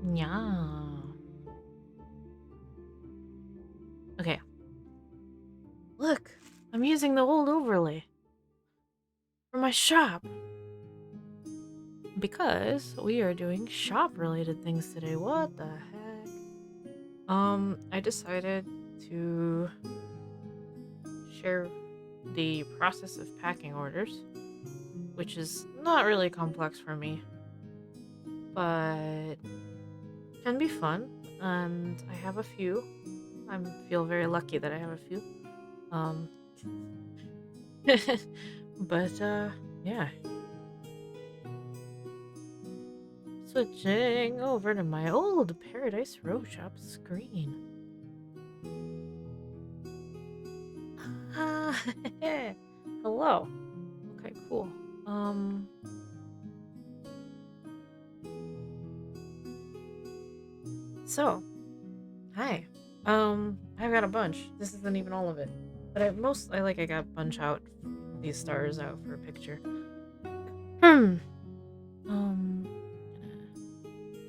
Yeah. Okay. Look, I'm using the old overlay for my shop because we are doing shop-related things today. What the heck? I decided to share the process of packing orders, which is not really complex for me, but can be fun. And I have a few. I feel very lucky that I have a few. Um, but yeah. Switching over to my old Paradise Row Shop screen. Ah, hello. Okay, cool. Um, so, hi. I've got a bunch. This isn't even all of it. But I got a bunch out, these stars out for a picture. Hmm. Gonna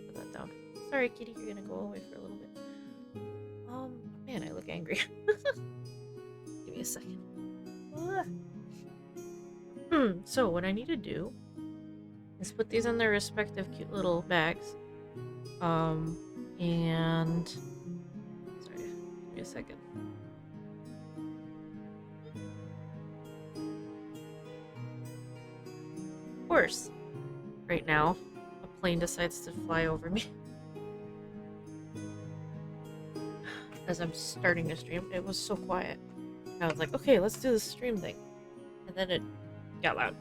put that down. Sorry, kitty, you're gonna go away for a little bit. Man, I look angry. Give me a second. So what I need to do is put these in their respective cute little bags. And sorry, give me a second. Of course, right now, a plane decides to fly over me. As I'm starting to stream, it was so quiet. I was like, okay, let's do the stream thing. And then it got loud.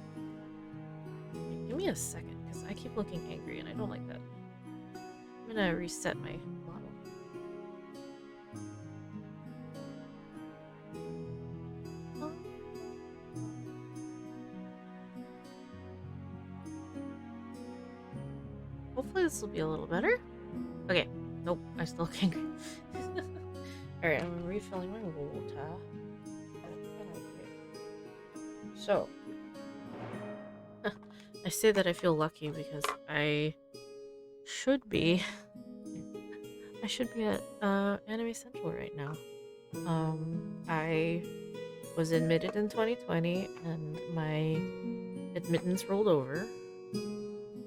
Give me a second, because I keep looking angry and I don't like that. I'm gonna reset my model. Hopefully this will be a little better. Okay. Nope, I still look angry. Alright, I'm refilling my water. So, I say that I feel lucky because I should be at Anime Central right now. I was admitted in 2020 and my admittance rolled over,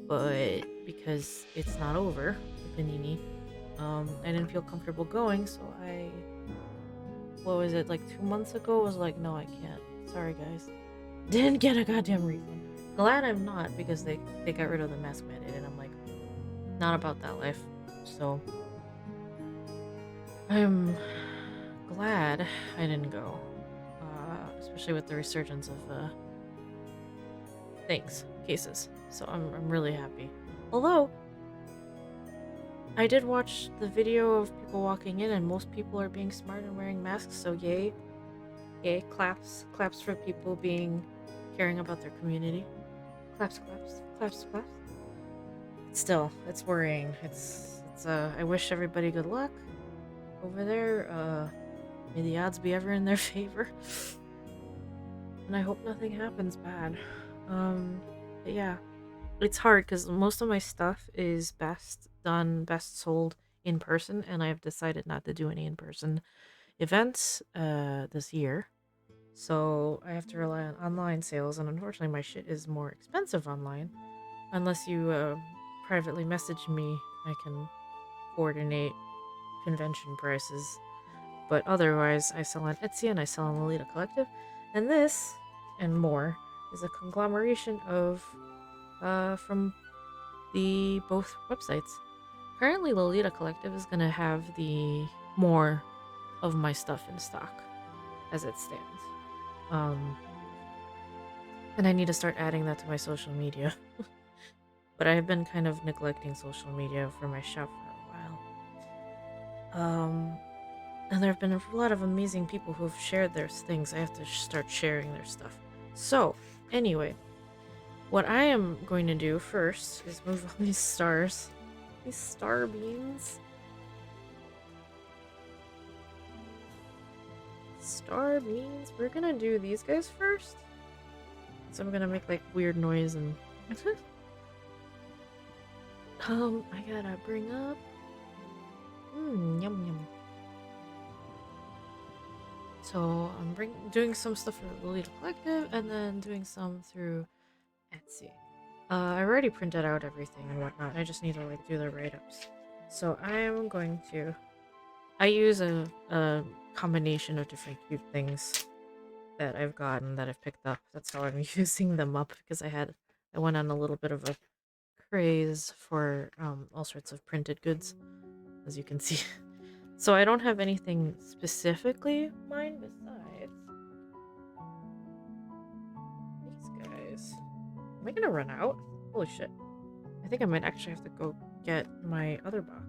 but because it's not over, the panini, I didn't feel comfortable going, so what was it, like 2 months ago, was like, no, I can't. Sorry, guys. Didn't get a goddamn refund. Glad I'm not, because they got rid of the mask mandate, and I'm like, not about that life. So, I'm glad I didn't go. Especially with the resurgence of, cases. So I'm really happy. Although, I did watch the video of people walking in, and most people are being smart and wearing masks, so yay. Yay, claps for people caring about their community. Claps. Still, it's worrying. I wish everybody good luck over there. May the odds be ever in their favor. And I hope nothing happens bad. But yeah. It's hard because most of my stuff is best sold in person, and I've decided not to do any in person events this year. So I have to rely on online sales, and unfortunately, my shit is more expensive online. Unless you privately message me, I can coordinate convention prices. But otherwise, I sell on Etsy and I sell on Lolita Collective. And this, and more, is a conglomeration of from the both websites. Currently, Lolita Collective is gonna have the more of my stuff in stock as it stands. And I need to start adding that to my social media. But I have been kind of neglecting social media for my shop for a while. And there have been a lot of amazing people who have shared their things. I have to start sharing their stuff. So, anyway, what I am going to do first is move all these stars. These star beams. Star beams. We're gonna do these guys first. So I'm gonna make like weird noise and I gotta bring up. Yum yum. So I'm doing some stuff for Lolita Collective, and then doing some through Etsy. I already printed out everything and whatnot. I just need to like do the write-ups. So I am going to. I use a combination of different cute things that I've gotten that I've picked up. That's how I'm using them up because I went on a little bit of a craze for all sorts of printed goods, as you can see. So I don't have anything specifically mine besides these guys. Am I gonna run out? Holy shit. I think I might actually have to go get my other box.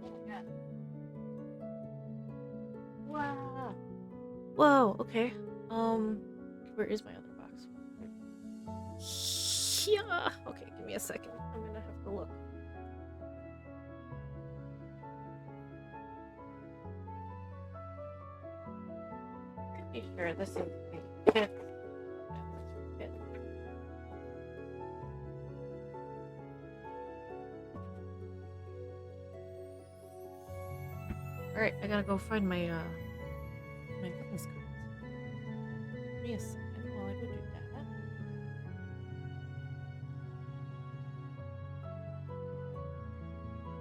Oh my god. Wow. Whoa, okay. Where is my other box? Yeah. Okay, give me a second. I'm gonna have to look. Pretty sure this is the kit. Alright, I gotta go find my my business cards. Give me a second while I go do that.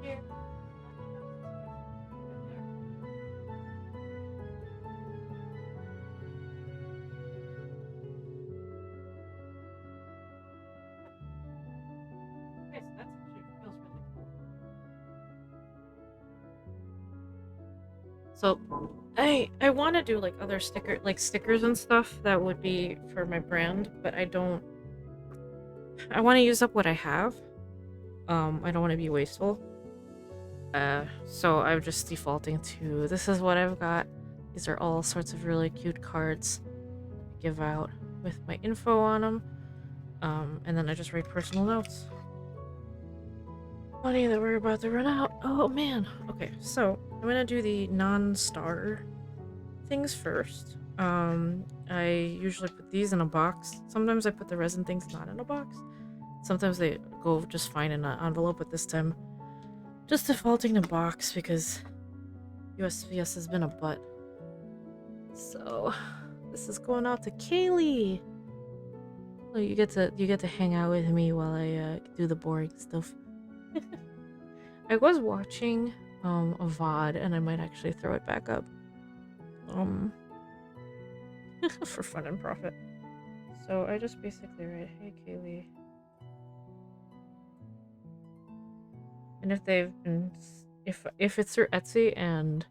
Here. Okay, so that's actually feels really cool. So I want to do like other stickers and stuff that would be for my brand, but I don't. I want to use up what I have. I don't want to be wasteful. So I'm just defaulting to this is what I've got. These are all sorts of really cute cards I give out with my info on them. And then I just write personal notes. Funny that we're about to run out. Oh man. Okay, so I'm gonna do the non-star things first. I usually put these in a box. Sometimes I put the resin things not in a box. Sometimes they go just fine in an envelope, but this time just defaulting to box because USPS has been a butt. So this is going out to Kaylee. Oh, you get to hang out with me while I do the boring stuff. I was watching a VOD and I might actually throw it back up. For fun and profit. So I just basically write, "Hey Kaylee." And if they've been if it's through Etsy and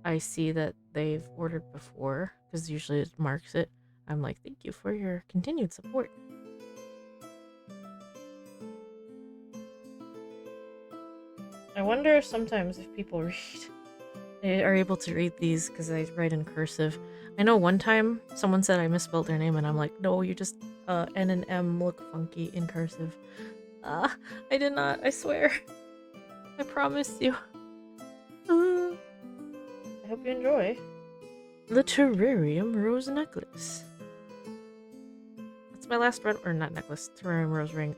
I see that they've ordered before, because usually it marks it, I'm like, "Thank you for your continued support." I wonder sometimes if people are able to read these because I write in cursive. I know one time someone said I misspelled their name and I'm like, no, you just N and M look funky in cursive. I did not, I swear. I promise you. I hope you enjoy. The Terrarium Rose Necklace. That's my last red, or not necklace, Terrarium Rose Ring.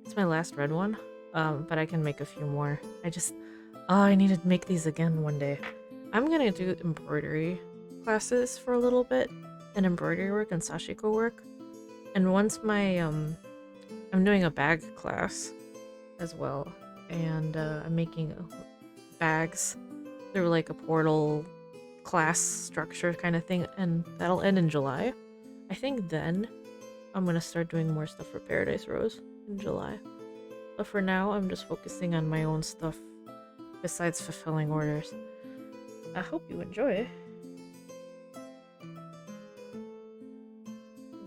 It's my last red one. But I can make a few more. I need to make these again one day. I'm gonna do embroidery classes for a little bit, and embroidery work and sashiko work. And once I'm doing a bag class as well, and I'm making bags through like a portal class structure kind of thing, and that'll end in July. I think then I'm gonna start doing more stuff for Paradise Rose in July. But for now, I'm just focusing on my own stuff besides fulfilling orders. I hope you enjoy.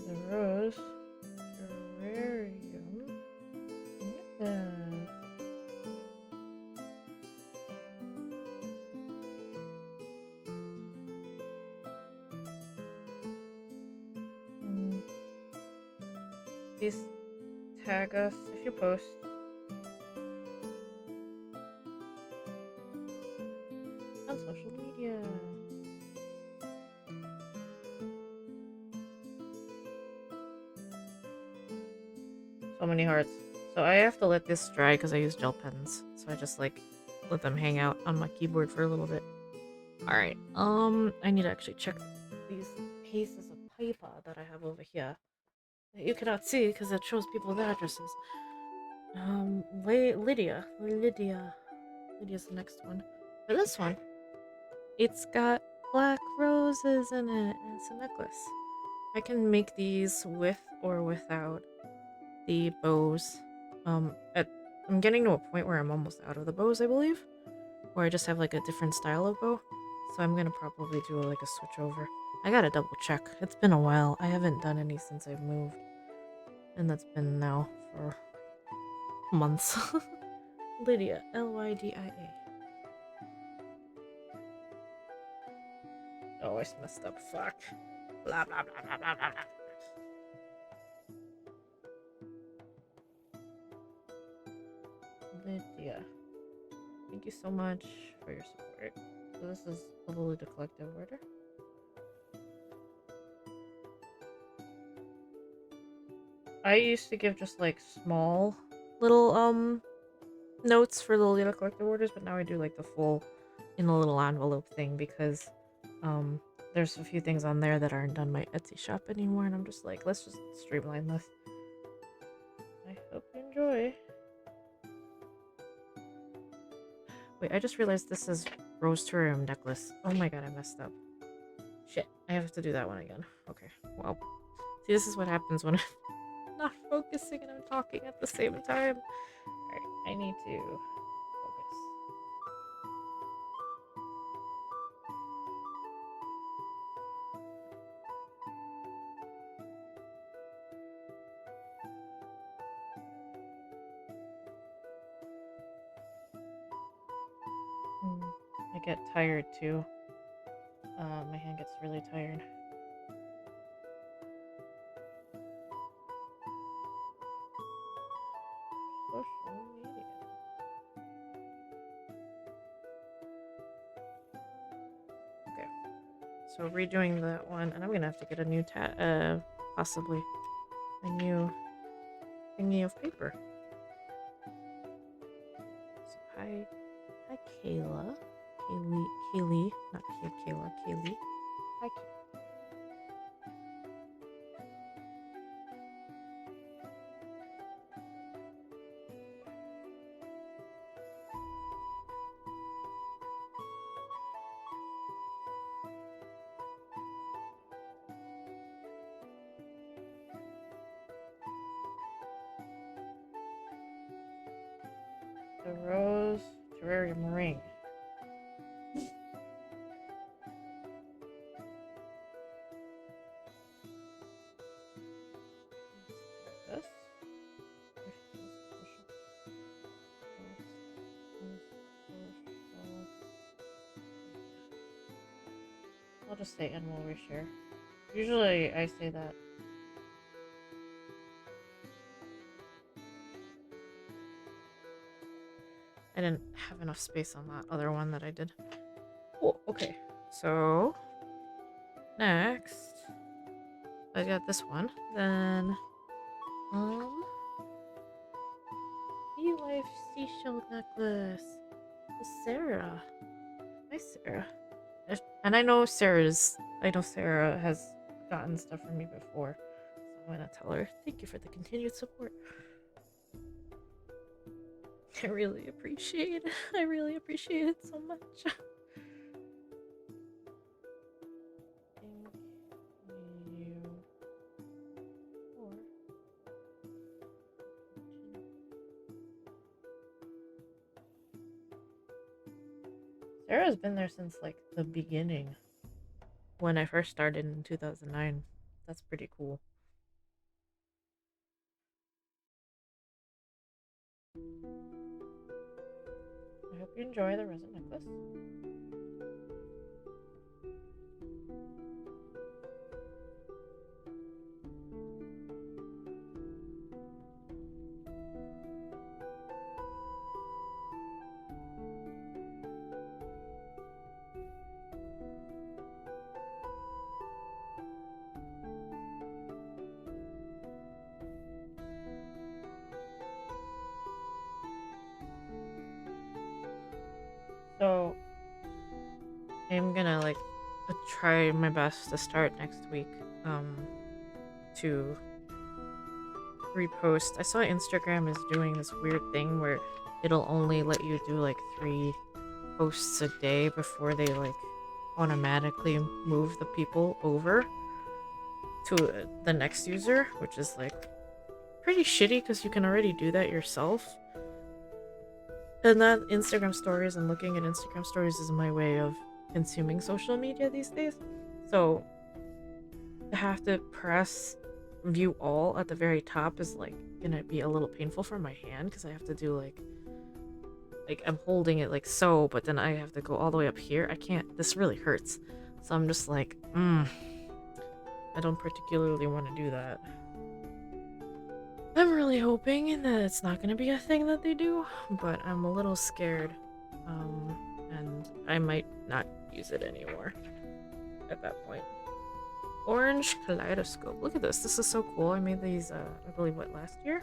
The Rose Terrarium. Yes. Please tag us if you post. On social media. So many hearts. So I have to let this dry because I use gel pens. So I just like let them hang out on my keyboard for a little bit. Alright, I need to actually check these pieces of paper that I have over here that you cannot see because it shows people their addresses. Lydia's the next one. For this one, it's got black roses in it, and it's a necklace. I can make these with or without the bows. I'm getting to a point where I'm almost out of the bows, I believe, or I just have like a different style of bow. So I'm gonna probably do like a switch over. I gotta double check. It's been a while. I haven't done any since I've moved, and that's been now for months. Lydia, Lydia. Oh, I messed up. Fuck. Blah blah blah blah blah blah. Lydia, thank you so much for your support. So this is probably the collective order. I used to give just like small little notes for the Lolita collective orders, but now I do like the full in a little envelope thing because there's a few things on there that aren't on my Etsy shop anymore, and I'm just like, let's just streamline this. I hope you enjoy. Wait, I just realized this is Rose Terrarium necklace. Oh my god, I messed up. Shit, I have to do that one again. Okay, well. See, this is what happens when I'm not focusing and I'm talking at the same time. Alright, I need to focus. I get tired too. My hand gets really tired. Social media. Okay. So redoing that one, and I'm gonna have to get a new possibly a new thingy of paper. So hi Kayla. Kaylee, not Kayla, Kaylee. Hi Kayla. The Rose Terrarium ring. This. I'll just say and we'll reshare. Usually I say that. I didn't have enough space on that other one that I did. Oh, okay. So next I got this one. Then Bee Life seashell necklace. With Sarah. Hi Sarah. And I know Sarah has gotten stuff from me before. So I'm gonna tell her, thank you for the continued support. I really appreciate it. I really appreciate it so much. Thank you for Sarah's been there since like the beginning. When I first started in 2009. That's pretty cool. I hope you enjoy the resin necklace. I'm gonna like try my best to start next week to repost. I saw Instagram is doing this weird thing where it'll only let you do like 3 posts a day before they like automatically move the people over to the next user, which is like pretty shitty because you can already do that yourself. And that Instagram stories and looking at Instagram stories is my way of consuming social media these days. So to have to press view all at the very top is like gonna be a little painful for my hand because I have to do like I'm holding it like so, but then I have to go all the way up here. I can't, this really hurts. So I'm just like, I don't particularly want to do that. I'm really hoping that it's not going to be a thing that they do, but I'm a little scared. And I might not use it anymore at that point. Orange kaleidoscope. Look at this. This is so cool. I made these, I believe, what, last year?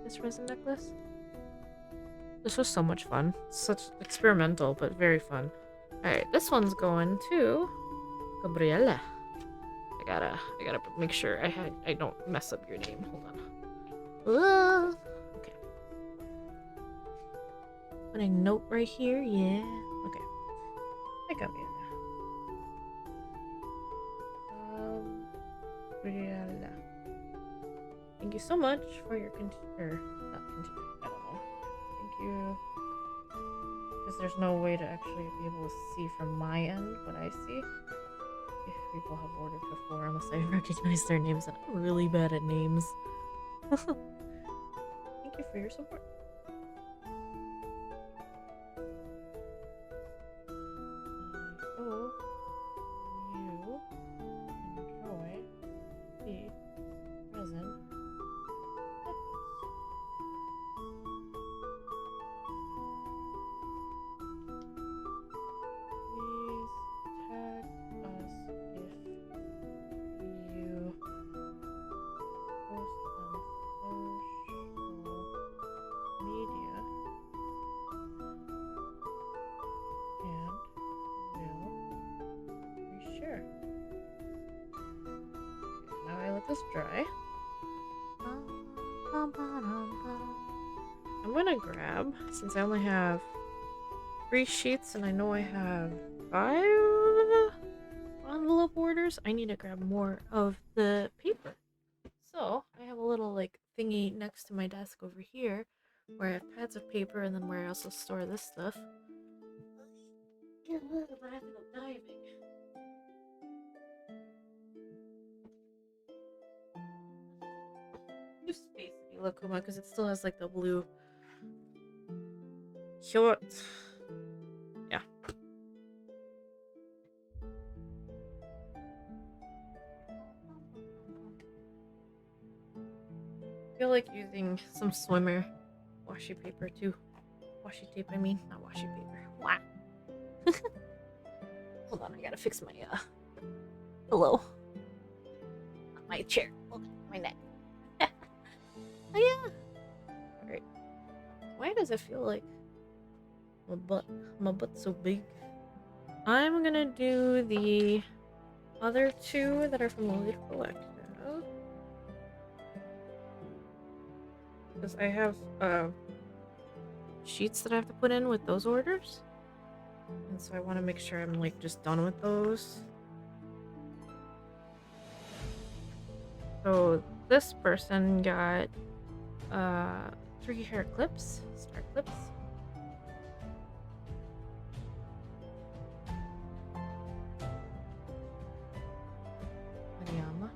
This resin necklace. This was so much fun. Such experimental, but very fun. Alright, this one's going to Gabriella. I gotta make sure I don't mess up your name. Hold on. Okay. Putting a note right here. Yeah. Okay. I got Gabriella. Gabriella. Thank you so much for your not continue. I don't know. Thank you. Because there's no way to actually be able to see from my end what I see. If people have ordered before, unless I recognize their names, and I'm really bad at names. Thank you for your support. I hope you enjoy the resin. Dry. I'm gonna grab, since I only have 3 sheets and I know I have 5 envelope orders, I need to grab more of the paper. So I have a little like thingy next to my desk over here where I have pads of paper and then where I also store this stuff. I'm gonna have to go diving. Space Lakuma because it still has like the blue short. Yeah. I feel like using some swimmer washi paper too. Washi tape, I mean, not washi paper. Wow. Hold on, I gotta fix my pillow. Not my chair. Hold on, my neck. Oh yeah. Alright. Why does it feel like my butt's so big? I'm gonna do the other 2 that are from the Lead Collective. Because I have sheets that I have to put in with those orders. And so I want to make sure I'm like just done with those. So this person got 3 hair clips, star clips. Mariama.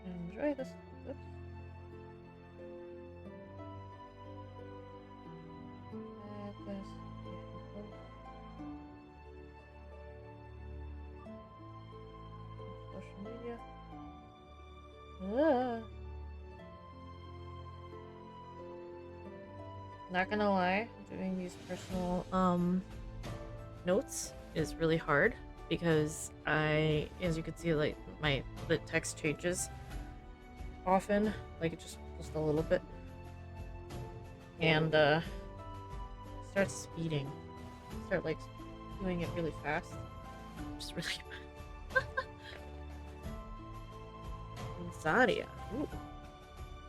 Enjoy this. Oops. Social media. Not gonna lie, doing these personal notes is really hard because as you can see, like the text changes often, like just a little bit, and start speeding, start like doing it really fast, just really. Zaria, ooh,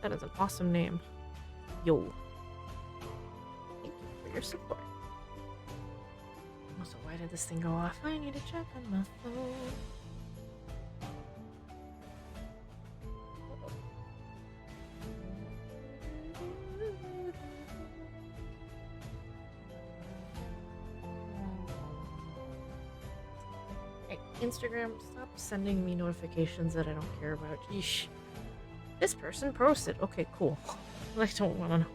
that is an awesome name. Yo, thank you for your support. Also, why did this thing go off? I need to check on my phone. Hey, Instagram, stop sending me notifications that I don't care about. Yeesh. This person posted. Okay, cool. I don't want to know.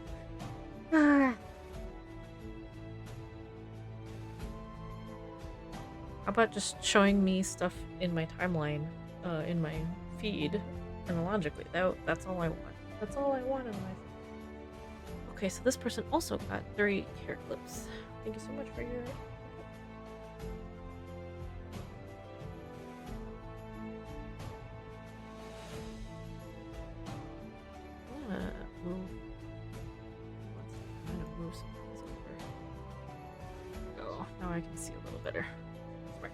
How about just showing me stuff in my timeline, in my feed, chronologically? That's all I want. That's all I want in life. Okay, so this person also got 3 hair clips. Thank you so much for your... move some things over. Oh, now I can see a little better. Right.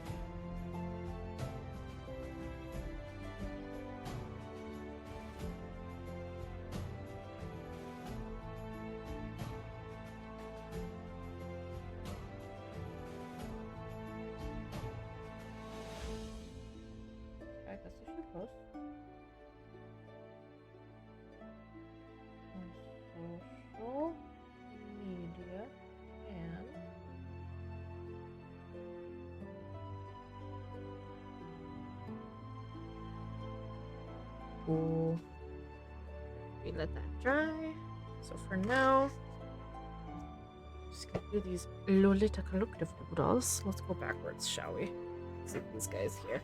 I guess I should post. Social media and cool. We let that dry. So for now, just gonna do these Lolita Collective doodles. Let's go backwards, shall we? See these guys here.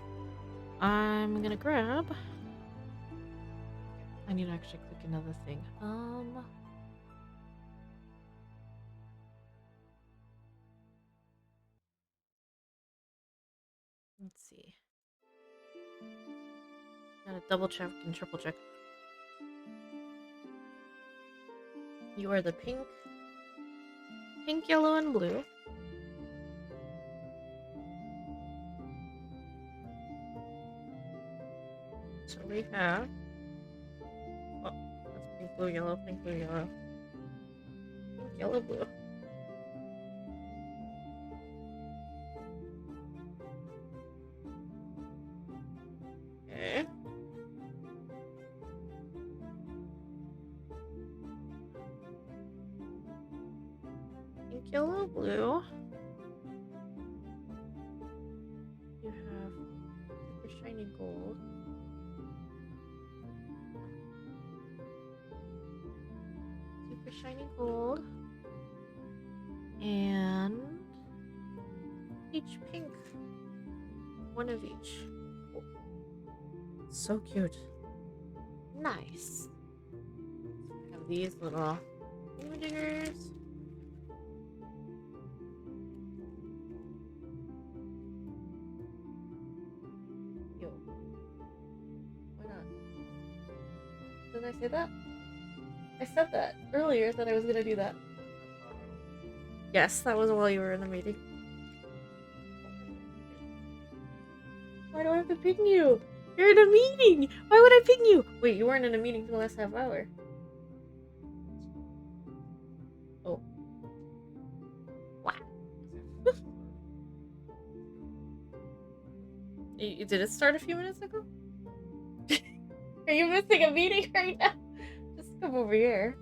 I'm gonna grab. I need to actually click another thing. Let's see. Gotta double check and triple check. You are the pink, yellow, and blue. So we have. Oh, that's pink, blue, yellow, pink, blue, yellow. Pink, yellow, blue. Okay. Pink, yellow, blue. You have super shiny gold. Super shiny gold. And peach pink. One of each. Cool. So cute. Nice. I have these little diggers. Yo. Why not? Didn't I say that? I said that earlier that I was gonna do that. Yes, that was while you were in the meeting. Why do I have to ping you? You're in a meeting! Why would I ping you? Wait, you weren't in a meeting for the last half hour. Oh. What? Did it start a few minutes ago? Are you missing a meeting right now? Just come over here.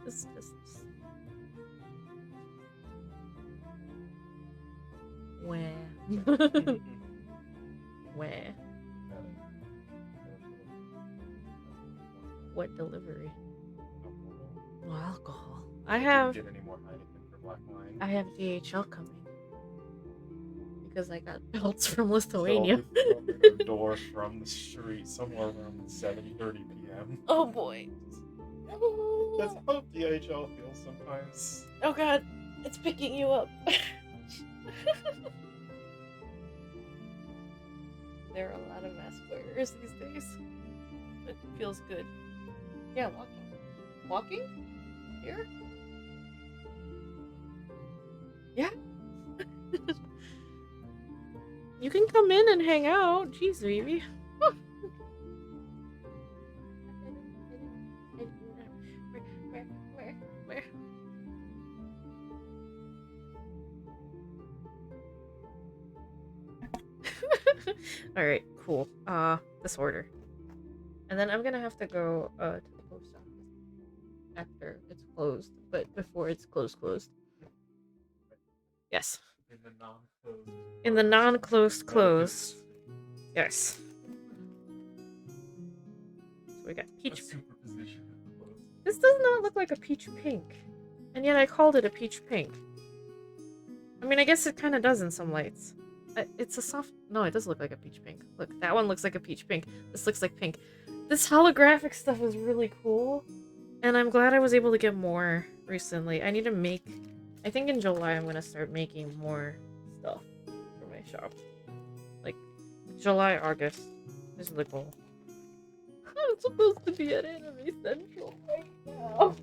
just. Where? Where? What delivery? Oh, alcohol. I have DHL coming because I got belts from Lithuania. Door from the street somewhere around 7:30 p.m. Oh boy. That's how DHL feels sometimes. Oh god, it's picking you up. There are a lot of mask wearers these days. It feels good. Yeah, walking. Walking? Here? Yeah. You can come in and hang out. Jeez, baby. Where? Alright, cool. This order. And then I'm gonna have to go to the post office after it's closed, but before it's closed. Yes. In the non-closed. In the non-closed close. Yes. So we got peach. Superposition in the closed. This does not look like a peach pink. And yet I called it a peach pink. I mean, I guess it kind of does in some lights. It's a soft... No, it does look like a peach pink. Look, that one looks like a peach pink. This looks like pink. This holographic stuff is really cool. And I'm glad I was able to get more recently. I need to make... I think in July I'm going to start making more stuff for my shop. Like, July, August is the goal. I'm supposed to be at Anime Central right now.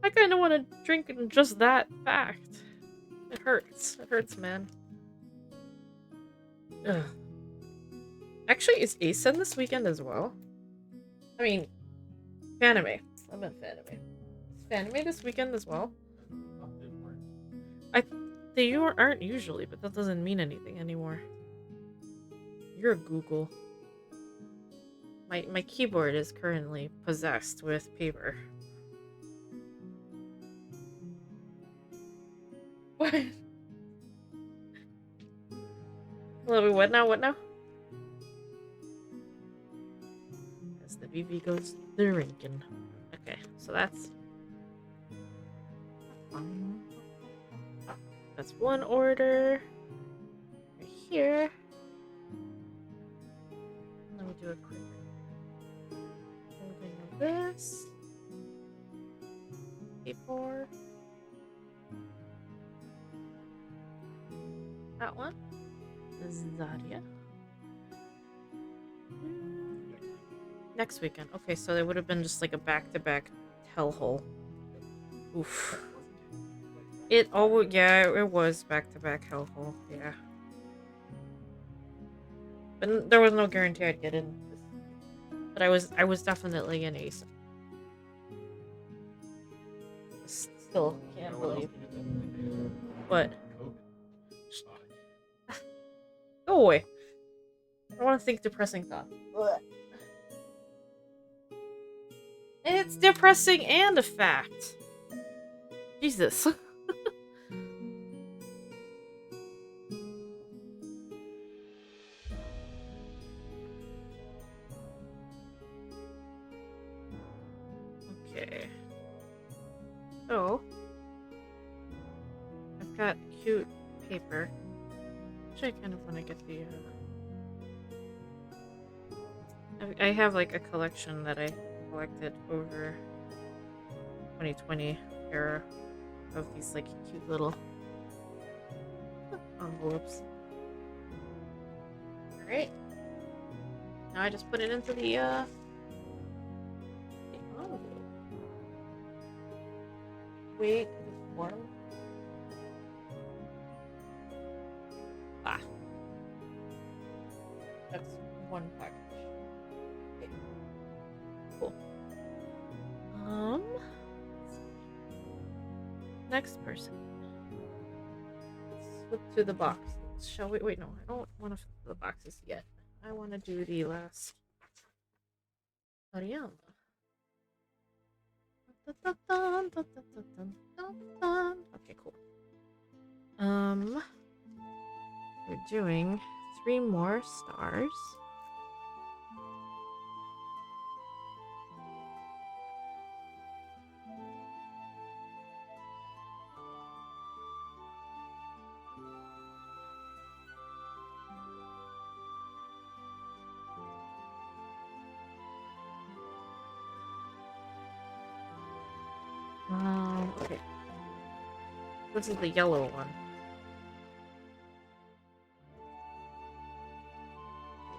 I kind of want to drink in just that fact. It hurts. It hurts, man. Ugh. Actually, is ASEN this weekend as well? I mean, Fanime. I meant Fanime. Is Fanime this weekend as well? They aren't usually, but that doesn't mean anything anymore. You're a Google. My keyboard is currently possessed with paper. What? What now? As the VV goes the Rinkin. Okay, so that's one order right here. Let me do a quick holding of this. A4. That one. Zaria. Next weekend. Okay, so there would have been just like a back-to-back hellhole. Oof. It was back-to-back hellhole. Yeah. But there was no guarantee I'd get in. But I was definitely in ASEN. Still can't believe. What? Go away. I don't want to think depressing thoughts. It's depressing and a fact. Jesus. Okay. So, I've got cute paper. Actually, I kind of want to get the, I have like a collection that I collected over 2020 era of these like cute little envelopes. Alright. Now I just put it into the envelope. Wait, it's warm. That's one package. Okay. Cool. Next person. Let's flip to the box. Shall we? Wait, no, I don't want to flip to the boxes yet. I want to do the last Ariana. Okay, cool. We're doing 3 more stars. This is the yellow one.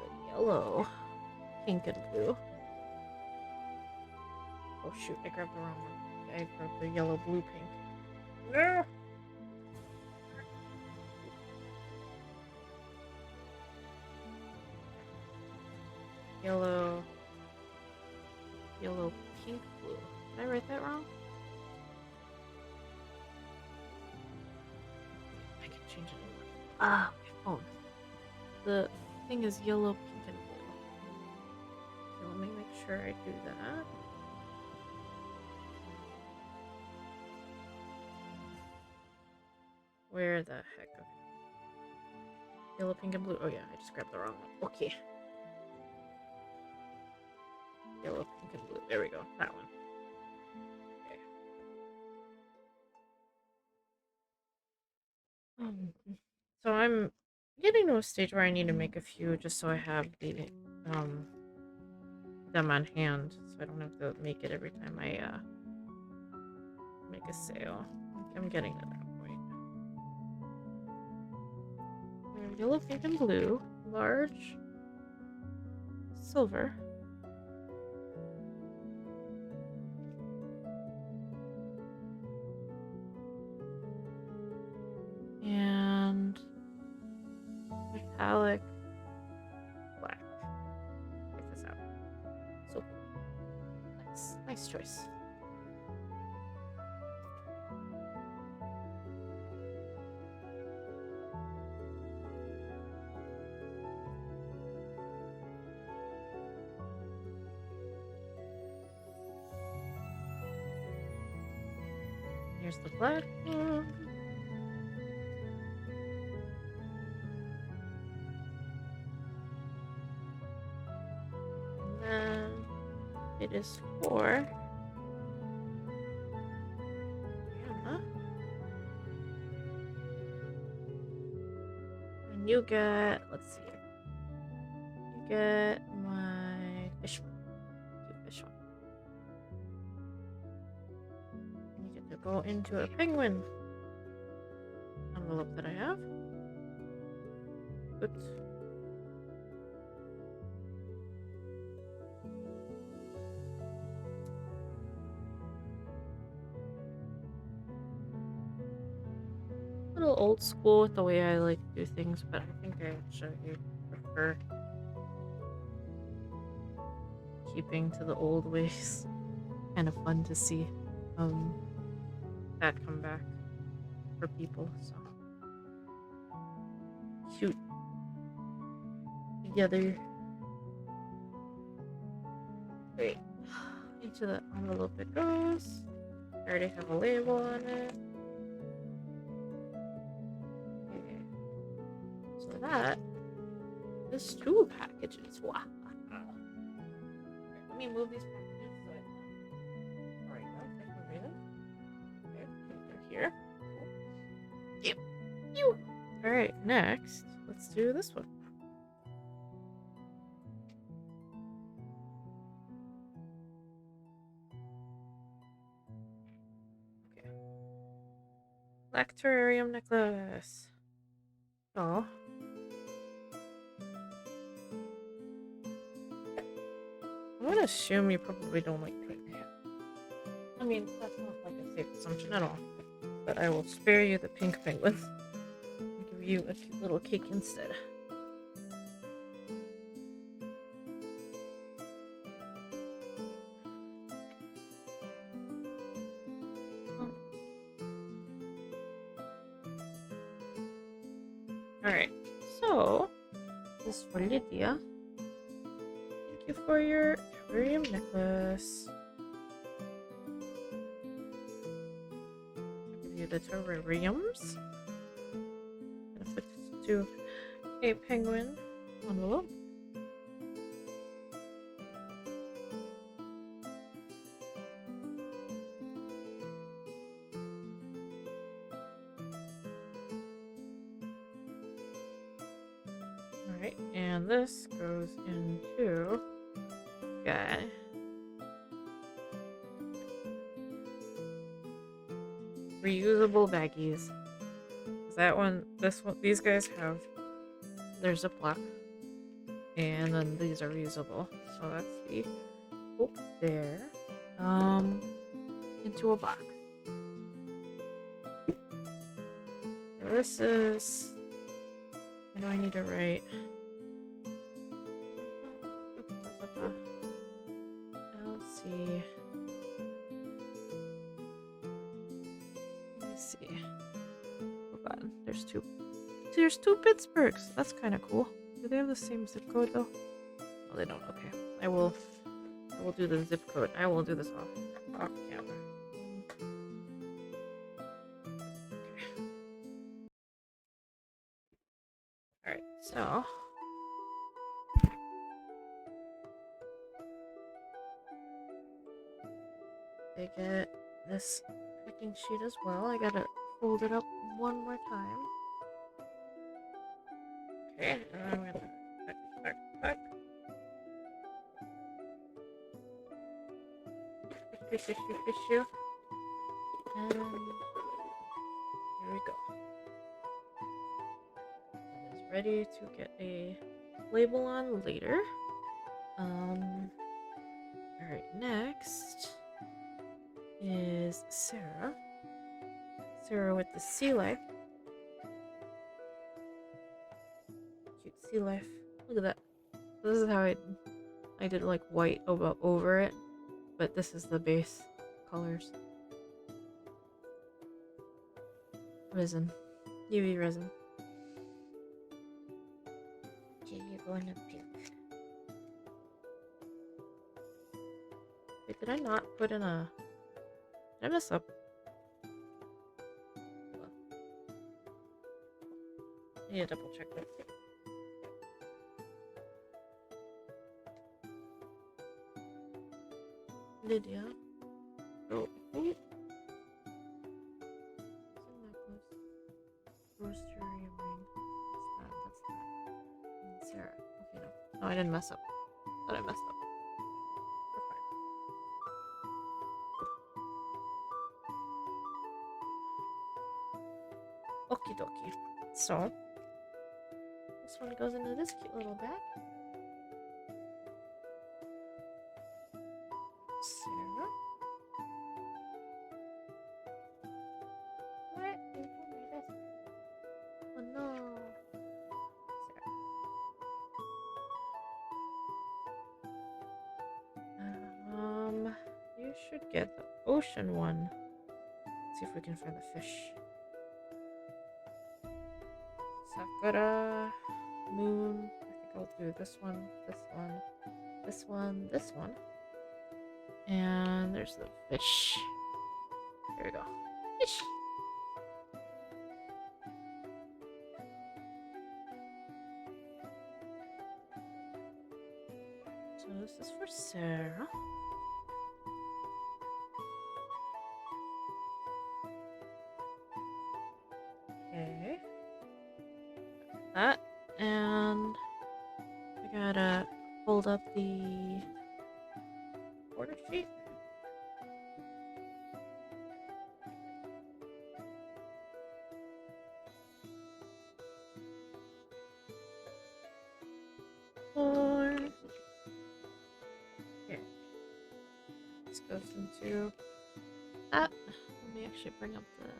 The yellow, pink, and blue. Oh shoot, I grabbed the wrong one. I grabbed the yellow, blue, pink. No! Yellow, yellow, pink, blue. Did I write that wrong? I can change it. Ah, my phone. The thing is yellow, pink, and blue. So let me make sure I do that. Where the heck? Okay. Yellow, pink, and blue. Oh yeah, I just grabbed the wrong one. Okay. Yellow, pink, and blue. There we go. That one. Okay. So I'm getting to a stage where I need to make a few just so I have them on hand, so I don't have to make it every time I make a sale. I'm getting to that point. Yellow, pink, and blue. Large. Silver. And metallic black. Check this out. So cool. Nice choice. Here's the black one. And then it is for Anna. And you get, let's see here. You get my fish one. Fish one. And you get to go into a penguin envelope that I have. Good. A little old school with the way I like to do things, but I think I actually prefer keeping to the old ways. Kind of fun to see that come back for people. So cute together. Great. Into the envelope it goes. I already have a label on it. Okay. So that is 2 packages. Wow. Let me move these packages so I can. Alright, guys, I can read them. Okay, they're here. Yep. You. Alright, next, let's do this one. Okay. Black terrarium necklace. Oh. I'm gonna assume you probably don't like pink. I mean, that's not like a safe assumption at all. But I will spare you the pink penguins. I'll give you a cute little cake instead. Alright, so this is for Lydia. Thank you for your terrarium necklace. I'll give you the terrariums. I'm gonna put this to a penguin envelope. Alright, and this goes into guy. reusable baggies. That one, this one, these guys have their Ziploc, and then these are reusable. So let's see. Oh, there. Into a box. So this is. What do I need to write? LC. Let me see. Hold on. There's two. There's two Pittsburghs. That's kind of cool. Do they have the same zip code though? Oh, they don't. Okay. I will do the zip code. I will do this off camera. Okay. Alright, so I get this packing sheet as well. I gotta fold it up one more time. Okay, and I'm gonna pack. Fish. And here we go. It is ready to get a label on later. Alright, next is Sarah. Sarah with the sea life. Cute sea life. Look at that. This is how I did like white over it, but this is the base colors. Resin. UV resin. Okay, you're going to puke. Wait, did I not put in a... Did I mess up? Hold on. I need to double check that. Lydia. Oh. Necklace. Roastery ring. That's that. And Sarah. Okay, no. No, I didn't mess up. But I messed up. We're fine. Okie dokie. So, this one goes into this cute little bag. Sarah. What? You told me this. Oh no. Sarah. You should get the ocean one. Let's see if we can find the fish. Sakura, moon. I think I'll do this one, this one, this one, this one. And there's the fish. There we go. Fish. So this is for Sarah. Okay. That. And I gotta fold up the order sheet. Here. This goes into that. Let me actually bring up the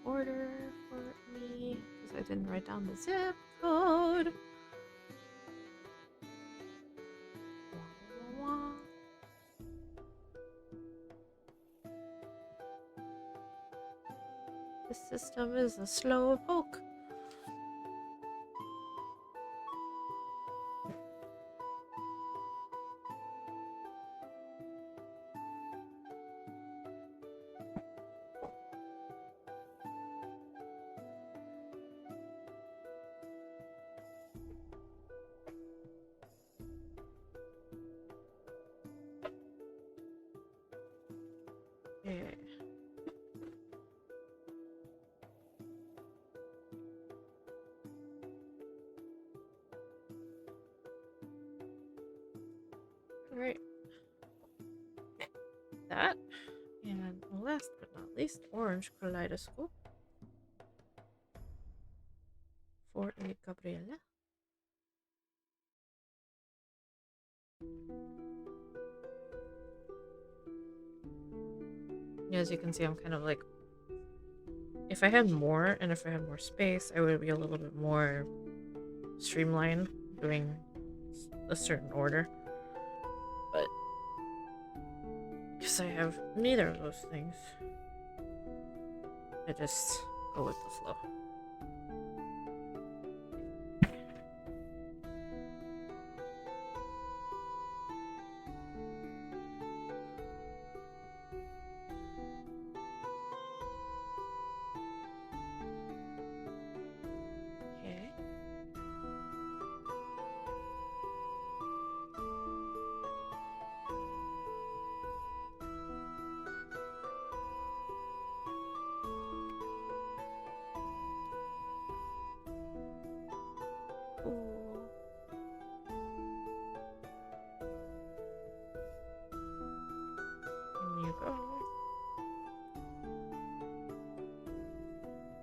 order for me because I didn't write down the zip code. This system is a slow poke. Okay. Alright. That. And last but not least, orange kaleidoscope for a Gabriela. As you can see, I'm kind of like, if I had more and if I had more space, I would be a little bit more streamlined doing a certain order. But because I have neither of those things, I just go with the flow. Okay. Cool. In you go.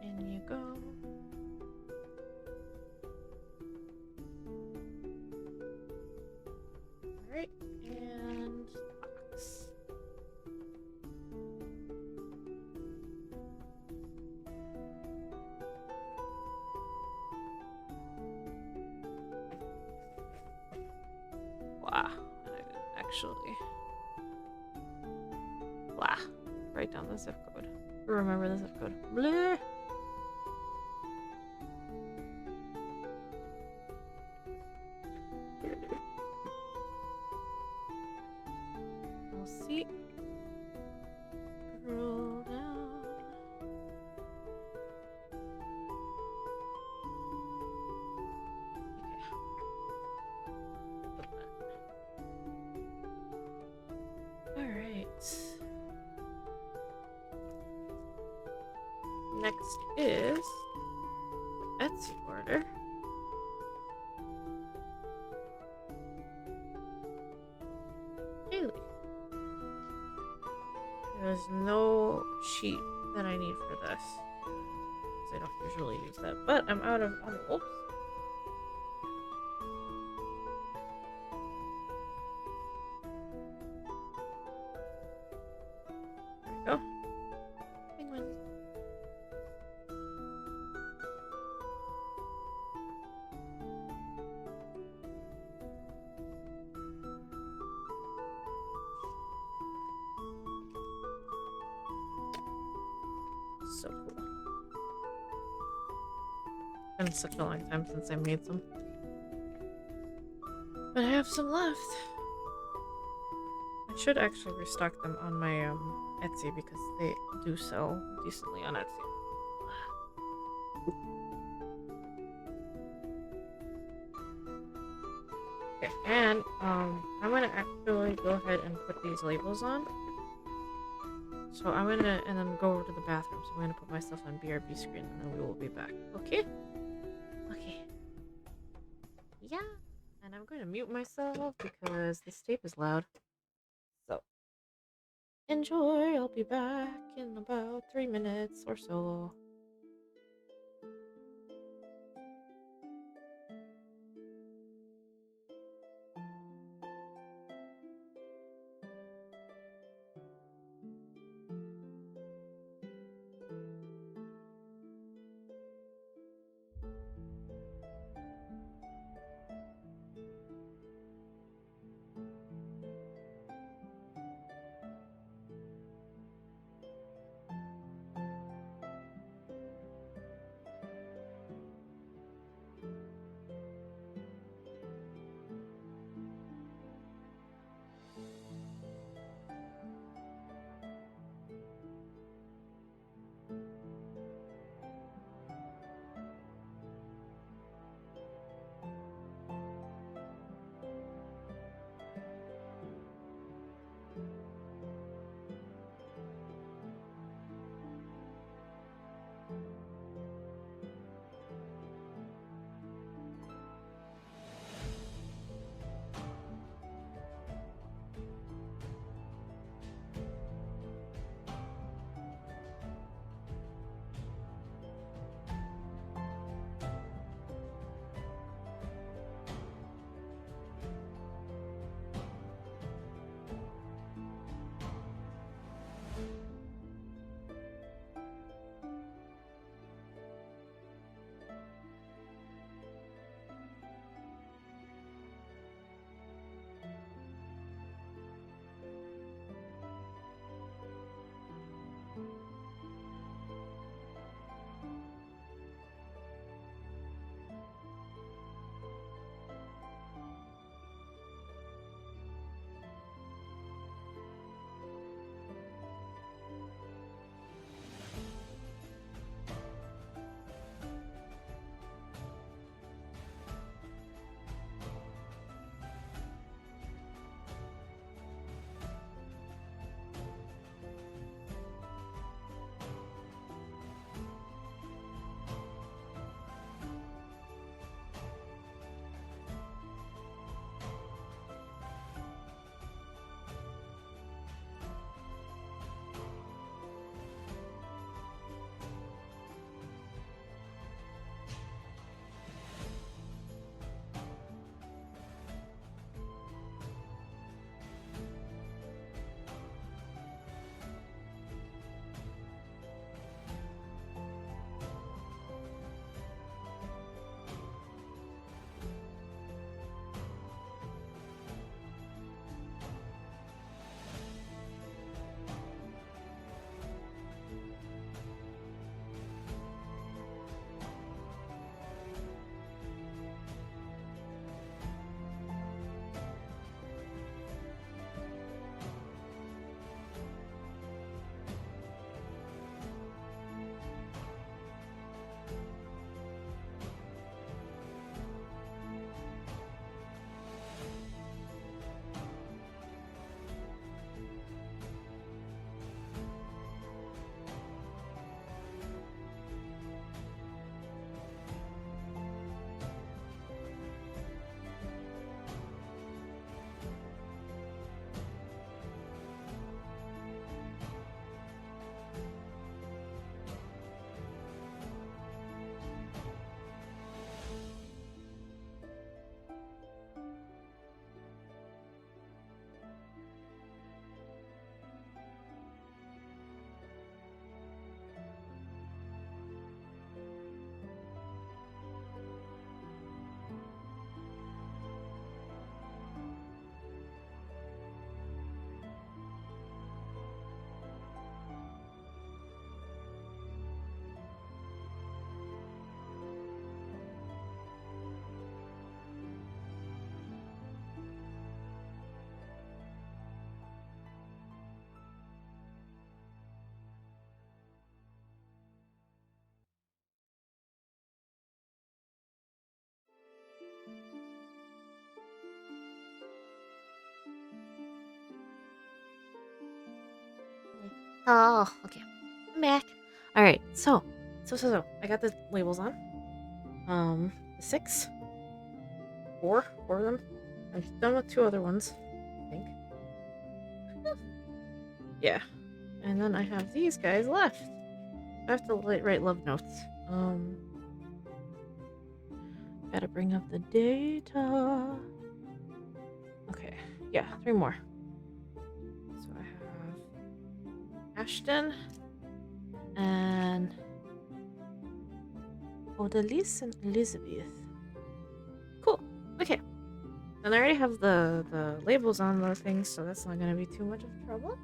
In you go. Alright, and box. Wow, I didn't actually. Blah. Write down the zip code. Remember the zip code. Blah. We'll see. Roll down. Okay. Alright. Next is Etsy order. Haley. There's no sheet that I need for this. Because I don't usually use that. But I'm out of envelopes. There we go. Penguin. So cool. Been such a long time since I made some. But I have some left. I should actually restock them on my Etsy because they do sell decently on Etsy. Okay, and I'm gonna actually go ahead and put these labels on. So I'm gonna and then go over to the bathroom. So I'm gonna put myself on BRB screen and then we will be back. Okay? Okay. Yeah. And I'm going to mute myself because this tape is loud. So enjoy. I'll be back in about 3 minutes or so. Oh, okay. I'm back. All right. So. I got the labels on. Six, four of them. I'm done with 2 other ones, I think. Yeah. And then I have these guys left. I have to write love notes. Gotta bring up the data. Okay. Yeah, 3 more. So I have Ashton and Odalise and Elizabeth. Cool. Okay. And I already have the labels on those things, so that's not gonna be too much of trouble.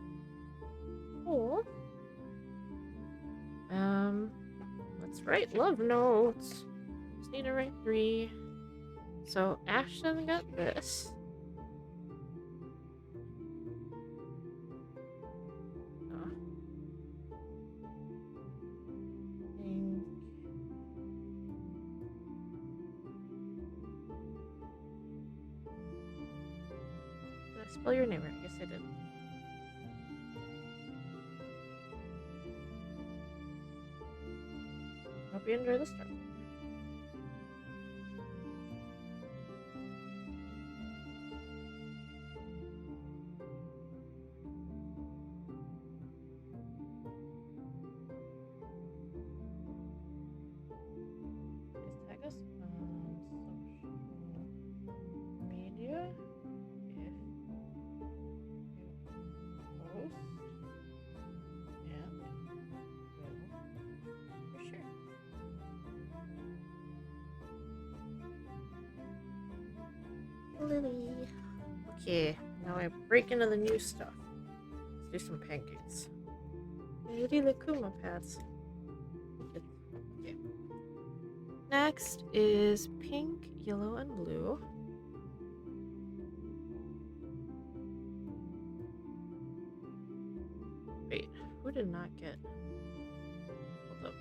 Cool. Let's write love notes. Just need to write 3. So Ashton got this. Pink. Did I spell your name right? Yes, I did. Hope you enjoy the story. Please tag us on social media if you post and we'll for sure. Lily. Okay, now I break into the new stuff. Let's do some pancakes. Lily Lakuma pads. Okay. Next is pink, yellow, and blue. Wait, who did not get? Hold up.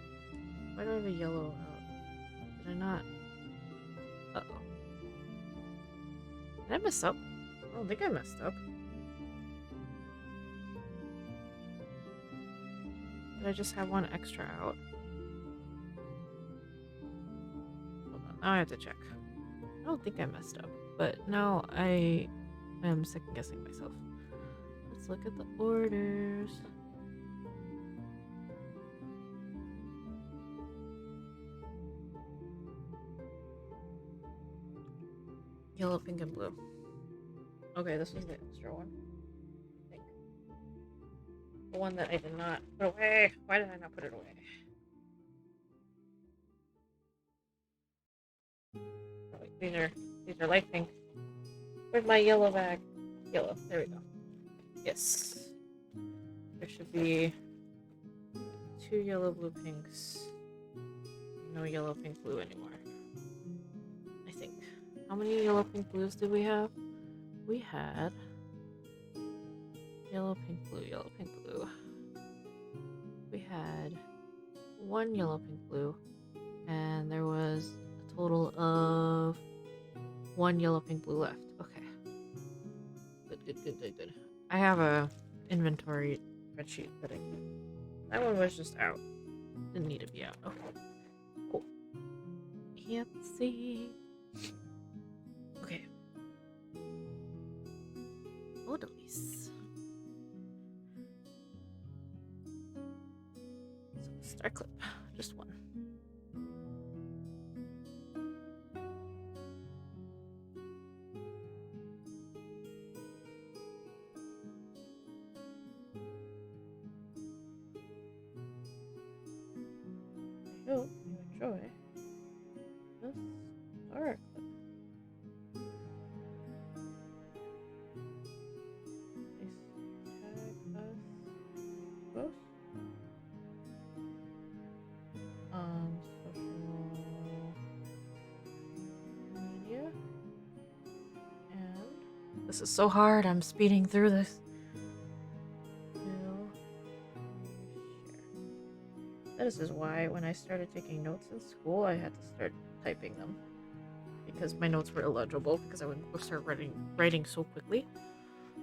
Why do I have a yellow out? Did I not? Uh-oh. Did I mess up? I don't think I messed up. Did I just have 1 extra out? Hold on, now I have to check. I don't think I messed up, but now I am second guessing myself. Let's look at the orders. Yellow, pink, and blue. Okay, this was the extra one. I think. The one that I did not put away. Why did I not put it away? Oh, wait, these are light pink. Where's my yellow bag? Yellow. There we go. Yes. There should be 2 yellow, blue, pinks. No yellow, pink, blue anymore. I think. How many yellow, pink, blues did we have? We had yellow, pink, blue, yellow, pink, blue. We had 1 yellow, pink, blue, and there was a total of 1 yellow, pink, blue left. Okay. Good. I have a inventory spreadsheet that I can. That one was just out. Didn't need to be out. Okay. Cool. Can't see. Okay. Odalise. So star clip. Just 1. I hope you enjoy this star clip. Please tag us both on social media. And this is so hard. I'm speeding through this. This is why when I started taking notes in school, I had to start typing them. Because my notes were illegible because I would start writing so quickly.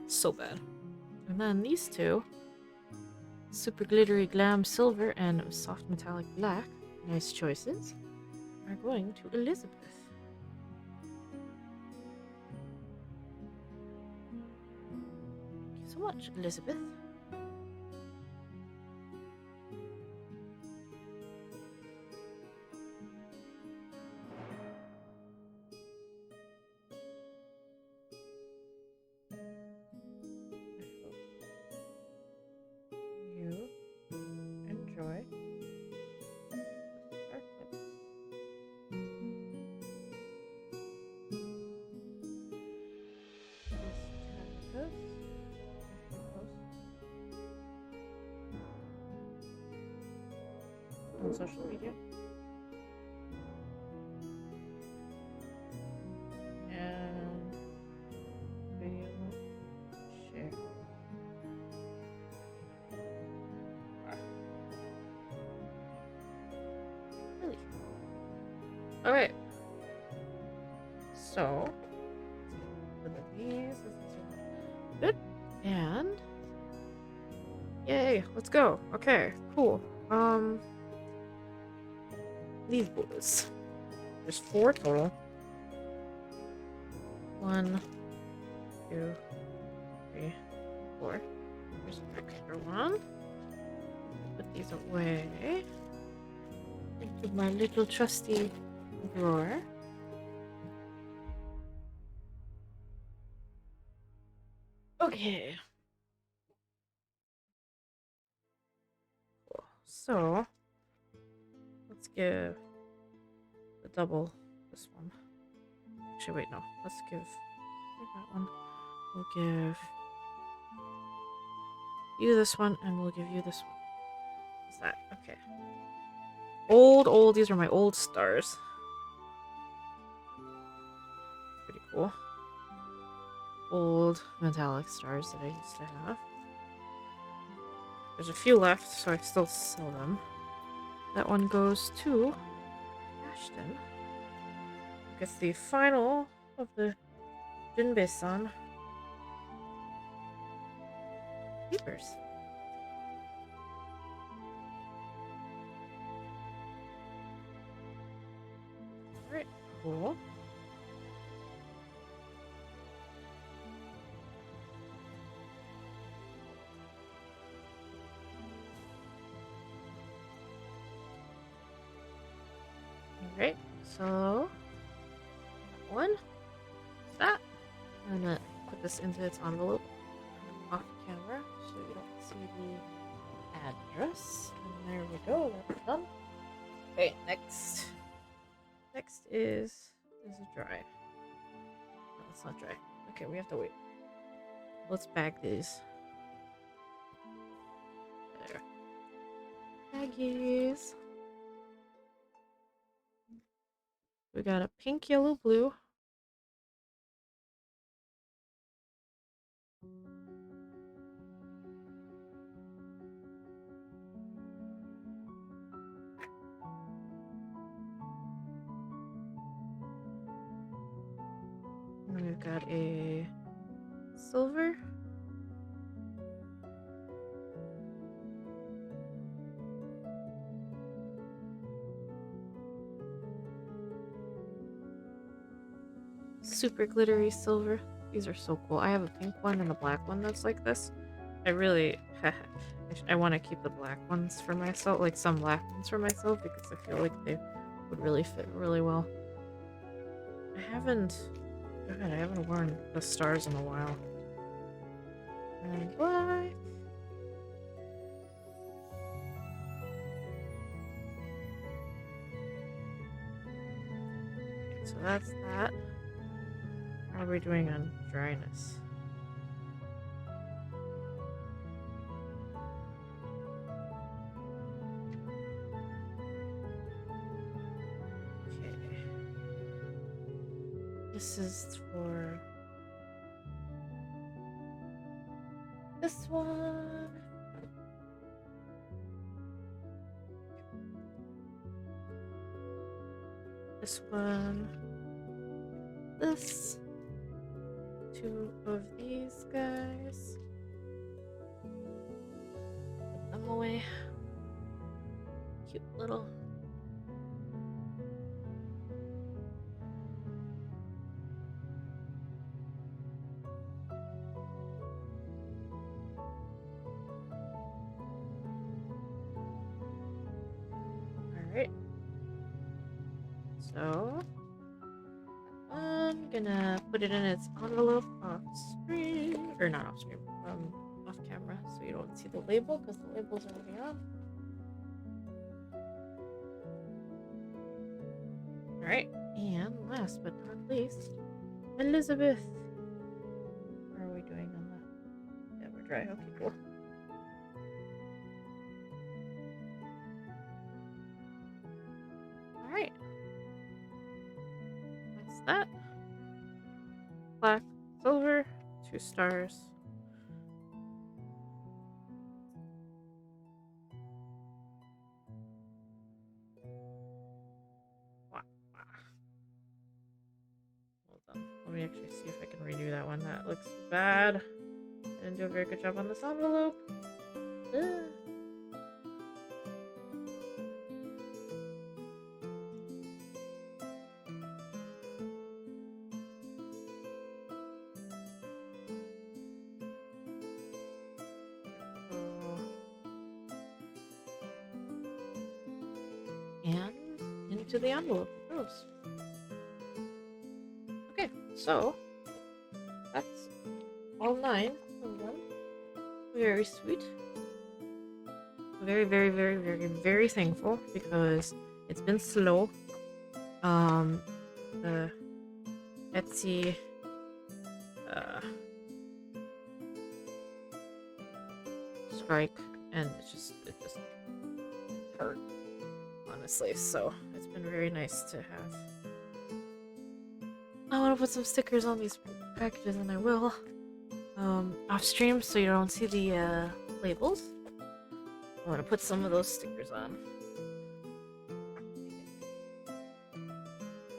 So bad. And then these 2 super glittery glam silver, and soft metallic black. Nice choices. Are going to Elizabeth. Thank you so much, Elizabeth. You enjoy the circus. These tacos on social media and video share. Really? Alright. So, look at these. Good. And yay, let's go. Okay, cool. These boys. There's 4 total. 1, 2, 3, 4. There's an extra one. Put these away into my little trusty drawer. Okay. Cool. So let's give the double this one. Actually, wait, no. Let's give that one. We'll give you this one, and we'll give you this one. What's that? Okay. Old. These are my old stars. Pretty cool. Old metallic stars that I used to have. There's a few left, so I still sell them. That one goes to Ashton. I guess the final of the Jinbei-san papers. Alright, cool. Alright, so that one. That. I'm gonna put this into its envelope off camera so you don't see the address. And there we go, that's done. Okay, next. Next is it dry? No, it's not dry. Okay, we have to wait. Let's bag these. There. Baggies. We got a pink, yellow, blue. And then we've got a silver. Super glittery silver. These are so cool. I have a pink one and a black one that's like this. I really, I want to keep the black ones for myself, like some black ones for myself, because I feel like they would really fit really well. God, I haven't worn the stars in a while. And black. So that's that. How are we doing on dryness? Okay. This is for this one. This one. This. 2 of these guys. Put them away. Cute little. Alright. So I'm gonna put it in its envelope off screen. Or not off screen, off camera, so you don't see the label because the label's already on. Alright, and last but not least, Elizabeth. How are we doing on that? Yeah, we're dry. Okay, cool. Alright. What's that? Black, silver, 2 stars. Hold on. Let me actually see if I can redo that one. That looks bad. I didn't do a very good job on this envelope. Ugh. And into the envelope it goes. Okay, so that's all 9 of them. Very sweet. Very, very, very, very, very thankful because it's been slow. The Etsy strike, and it just hurt, honestly. So it's been very nice to have. I want to put some stickers on these packages, and I will off stream so you don't see the labels. I want to put some of those stickers on.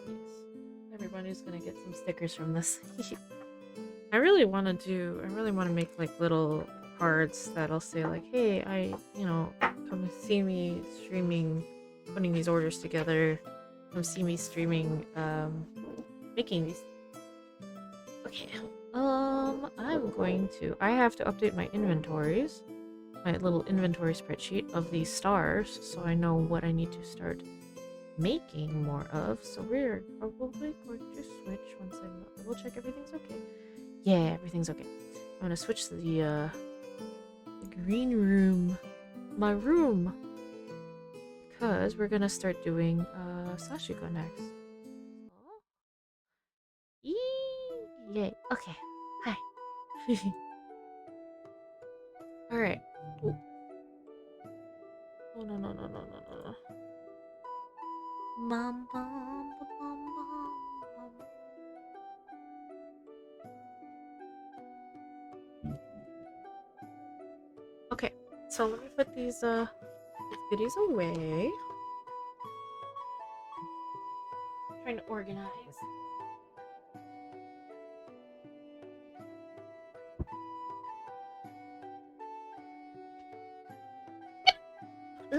Yes, everybody's gonna get some stickers from this. I really want to make like little cards that'll say like, hey, come see me streaming, putting these orders together. Come see me streaming, making these. Okay, I have to update my inventories, my little inventory spreadsheet of these stars, so I know what I need to start making more of. So we're probably going to switch once I double check everything's okay. Yeah, everything's okay. I'm gonna switch to the green room, my room, because we're gonna start doing Sashiko next. Yay. Okay. Hi. Alright. Oh. Oh, no, no, no, no, no, no, no. Bum, bum, bum, bum, bum. Okay, so let me put these goodies away. Trying to organize. Ugh.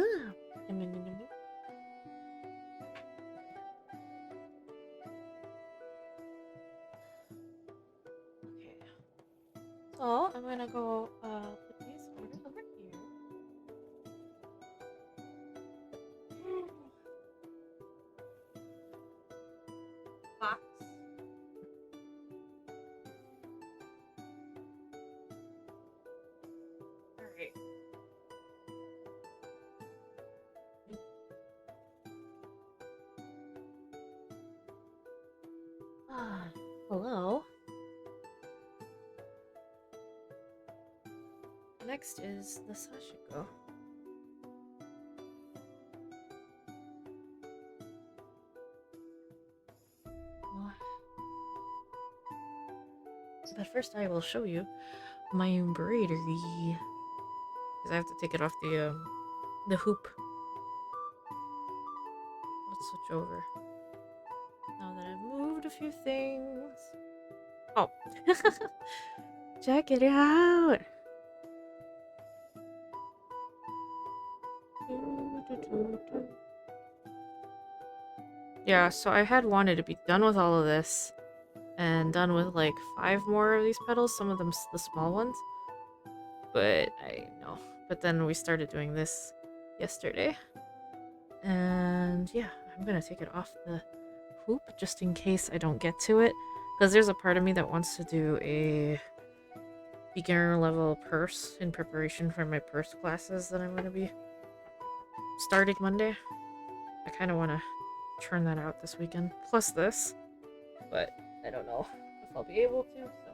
Okay. So I'm gonna go put these orders over here. Box. Alright. Hello. Next is the Sashiko. But first I will show you my embroidery. Because I have to take it off the hoop. Let's switch over. Now that I've moved a few things. Oh. Check it out. Yeah, so I had wanted to be done with all of this and done with like 5 more of these petals, some of them the small ones. But I know. But then we started doing this yesterday. And yeah, I'm gonna take it off the hoop just in case I don't get to it. Because there's a part of me that wants to do a beginner level purse in preparation for my purse classes that I'm going to be starting Monday. I kind of want to churn that out this weekend. Plus this. But I don't know if I'll be able to, so.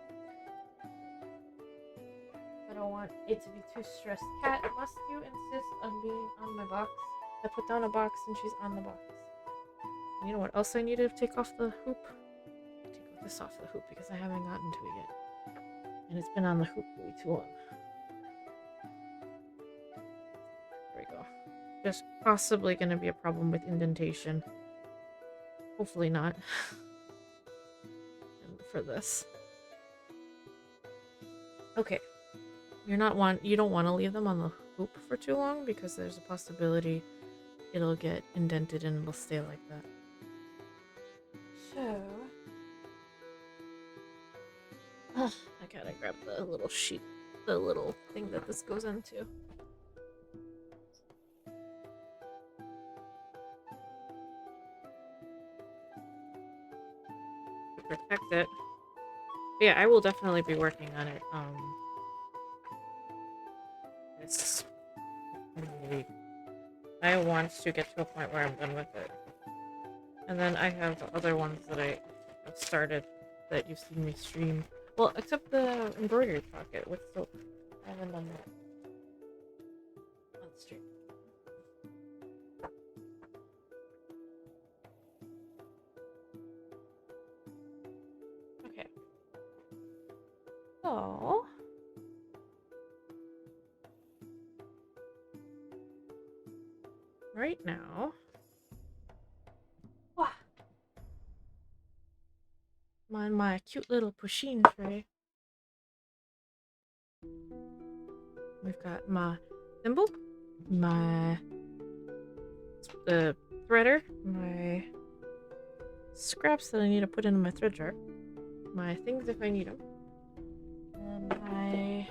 I don't want it to be too stressed. Cat, must you insist on being on my box? I put down a box and she's on the box. You know what else I need to take off the hoop? Take this off the hoop because I haven't gotten to it yet. And it's been on the hoop way too long. There we go. There's possibly going to be a problem with indentation. Hopefully not. And for this. Okay. You don't want to leave them on the hoop for too long because there's a possibility it'll get indented and it'll stay like that. So I gotta grab the little sheet, the little thing that this goes into. Protect it. But yeah, I will definitely be working on it. It's maybe I want to get to a point where I'm done with it. And then I have other ones that I have started that you've seen me stream. Well, except the embroidery pocket with soap. I haven't done that on stream. Okay. So right now, I'm on my cute little pusheen tray. We've got my thimble, my threader, my scraps that I need to put into my thread jar, my things if I need them, and my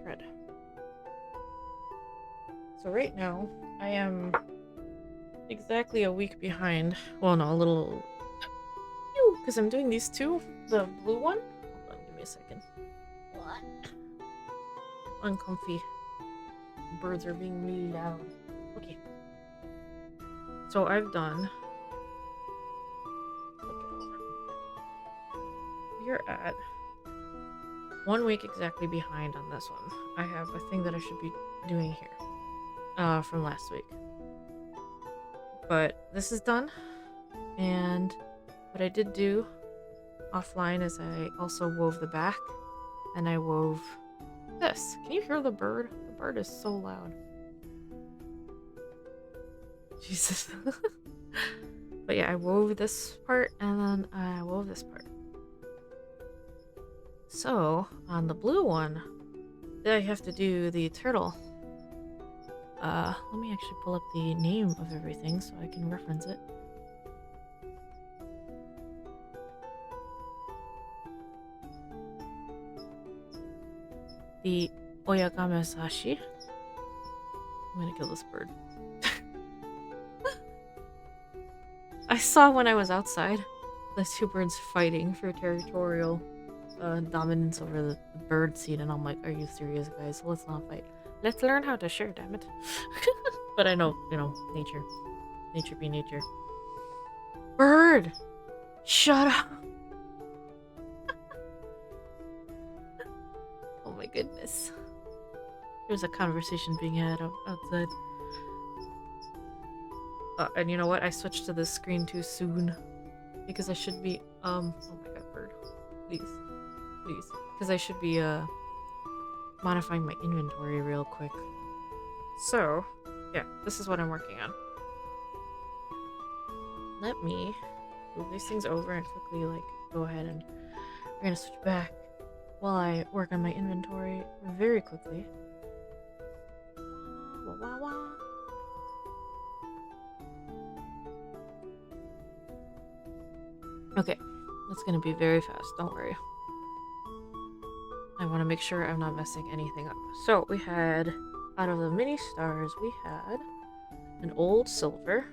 thread. So right now, I am exactly a week behind. Well, no, a little... Because I'm doing these two. The blue one. Hold on, give me a second. What? Uncomfy. Birds are being really loud. Okay. So I've done... We're at 1 week exactly behind on this one. I have a thing that I should be doing here. From last week. But this is done. And what I did do offline is I also wove the back. And I wove this. Can you hear the bird? The bird is so loud. Jesus. But yeah, I wove this part and then I wove this part. So, on the blue one, I have to do the turtle. Let me actually pull up the name of everything so I can reference it. The Oyagame Sashi. I'm gonna kill this bird. I saw when I was outside the two birds fighting for territorial dominance over the bird seed, and I'm like, are you serious, guys? Let's not fight. Let's learn how to share, damn it. But I know, nature. Nature be nature. Bird! Shut up! Oh my goodness. There's a conversation being had outside. And you know what? I switched to this screen too soon. Because I should be, oh my god, bird. Please. Please. Because I should be, modifying my inventory real quick. So, yeah, this is what I'm working on. Let me move these things over and quickly, go ahead and we're gonna switch back while I work on my inventory very quickly. wah wah. Okay, it's gonna be very fast, don't worry. I want to make sure I'm not messing anything up. So we had, out of the mini stars, we had an old silver.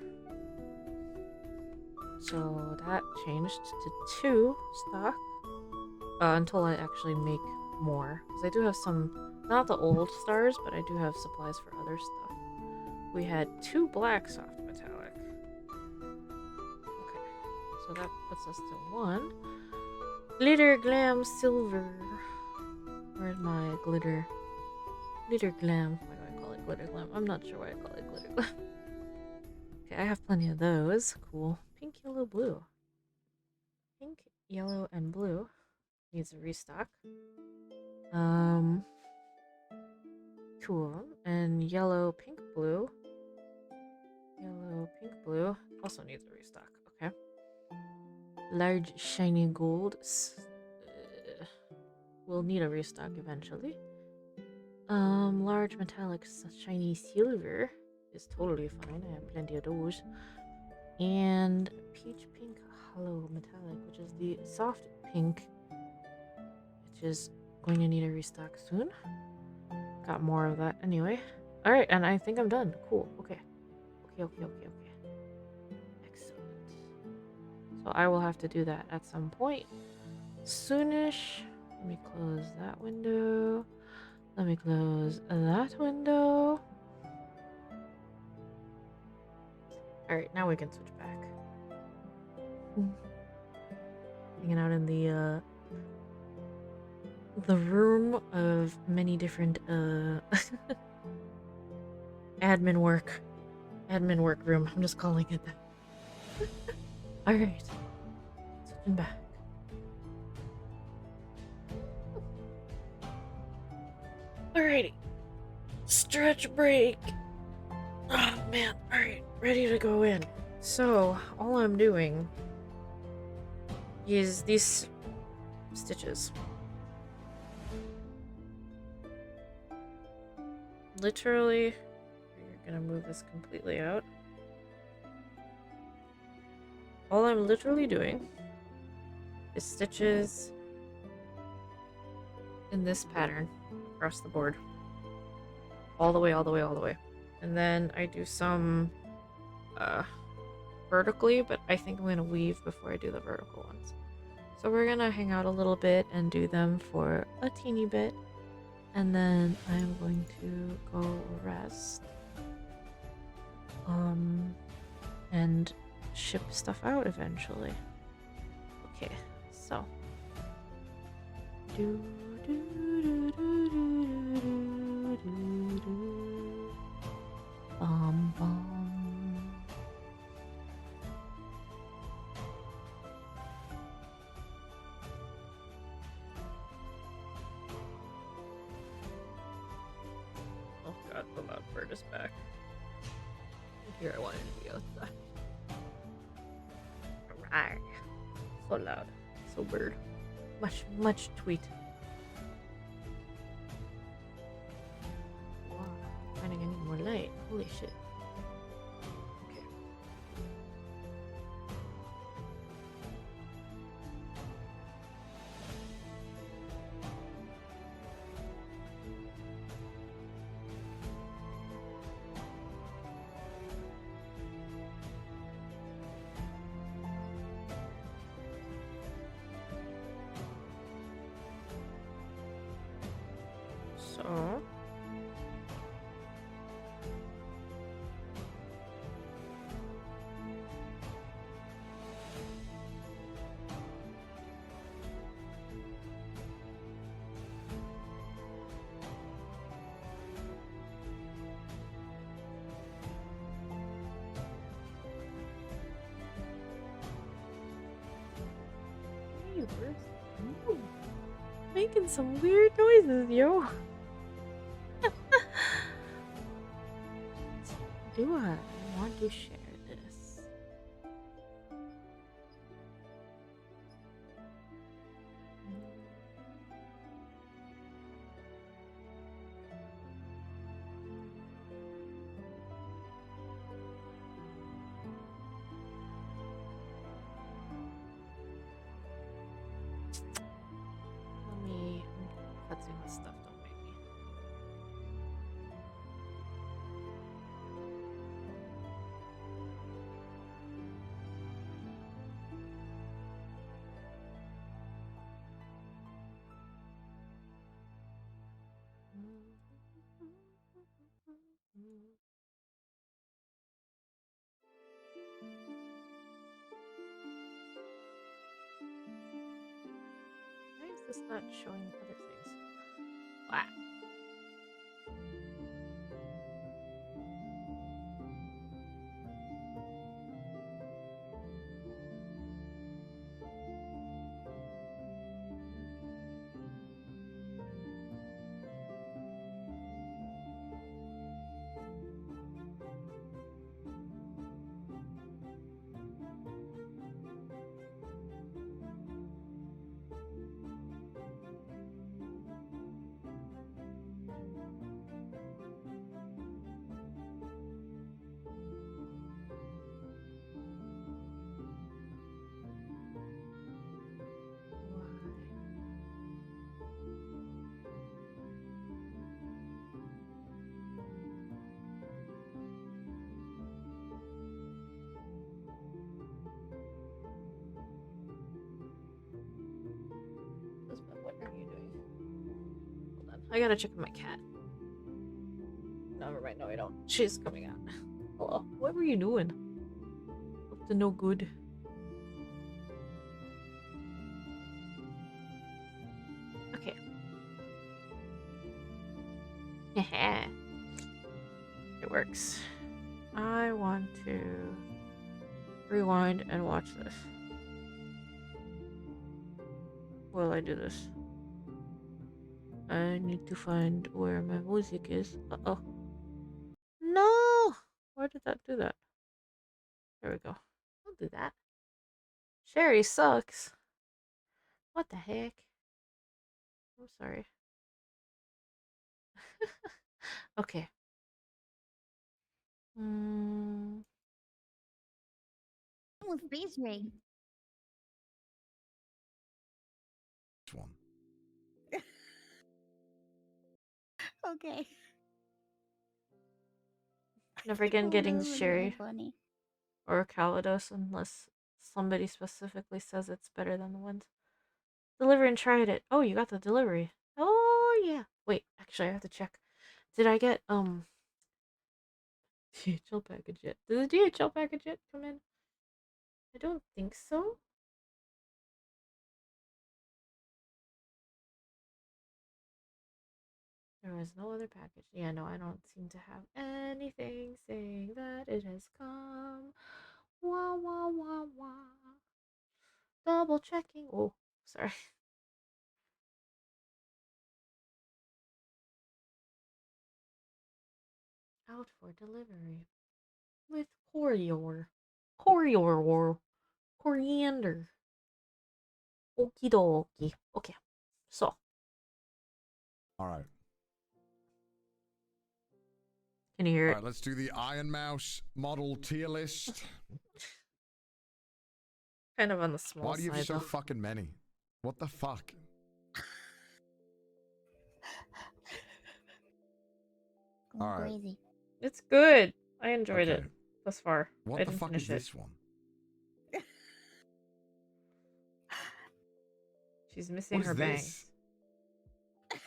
So that changed to 2 stock until I actually make more. Because I do have some, not the old stars, but I do have supplies for other stuff. We had 2 black soft metallic. Okay, so that puts us to 1. Glitter glam silver. Where's my glitter? Glitter glam. Why do I call it glitter glam? I'm not sure why I call it glitter glam. Okay, I have plenty of those. Cool. Pink, yellow, blue. Pink, yellow, and blue. Needs a restock. Cool. And yellow, pink, blue. Yellow, pink, blue. Also needs a restock. Okay. Large, shiny gold. We'll need a restock eventually. Large metallic shiny silver is totally fine. I have plenty of those. And peach pink hollow metallic, which is the soft pink, which is going to need a restock soon. Got more of that anyway. Alright, and I think I'm done. Cool. Okay. Okay. Excellent. So I will have to do that at some point. Soonish. Let me close that window. Let me close that window. Alright, now we can switch back. Hanging out in the room of many different admin work room. I'm just calling it that. Alright. Switching back. Alrighty. Stretch break. Oh man. Alright. Ready to go in. So, all I'm doing is these stitches. Literally, you're gonna move this completely out. All I'm literally doing is stitches in this pattern across the board. All the way. And then I do some vertically, but I think I'm gonna weave before I do the vertical ones. So we're gonna hang out a little bit and do them for a teeny bit. And then I'm going to go rest. And ship stuff out eventually. Okay, so. Bum. Oh god, the loud bird is back. Here I wanted to be outside. Alright. So loud. So bird. Much tweet. Wow. Finding I need more light. Holy shit. Okay. So hey, birds. Ooh. Making some weird noises, yo. Do I want to share this? this not showing other things? Wow. What are you doing? Hold on. I gotta check with my cat. Never mind. No, I don't. She's coming out. Hello. What were you doing? Up to no good. Okay. It works. I want to rewind and watch this. While I do this. I need to find where my music is. Uh-oh. No! Why did that do that? There we go. Don't do that. Sherry sucks. What the heck? I'm sorry. Okay. With face ring. This one. Okay. Never again getting That was Sherry really funny. or Calvados unless somebody specifically says it's better than the ones. Deliver and tried it. Oh, you got the delivery. Oh yeah. Wait, actually I have to check. Did I get DHL package yet? Did the DHL package yet come in? I don't think so. There was no other package. Yeah, no, I don't seem to have anything saying that it has come. Wah, wah, wah, wah. Double checking. Oh, sorry. Out for delivery. With coriander. Okie dokie. Okay, so. Alright. Can you hear it? Alright, let's do the Iron Mouse model tier list. Kind of on the small Why do you side, have so though. fucking many? What the fuck? Going All right. crazy. It's good. I enjoyed Okay. it thus far. What I the didn't fuck finish is it. this one? She's missing What her is bangs. this?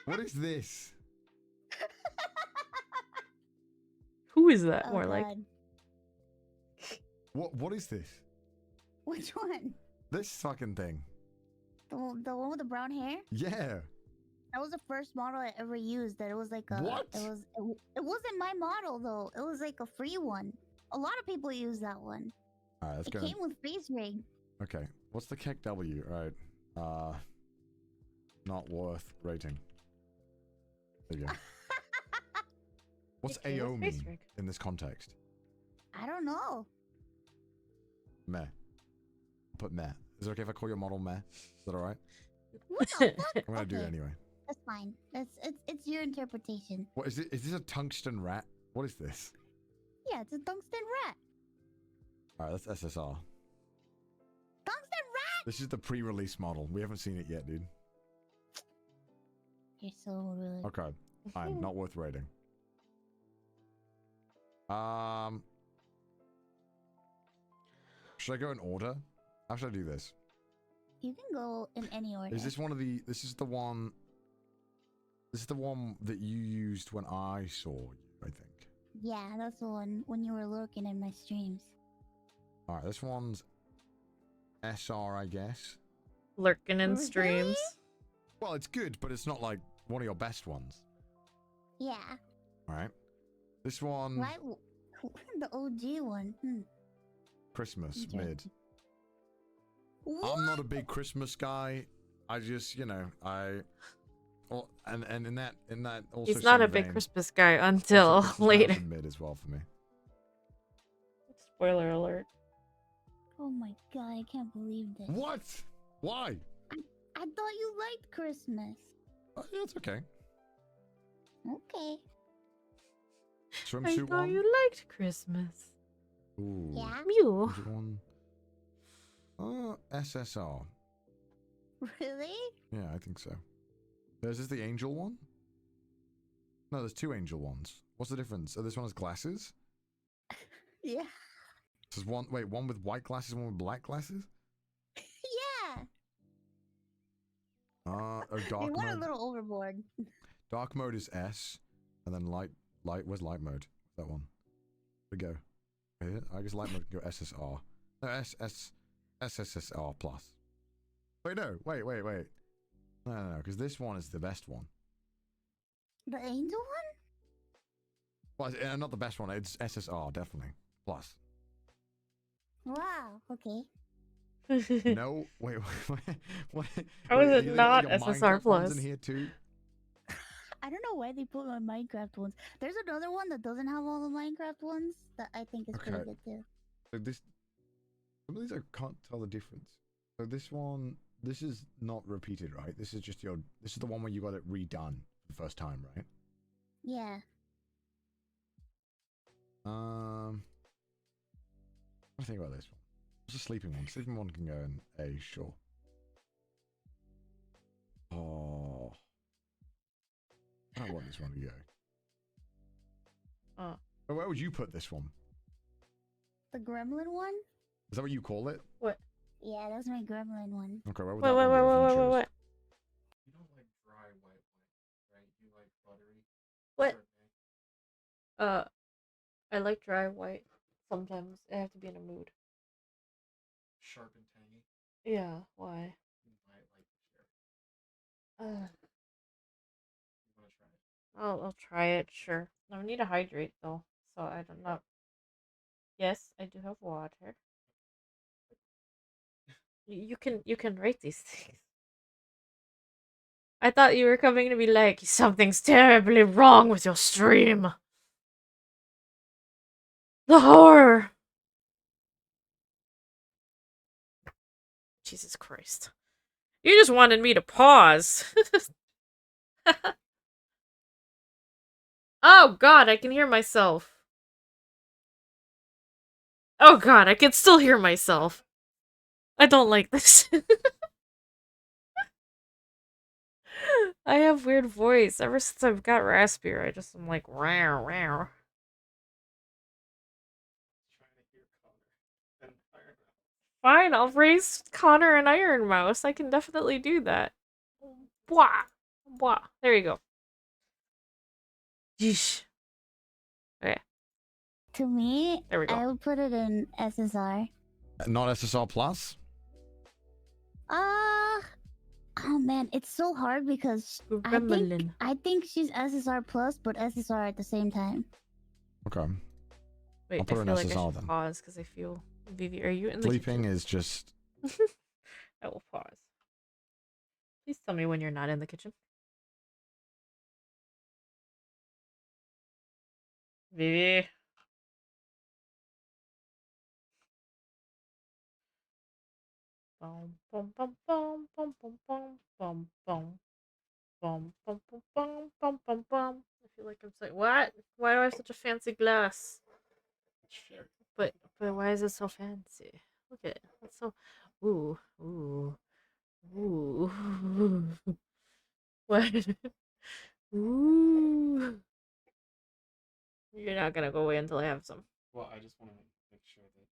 What is this? Who is that? Oh, More God. like. What is this? Which one? This fucking thing. The one with the brown hair? Yeah. That was the first model I ever used. That it was like a. What? It wasn't my model though. It was like a free one. A lot of people use that one. Alright, let's It go. came with face ring. Okay. What's the Keck W? Alright. Not worth rating. There you go. What's It came with AO face mean rig. in this context? I don't know. Meh. I'll put meh. Is it okay if I call your model meh? Is that alright? What the fuck? I'm gonna do it Okay, anyway. That's fine. It's your interpretation. What is it? Is this a tungsten rat? What is this? Yeah, it's a tungsten rat. Alright, that's SSR. Tungsten rat. This is the pre-release model. We haven't seen it yet, dude. You're so rude. Okay. Fine. Not worth rating. Should I go in order? How should I do this? You can go in any order. Is this one of the... This is the one... This is the one that you used when I saw you, I think. Yeah, that's the one when you were lurking in my streams. Alright, this one's SR, I guess. Lurking in Really? streams. Well, it's good, but it's not like one of your best ones. Yeah. All right. This one, Why? The OG one. Christmas Okay. mid. What? I'm not a big Christmas guy. I just, well, and in that also He's not same a big vein, Christmas guy also until Christmas later. Mountain mid as well for me. Spoiler alert. Oh my god! I can't believe this. What? Why? I thought you liked Christmas. Yeah, it's okay. Okay. I Swimsuit thought one. you liked Christmas. Ooh. Yeah. Mew. Swimsuit one. SSR. Really? Yeah, I think so. Is this the angel one? No, there's two angel ones. What's the difference? Oh, this one has glasses? Yeah. This is one. Wait, one with white glasses, one with black glasses? Yeah. Oh, They dark went a mode. little overboard. Dark mode is S, and then light. Where's light mode? That one. Where'd it go? Here? I guess light mode can go SSR. No, SSR plus. Wait, no. Wait. No, because this one is the best one. The angel Well, it's, not the best one. It's SSR, definitely. Plus. one? Wow. Okay. No, wait. How is it you not got your SSR Minecraft ones in plus? here too? I don't know why they put my Minecraft ones. There's another one that doesn't have all the Minecraft ones that I think is pretty Okay. good too. So some of these I can't tell the difference. So this one, this is not repeated, right? This is just this is the one where you got it redone for the first time, right? Yeah. What do you think about this one? What's the sleeping one? Sleeping one can go in A, sure. Oh. I want this one to go. Oh. But where would you put this one? The gremlin one? Is that what you call it? What? Yeah, that's my gremlin one. Okay, where would Wait, that wait, one wait, go wait, if you wait, chose? wait. You don't like dry white wine, right? You like buttery. What? Chardonnay. I like dry white. Sometimes I have to be in a mood. Sharp and tangy. Yeah, why? You might like the sherry. Uh, You want to try it? I'll try it, sure. I need to hydrate though, so I don't know. Yes, I do have water. You can rate these things. I thought you were coming to be like, something's terribly wrong with your stream. The horror. Jesus Christ. You just wanted me to pause. Oh god, I can hear myself. Oh god, I can still hear myself. I don't like this. I have weird voice. Ever since I've got raspier, I'm like, row, row. Trying to hear Connor and Iron Man. Fine, I'll raise Connor and Iron Mouse. I can definitely do that. Bwah! Bwah. There you go. Yeesh. Okay, To me, there we go. I would put it in SSR. Not SSR plus? Oh man, it's so hard because Gremlin. I think she's SSR plus, but SSR at the same time. Okay. Wait, I'll put I her in feel like I SSR should then. pause because I feel... Vivi, are you in the Sleeping kitchen? is just... I will pause. Please tell me when you're not in the kitchen. Vivi. Bum bum bum bum bum bum bum bum bum bum bum bum bum bum bum bum. I feel like I'm saying what? Why do I have such a fancy glass? Sherry. But why is it so fancy? Look at it. It's so ooh ooh. What? Ooh. You're not gonna go away until I have some. Well, I just want to make sure that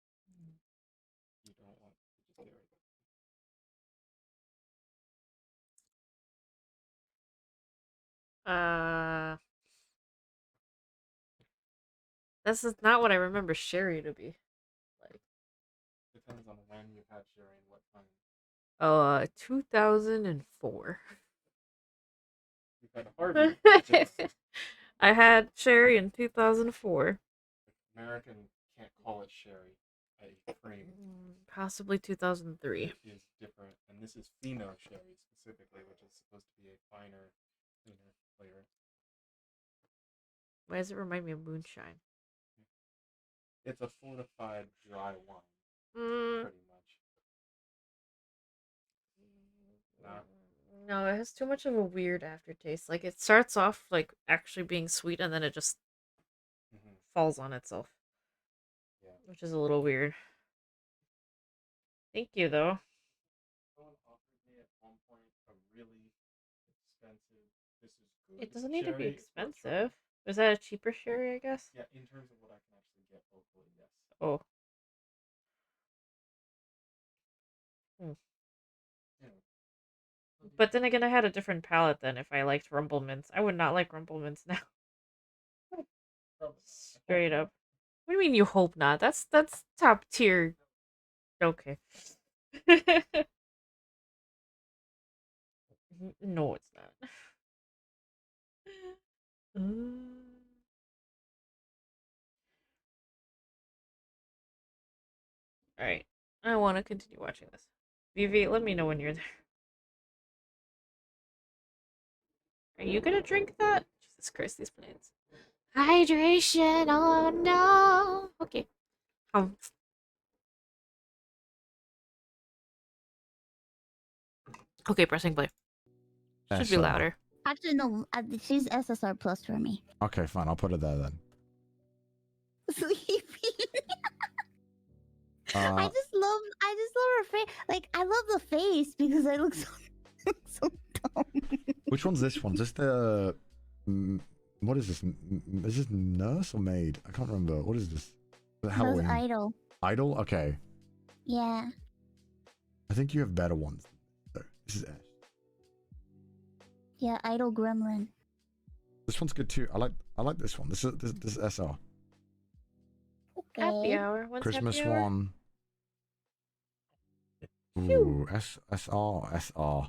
you don't want to just get rid of it. This is not what I remember sherry to be like. Depends on when you've had sherry and what kind. 2004. You've had Harvey. I had Sherry in 2004. American can't call it sherry. A cream. Possibly 2003. It is different, and this is Fino sherry specifically, which is supposed to be a finer, cleaner flavor. Why does it remind me of moonshine? It's a fortified dry wine, Mm, pretty much. Not no, it has too much of a weird aftertaste. Like it starts off like actually being sweet and then it just falls on itself. Yeah. Which is a little weird. Thank you though. Someone offered me at one point a really expensive. This is good. It doesn't need to be sherry for a expensive. try. Is that a cheaper sherry, I guess? Yeah, in terms of what I can actually get locally, yes. Oh. Hmm. Anyway. But then again, I had a different palate then if I liked Rumble Mints. I would not like Rumble Mints now. Straight up. What do you mean you hope not? That's top tier. Okay. No, it's not. Alright. I want to continue watching this. Vivi, let me know when you're there. Are you gonna drink that? Jesus Christ, these plants. Hydration, oh no! Okay. Okay, pressing play. Should be SR. louder. Actually, no. She's SSR plus for me. Okay, fine. I'll put it there then. Sleepy. I Uh, just love her face. Like I love the face because I look so so dumb. which one's this one? Is this the... what is this? Is this nurse or maid? I can't remember. What is this? The Halloween. Those idol. Idol? Okay. Yeah. I think you have better ones. So, this is Ash. Yeah, idol gremlin. This one's good too. I like this one. This is SR. Okay. Happy hour. When's Christmas happy hour? one. Ooh, SR.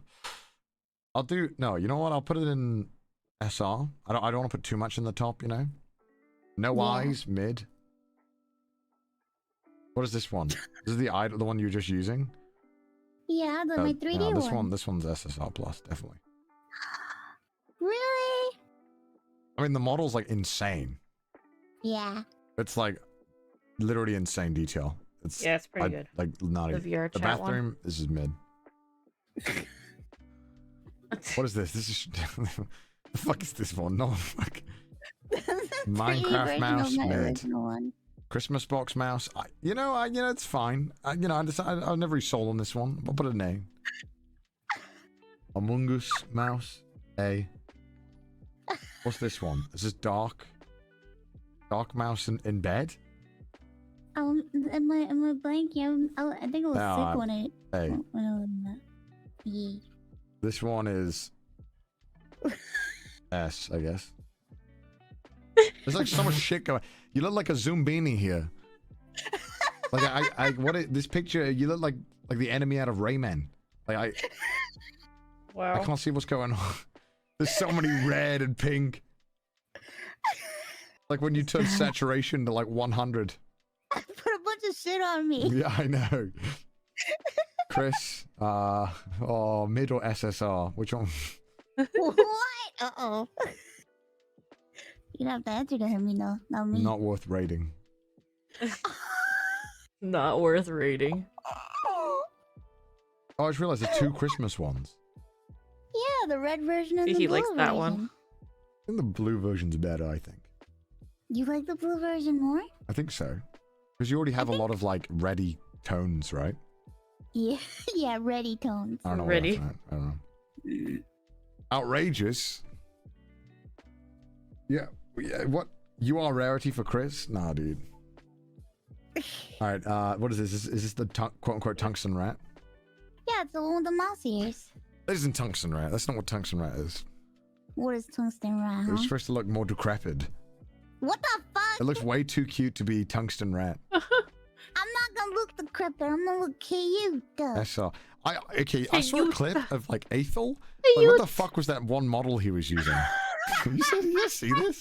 I'll do no. You know what? I'll put it in SR. I don't want to put too much in the top. You know. No Yeah. eyes. Mid. What is this one? This is the idol. The one you're just using. Yeah, my 3D this one. This one's SSR plus definitely. Really? I mean, the model's like insane. Yeah. It's like literally insane detail. It's Yeah, it's pretty good. Like not The even. VR The chat bathroom. This is mid. What is this? This is the fuck is this one? No fuck. Minecraft mouse mid. One. Christmas box mouse. You know, it's fine. I've never really sold on this one. I'll put a name. Among Us mouse. A. What's this one? Is this dark? Dark mouse in bed? Am I blanking? I think I was sick when I Hey. when I was in that. Yeah. This one is S, I guess. There's like so much shit going. You look like a Zoombini here. Like this picture? You look like the enemy out of Rayman. Like Wow. I can't see what's going on. There's so many red and pink. Like when you turn saturation to like 100. Put a bunch of shit on me. Yeah, I know. Chris, mid or SSR? Which one? What? Uh-oh. You have to answer to him, you know, not me. Not worth rating. Not worth reading. Oh, I just realized there's 2 Christmas ones. Yeah, the red version and the He blue likes that version. one. I think the blue version's better, I think. You like the blue version more? I think so. Because you already have a lot of like ready tones, right? Yeah, yeah, ready tones. I don't know. Ready. I don't know. Outrageous. Yeah. What? You are rarity for Chris? Nah, dude. Alright, what is this? Is this the quote-unquote tungsten rat? Yeah, it's the one with the mouse ears. This isn't tungsten rat. That's not what tungsten rat is. What is tungsten rat, It was huh? supposed to look more decrepit. What the fuck? It looks way too cute to be tungsten rat. I'm not gonna look decrepit. I'm gonna look cute. SR. Okay, I saw a clip of like Aethel. Like, what the fuck was that one model he was using? Did you see this?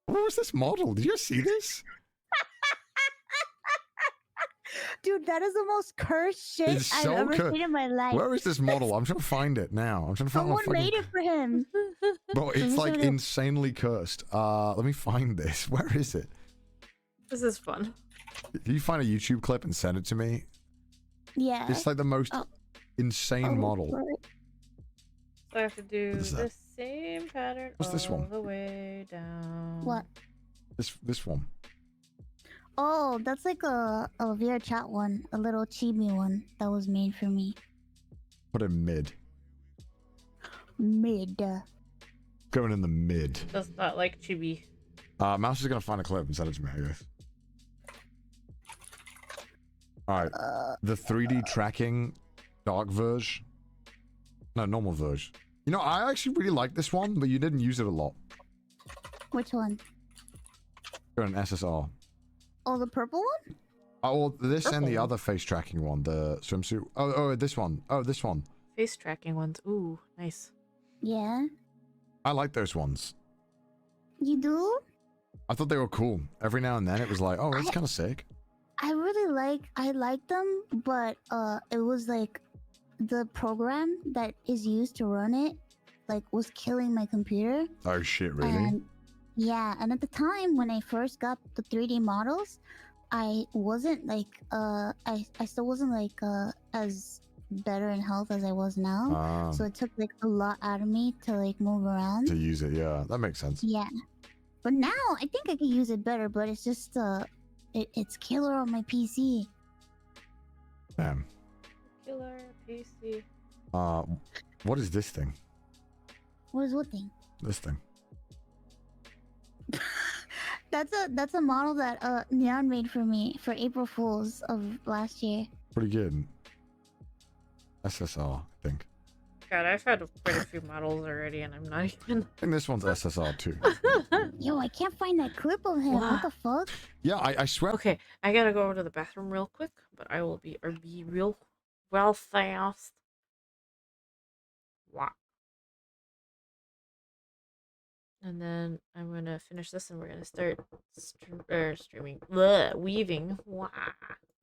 What was this model? Did you see this? Dude, that is the most cursed shit It's I've so ever cursed. seen in my life. Where is this model? I'm trying to find it now. I'm trying to find Someone made it for him. Bro, it's like Show me. insanely cursed. Let me find this. Where is it? This is fun. Can you find a YouTube clip and send it to me? Yeah. It's like the most Oh. insane model. So I have to do What is the that? same pattern What's this all one? the way down. What? This one. Oh, that's like a VR chat one, a little chibi one that was made for me. Put in mid. Mid. Going in the mid. Does not like chibi. Mouse is gonna find a clip and send it to me, I guess. Alright. The 3D tracking dark verge. No, normal verge. You know, I actually really like this one, but you didn't use it a lot. Which one? You're an SSR. Oh, the purple one? Oh, well, this and the Purple. other face tracking one, the swimsuit. Oh, this one. Oh, this one. Face tracking ones. Ooh, nice. Yeah. I like those ones. You do? I thought they were cool. Every now and then it was like, oh, that's kind of sick. I like them, but it was like the program that is used to run it like was killing my computer. Oh shit, really? And yeah, and at the time when I first got the 3D models, I wasn't like I still wasn't like as better in health as I was now. Ah, So it took like a lot out of me to like move around. to use it, yeah, that makes sense. Yeah. But now I think I can use it better, but it's just it's killer on my PC. Damn. Killer PC. What is this thing? What is what thing? This thing. That's a model that Neon made for me for April Fools of last year. Pretty good. SSR, I think. God, I've had quite a few models already, and I'm not even. I think this one's SSR too. Yo, I can't find that clip of him. Wow. What the fuck? Yeah, I swear. Okay, I gotta go over to the bathroom real quick, but I will be real well fast. Wow. And then I'm gonna finish this, and we're gonna start streaming, weaving. Wow.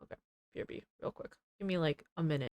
Okay, BRB, real quick. Give me like a minute.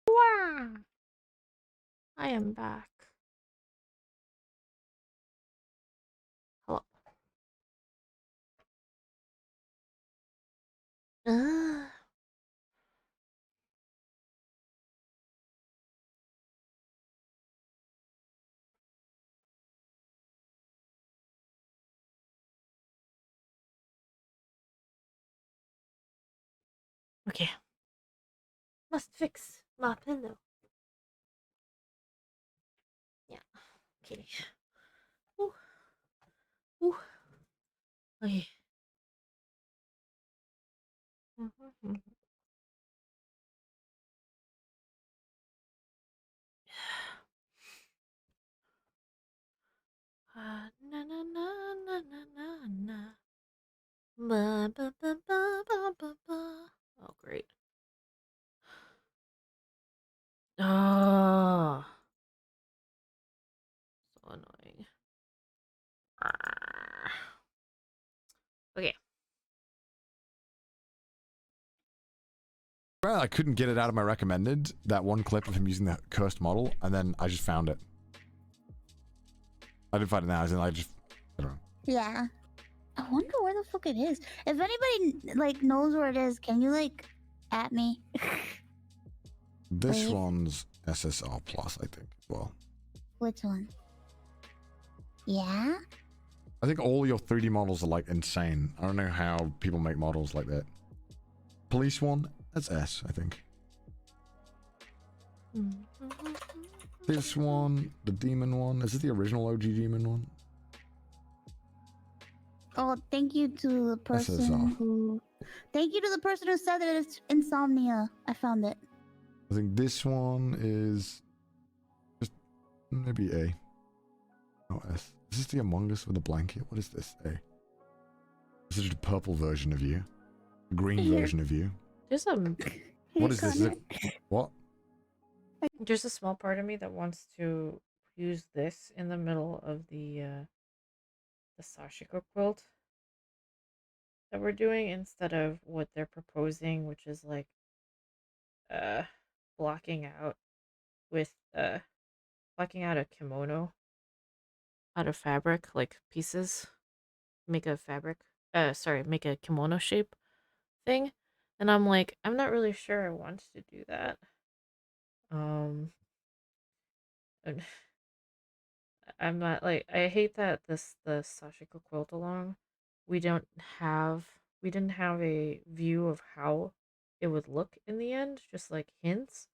Wow. I am back. Hello. Uh, okay. Must fix my pillow. Yeah. Okay. Ooh. Ooh. Okay. Na na na na na na na. Ba, ba, ba, ba, ba, ba, ba. Oh, great. Oh, so annoying. Arrgh. Okay. Well, I couldn't get it out of my recommended, that one clip of him using the cursed model, and then I just found it. I didn't find it now, as in I don't know. Yeah. I wonder where the fuck it is. If anybody like knows where it is, can you like at me? This Please? one's SSR plus, I think. Well, Which one? Yeah? I think all your 3D models are like insane. I don't know how people make models like that. Police one, that's S, I think. This one, the demon one, is it the original OG demon one? Oh, thank you to the person SSR. who. Thank you to the person who said that it's insomnia. I found it. I think this one is just maybe A. Oh, S. Is this the Among Us with a blanket? What is this? A. This is just a purple version of you. A green Here. version of you. There's a What is this? Is Connor. it, what? there's a small part of me that wants to use this in the middle of the Sashiko quilt that we're doing instead of what they're proposing, which is like uh blocking out with blocking out a kimono out of fabric, like pieces. Make a fabric make a kimono shape thing. And I'm like, I'm not really sure I want to do that. Um and I'm not like I hate that the Sashiko quilt along. We don't have we didn't have a view of how it would look in the end, just like hints.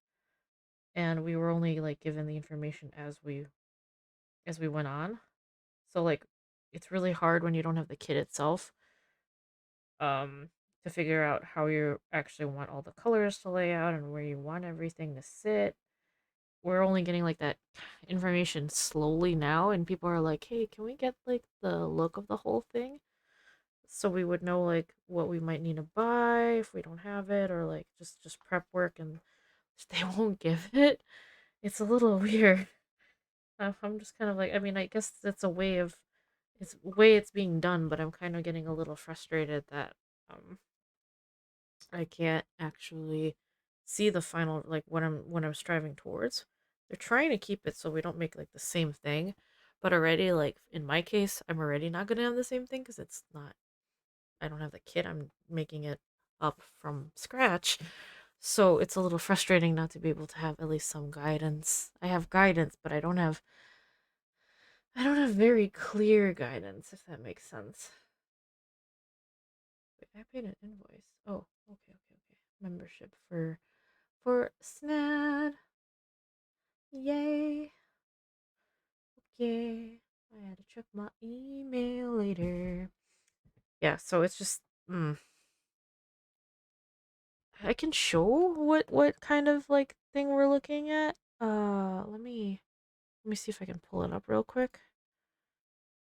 And we were only like given the information as we went on. So like it's really hard when you don't have the kit itself um to figure out how you actually want all the colors to lay out and where you want everything to sit. We're only getting like that information slowly now, and people are like, "Hey, can we get like the look of the whole thing?" So we would know like what we might need to buy if we don't have it, or like just prep work, and they won't give it. It's a little weird. I'm just kind of like, I mean, I guess it's a way of it's being done, but I'm kind of getting a little frustrated that I can't actually see the final like what I'm striving towards. They're trying to keep it so we don't make like the same thing, but already like in my case, I'm already not gonna have the same thing because it's not. I don't have the kit. I'm making it up from scratch, so it's a little frustrating not to be able to have at least some guidance. I have guidance, but I don't have very clear guidance, if that makes sense. Wait, I paid an invoice. Oh, okay, okay, okay. Membership for Snad. Yay. Okay. I had to check my email later. Yeah, so it's just I can show what kind of like thing we're looking at. Let me see if I can pull it up real quick.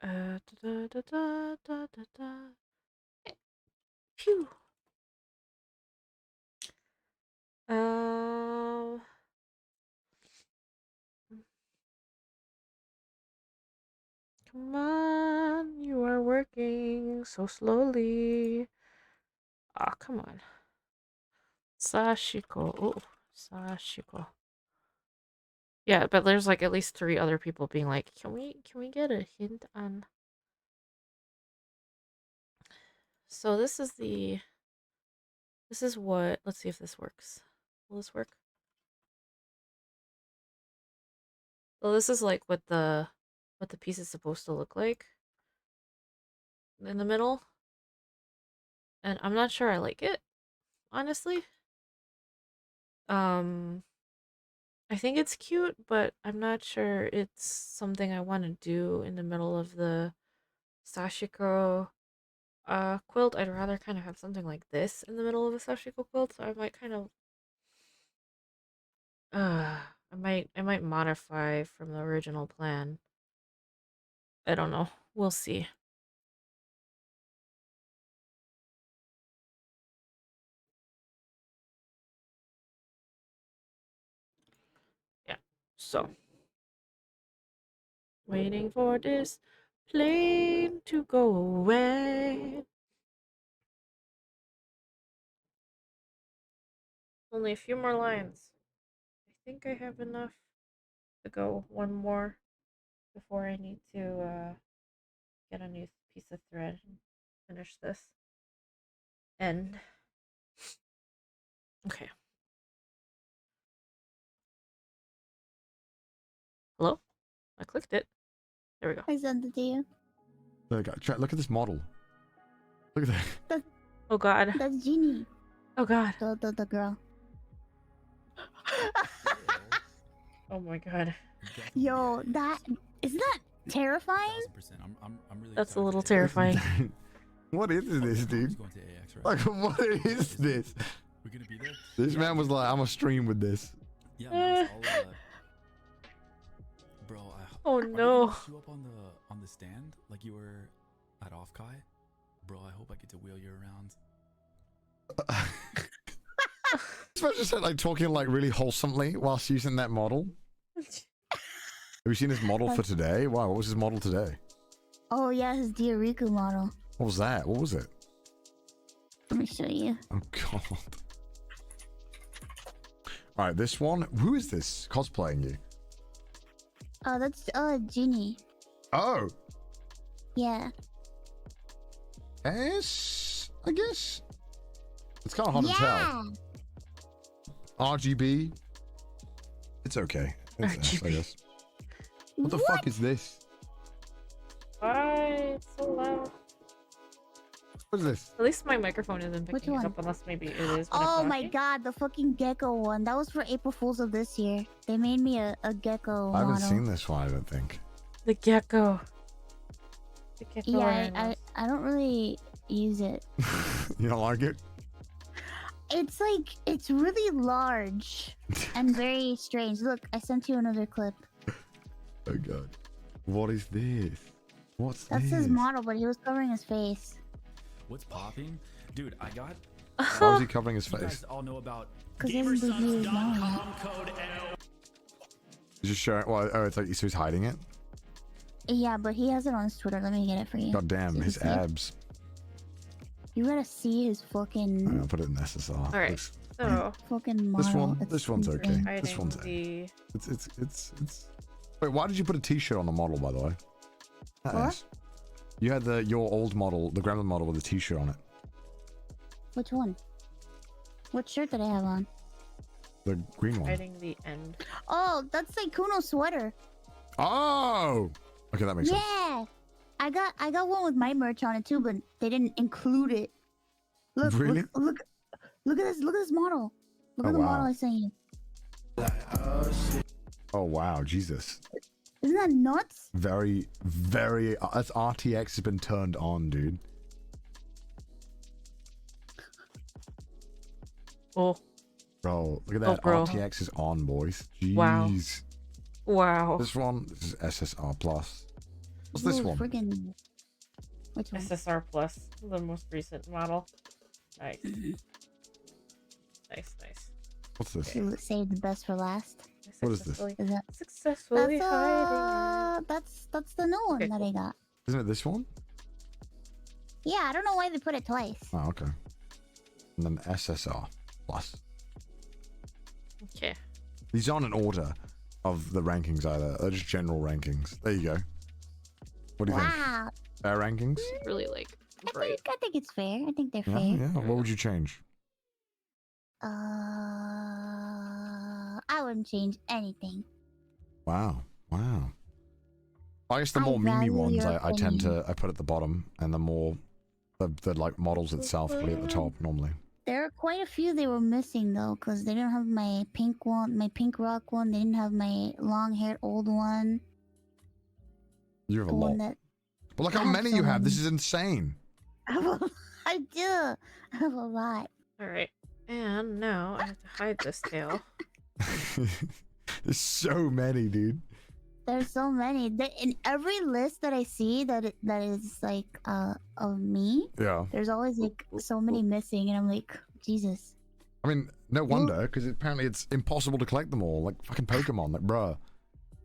Da da da da da da da. Phew. Um. Come on, you are working so slowly. Ah, come on. Sashiko. Oh, Sashiko. Yeah, but there's like at least 3 other people being like, can we get a hint on So this is what let's see if this works. Will this work? Well, this is like what the piece is supposed to look like in the middle. And I'm not sure I like it, honestly. Um I think it's cute, but I'm not sure it's something I want to do in the middle of the Sashiko quilt. I'd rather kind of have something like this in the middle of a Sashiko quilt, so I might kind of I might modify from the original plan. I don't know. We'll see. Yeah. So, waiting for this plane to go away. Only a few more lines. I think I have enough to go one more before I need to get a new piece of thread and finish this. And okay. Hello? I clicked it. There we go. I sent it to you. There we go. Look at this model. Look at that. Oh god. That's Genie. Oh god. The girl. Oh my god. Yo, isn't that terrifying? 1000%. I'm really That's a excited little for AX. terrifying. What is this, dude? Going to AX, right? Like, what is this? We're gonna be there. This man was like, I'm gonna stream with this. Yeah, man, I'll, bro. Oh are they no. gonna shoot up on the stand like you were at Off Kai? Bro, I hope I get to wheel you around. Especially said like talking like really wholesomely whilst using that model. Have you seen his model for today? Wow, what was his model today? Oh yeah, his Diariku model. What was that? What was it? Let me show you. Oh god. Alright, this one. Who is this cosplaying you? Oh, that's Genie. Oh! Yeah. S, I guess. It's kind of hard to tell. RGB. It's okay. It's S, I RGB. guess. What the fuck is this? Why? It's so loud. What is this? At least my microphone isn't Which picking it one? up unless maybe it is. when I'm Oh my talking. god, the fucking gecko one. That was for April Fools of this year. They made me a gecko I haven't model. seen this one, I don't think. The gecko. The gecko. Yeah, I don't really use it. You don't like it? It's like, it's really large and very strange. Look, I sent you another clip. Oh god. What is this? What's That's this? his model, but he was covering his face. What's popping, dude? I got. Why is he covering his You face? guys all know about. Because he doesn't think he was knowing it. He's just showing. Well, oh, it's like so he's hiding it. Yeah, but he has it on his Twitter. Let me get it for you. God damn, So you his can see it. abs. You gotta see his fucking I'll put it in SSR. All right. Looks- So fucking model. This one's okay. insane. This hiding one's the. it's. Wait, why did you put a T-shirt on the model, by the way? That What? is. You had your old model, the grandma model, with a T-shirt on it. Which one? What shirt did I have on? The green one. Hiding the end. Oh, that's like Kuno's sweater. Oh. Okay, that makes sense. Yeah, I got one with my merch on it too, but they didn't include it. Look, Really? look at this model. Look Oh, at the model wow. I sent you. Oh wow, Jesus. Isn't that nuts? Very, very. That's RTX has been turned on, dude. Oh. Bro, look at Oh, that. bro. RTX is on, boys. Jeez. Wow. Wow. This one, this is SSR plus. What's this Ooh, one? Friggin'. Which one? SSR Plus, the most recent model. Nice. Nice. What's this? You saved the best for last. What is this? Is that? Successfully That's hiding. that's the new one Okay, that I got. Isn't it this one? Yeah, I don't know why they put it twice. Oh, okay. And then SSR plus. Okay. These aren't in order of the rankings either. They're just general rankings. There you go. What do you think? Wow, Fair rankings? Really like I bright. think it's fair. I think they're Yeah, fair. yeah. What would you change? I wouldn't change anything. Wow. Wow. I guess the I more Mimi value ones your I tend opinion. to I put at the bottom, and the more the like models itself will be at the top normally. There are quite a few they were missing though, because they didn't have my pink one, my pink rock one. They didn't have my long-haired old one. You have a The lot. one that But look I how have many so you have. This many. is insane. I do. I have a lot. Alright. And now I have to hide this tail. There's so many, dude. There's so many. In every list that I see that is like of me, Yeah. there's always like so many missing, and I'm like, Jesus. I mean, no wonder, because apparently it's impossible to collect them all, like fucking Pokemon. Like, bruh.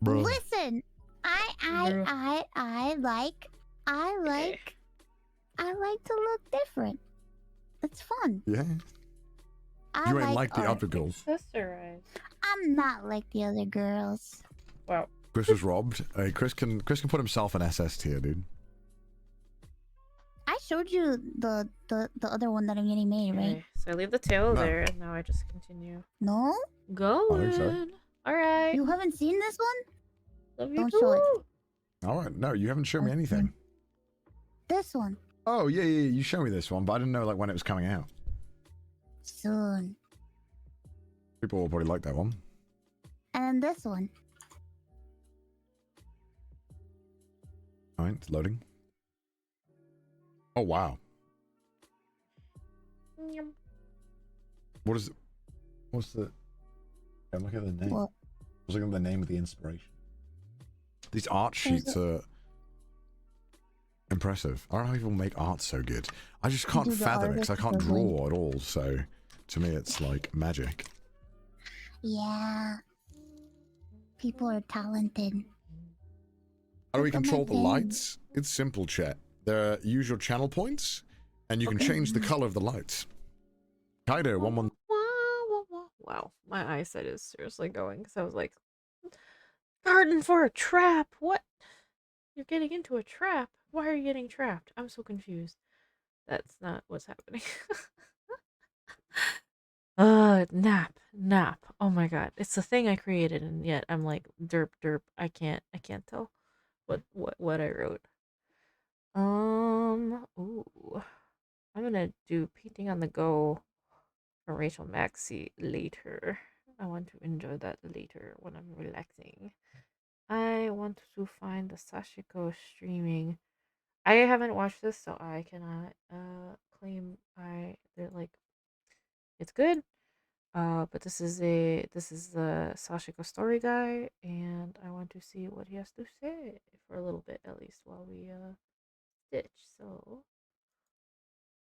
Listen, I Okay. like to look different. It's fun. Yeah. I You ain't like the art. other girls. Accessorize. I'm not like the other girls. Wow. Chris was robbed. Hey, Chris can put himself in SS tier, dude. I showed you the other one that I'm getting made, right? Okay, so I leave the tail No. there, and now I just continue No, going. think so. All right. you haven't seen this one. Love you Don't too. show it. All right. No, you haven't shown me Okay. anything. This one Oh, yeah. You showed me this one, but I didn't know like when it was coming out. soon, People will probably like that one. and then this one. All right, it's loading. Oh, wow. Yum. What is it? What's the... I'm looking at the name. What? I was looking at the name of the inspiration. These art There's sheets are impressive. I don't know how people make art so good. I just can't Do the fathom it because I artist can't so good. draw at all. So to me, it's like magic. Yeah. People are talented. How do we Look at my control the pen. lights? It's simple, chat. There use your channel points, and you can Okay. change the color of the lights. Kaido, 1-1. Wow, my eyesight is seriously going because I was like, garden for a trap. What? You're getting into a trap. Why are you getting trapped? I'm so confused. That's not what's happening. Nap. Oh my god, it's the thing I created, and yet I'm like derp. I can't tell what I wrote. Ooh, I'm gonna do painting on the go from Rachel Maxey later. I want to enjoy that later when I'm relaxing. I want to find the Sashiko streaming. I haven't watched this, so I cannot claim they're like it's good. But this is the Sashiko story guy, and I want to see what he has to say for a little bit at least while we stitch. So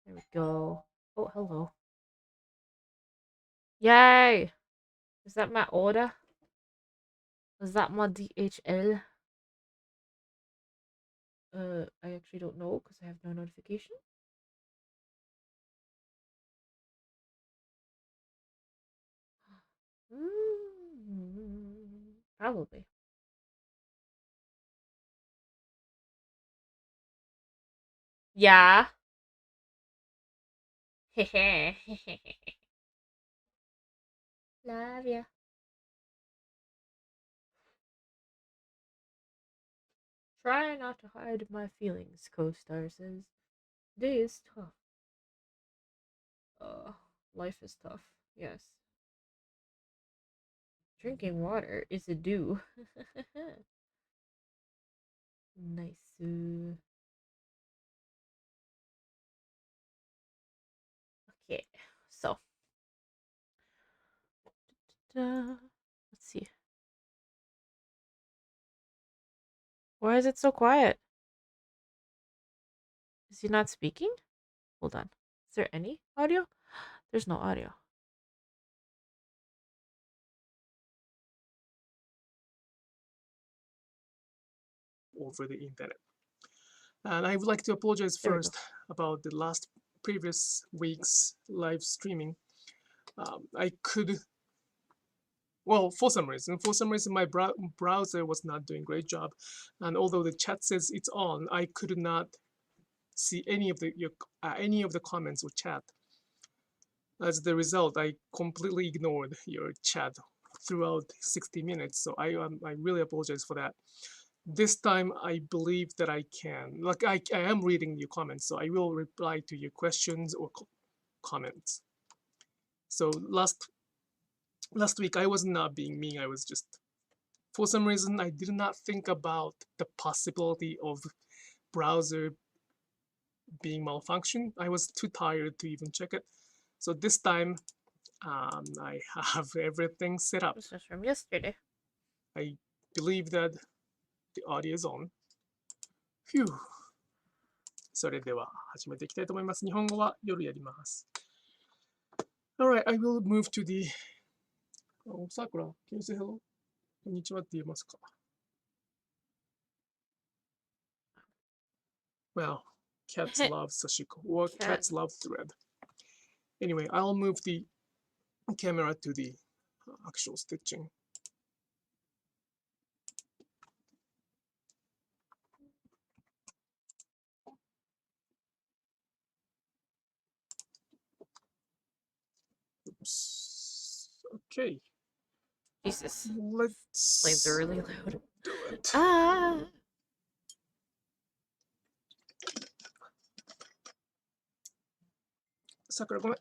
there we go. Oh, hello. Yay! Is that my order? Is that my DHL? I actually don't know because I have no notification. Probably. Yeah. Love ya. Try not to hide my feelings, co-star says. Day is tough. Life is tough. Yes. Drinking water is a do. Nice. Okay, so let's see. Why is it so quiet? Is he not speaking? Hold on. Is there any audio? There's no audio. Over the internet. And I would like to apologize There we go. first about the last previous week's live streaming. I could, well, for some reason, my browser was not doing a great job, and although the chat says it's on, I could not see any of the comments or chat. As the result, I completely ignored your chat throughout 60 minutes. So I really apologize for that. This time, I believe that I can. Like I am reading your comments, so I will reply to your questions or comments. So last week I was not being mean. I was just, for some reason, I did not think about the possibility of browser being malfunction. I was too tired to even check it. So this time, I have everything set up. This is from yesterday. I believe that The audio is on. Phew. それでは始めていきたいと思います。日本語は夜やります。Alright, I will move to the... Oh, Sakura, can you say hello? こんにちはって言えますか? Well, cats love Sashiko, or cats love thread. Anyway, I'll move the camera to the actual stitching. Oops. Okay. Jesus. Let's Flames are really loud. do it. Ah! Sakura, ごめん。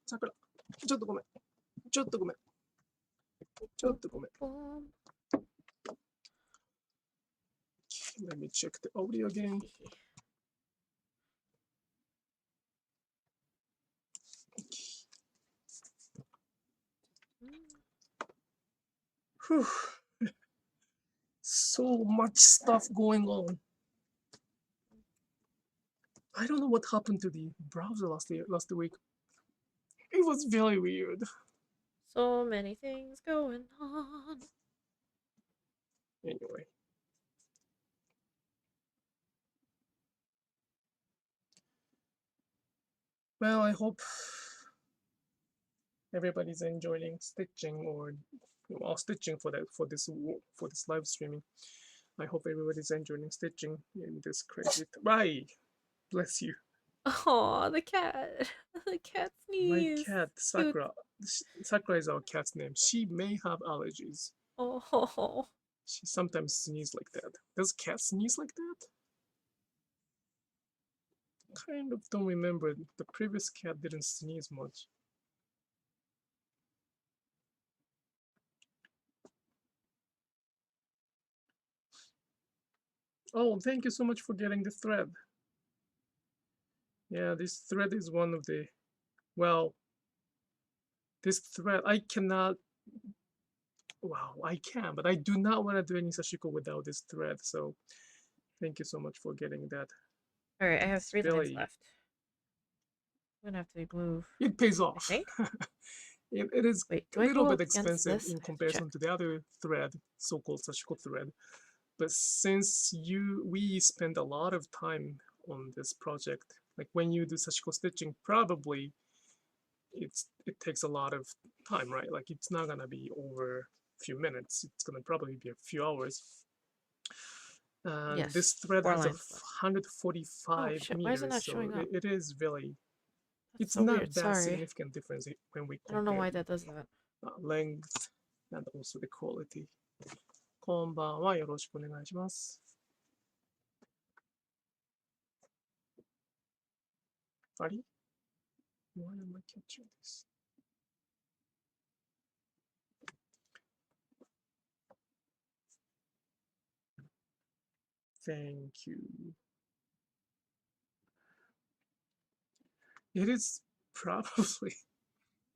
Sakura, ちょっとごめん。ちょっとごめん。ちょっとごめん。Let me check the audio again. Whew. So much stuff going on. I don't know what happened to the browser last week. It was very weird. So many things going on. Anyway. Well, I hope everybody's enjoying stitching or stitching for this live streaming. I hope everybody's enjoying stitching in this crazy. Bye. Bless you. Oh, the cat. The cat sneezed. My cat, Sakura. Sakura is our cat's name. She may have allergies. Oh. She sometimes sneezes like that. Does cats sneeze like that? Kind of don't remember. The previous cat didn't sneeze much. Oh, thank you so much for getting the thread. Yeah, this thread is one of the... Well, this thread, I cannot... Wow, I can, but I do not want to do any sashiko without this thread, so thank you so much for getting that. Alright, I have It's 3 lines really... left. I'm gonna have to move. It pays off. I think? It is Wait, a do I little go bit against expensive this? in comparison to the other thread, so-called sashiko thread. But since we spend a lot of time on this project, like when you do sashiko stitching, probably it takes a lot of time, right? Like it's not gonna be over a few minutes. It's gonna probably be a few hours. And Yes, this thread 4 has a lines left. 145 shit, meters, why is it not so showing up? it is really... That's It's so not weird, that sorry. significant difference when we I don't know compare why that does that. length and also the quality. こんばんは、よろしくお願いします。あれ? Why am I capturing this? Thank you. It is probably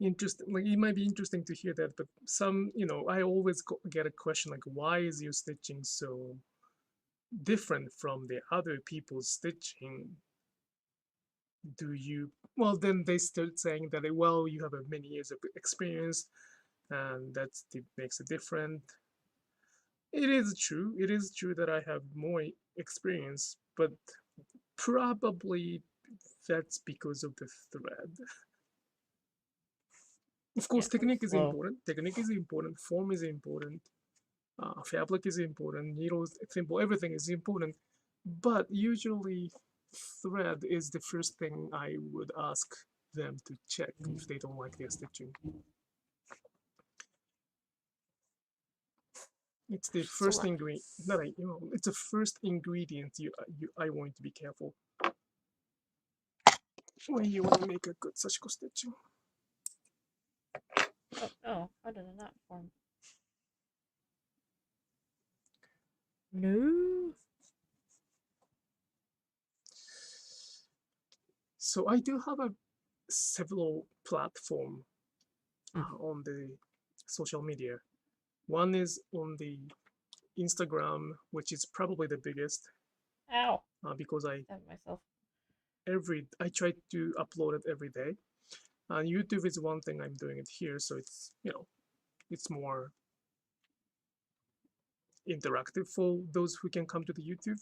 interesting. Like it might be interesting to hear that, but some, I always get a question like, why is your stitching so different from the other people's stitching? Do you? Well, then they start saying that, well, you have many years of experience, and that makes it different. It is true. It is true that I have more experience, but probably that's because of the thread. Of course, technique is important. Technique is important. Form is important. Fabric is important. Needles, simple, everything is important. But usually, thread is the first thing I would ask them to check if they don't like their stitching. It's the first ingredient. It's the first ingredient I want to be careful when you want to make a good sashiko stitching. Oh no, how did it not form? No. So I do have several platforms on the social media. One is on the Instagram, which is probably the biggest, Ow. because I Stabbed myself. try to upload it every day. YouTube is one thing, I'm doing it here, so it's it's more interactive for those who can come to the YouTube.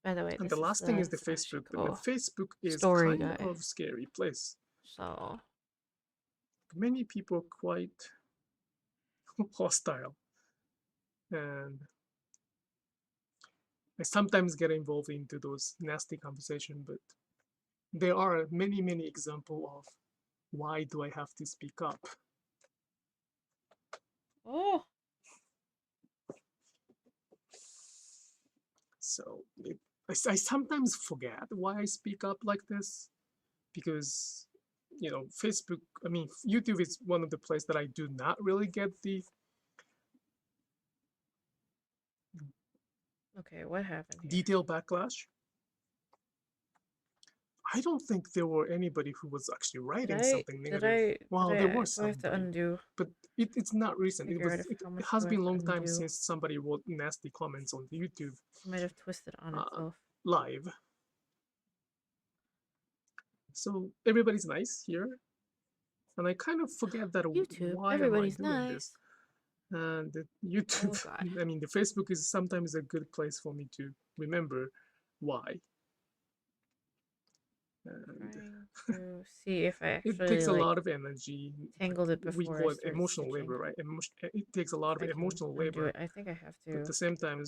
By the way, And this the last is thing is the Facebook. But the Sashiko Facebook is story kind guy. of scary place. So Many people are quite hostile, and I sometimes get involved into those nasty conversations. But there are many examples of why do I have to speak up. oh, So I sometimes forget why I speak up like this, because Facebook, I mean YouTube is one of the places that I do not really get the okay, what happened here? detailed backlash. I don't think there were anybody who was actually writing something negative. Well, there were do I have to somebody, undo? but it's not recent. Figure out how It much has do I been a have to long time undo? since somebody wrote nasty comments on the YouTube It might have twisted on itself. live. So everybody's nice here, and I kind of forget that YouTube, why everybody's am I doing nice. this? And the YouTube, Oh God. I mean the Facebook is sometimes a good place for me to remember why. And Trying to see if I it actually takes a lot of energy. tangled it We before call I it started emotional stitching. labor, right? It takes a lot If of I can emotional undo labor. it. I think I have But at to. the same time,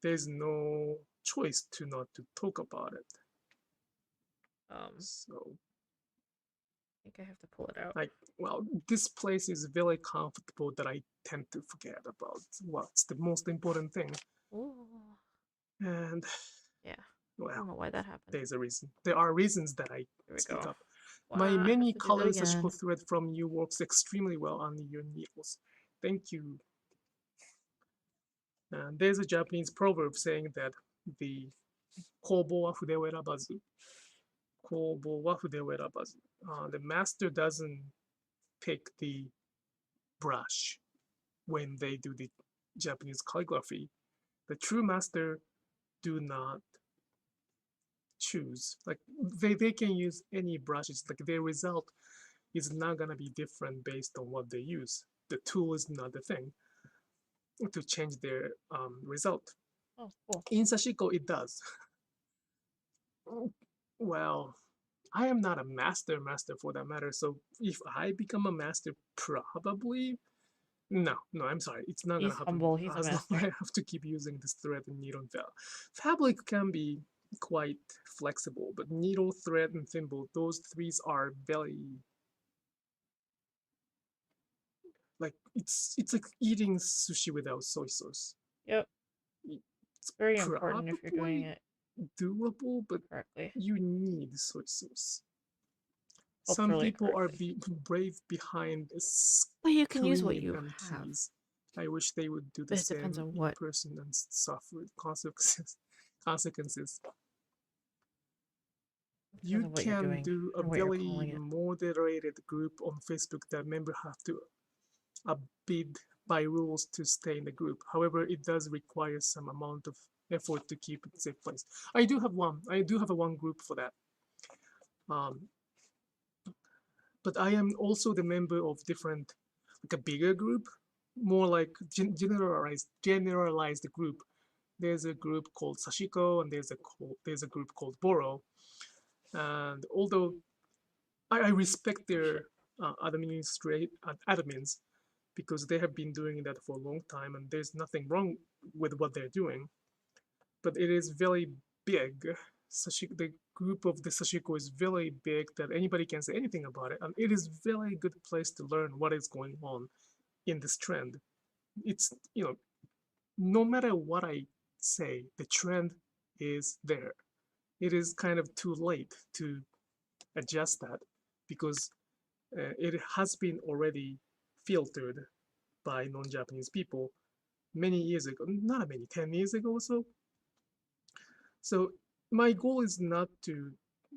there's no choice to not to talk about it. I So, think I have to pull it out. well, this place is very comfortable that I tend to forget about what's the most important thing. Ooh. And Yeah. I well, don't know why that happened. there's a reason. There are reasons that I Here we speak go. up. Wow, My I have many to do that color again. Sashiko thread from you works extremely well on your needles. Thank you. And there's a Japanese proverb saying that the 工房は筆を選ばず, 工房は筆を選ばず. The master doesn't pick the brush when they do the Japanese calligraphy. The true master do not choose. Like they can use any brushes. Like their result is not gonna be different based on what they use. The tool is not the thing to change their result. Oh, cool. In Sashiko, it does. Well, I am not a master for that matter. So if I become a master, probably no, I'm sorry, it's not He's gonna happen. humble. He's a As long as I master. have to keep using this thread and needle and thimble. Fabric can be quite flexible, but needle, thread, and thimble, those three are very like it's like eating sushi without soy sauce. Yep. It's Very important if you're doing probably it doable, but correctly. you need soy sauce. Some Culturally people are correctly. brave behind Well, you can use what cream you and have. cheese. I wish they would do the But it same depends on in what. person and suffer consequences. You Depends on what you're can doing do a and what you're calling very it. moderated group on Facebook that members have to abide by rules to stay in the group. However, it does require some amount of effort to keep it a safe place. I do have a one group for that. But I am also the member of different, like a bigger group, more like generalized group. There's a group called Sashiko, and there's a group called Boro. And although I respect their admins, because they have been doing that for a long time, and there's nothing wrong with what they're doing, but it is very big. The group of the Sashiko is very big that anybody can say anything about it, and it is very good place to learn what is going on in this trend. It's no matter what I say, the trend is there. It is kind of too late to adjust that, because it has been already filtered by non-Japanese people many years ago, not many, 10 years ago or so. So my goal is not to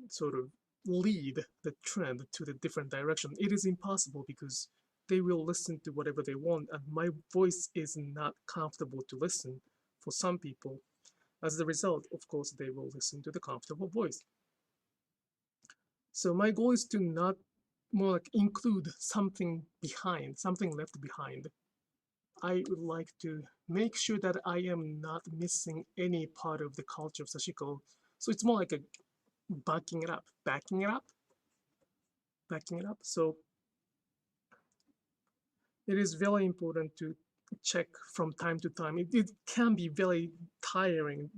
sort of lead the trend to the different direction. It is impossible, because they will listen to whatever they want, and my voice is not comfortable to listen for some people. As a result, of course, they will listen to the comfortable voice. So my goal is to not more like include something behind, something left behind. I would like to make sure that I am not missing any part of the culture of Sashiko. So it's more like a backing it up, backing it up, backing it up. So it is very important to check from time to time. It can be very tiring,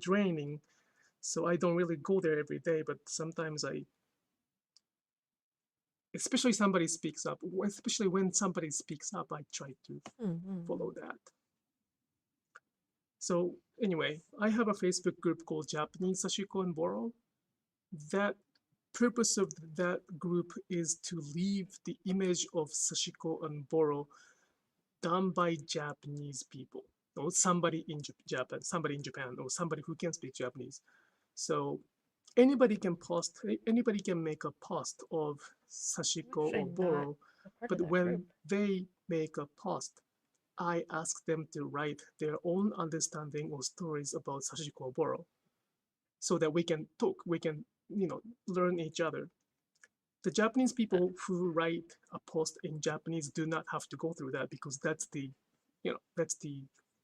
draining. So I don't really go there every day, but sometimes especially somebody speaks up, especially when somebody speaks up, I try to follow that. So anyway, I have a Facebook group called Japanese Sashiko and Boro. That purpose of that group is to leave the image of Sashiko and Boro done by Japanese people or somebody in Japan, somebody in Japan, or somebody who can speak Japanese. So anybody can post, anybody can make a post of Sashiko or Boro, but when they make a post, I ask them to write their own understanding or stories about Sashiko or Boro, so that we can talk, we can, learn each other. The Japanese people who write a post in Japanese do not have to go through that, because that's the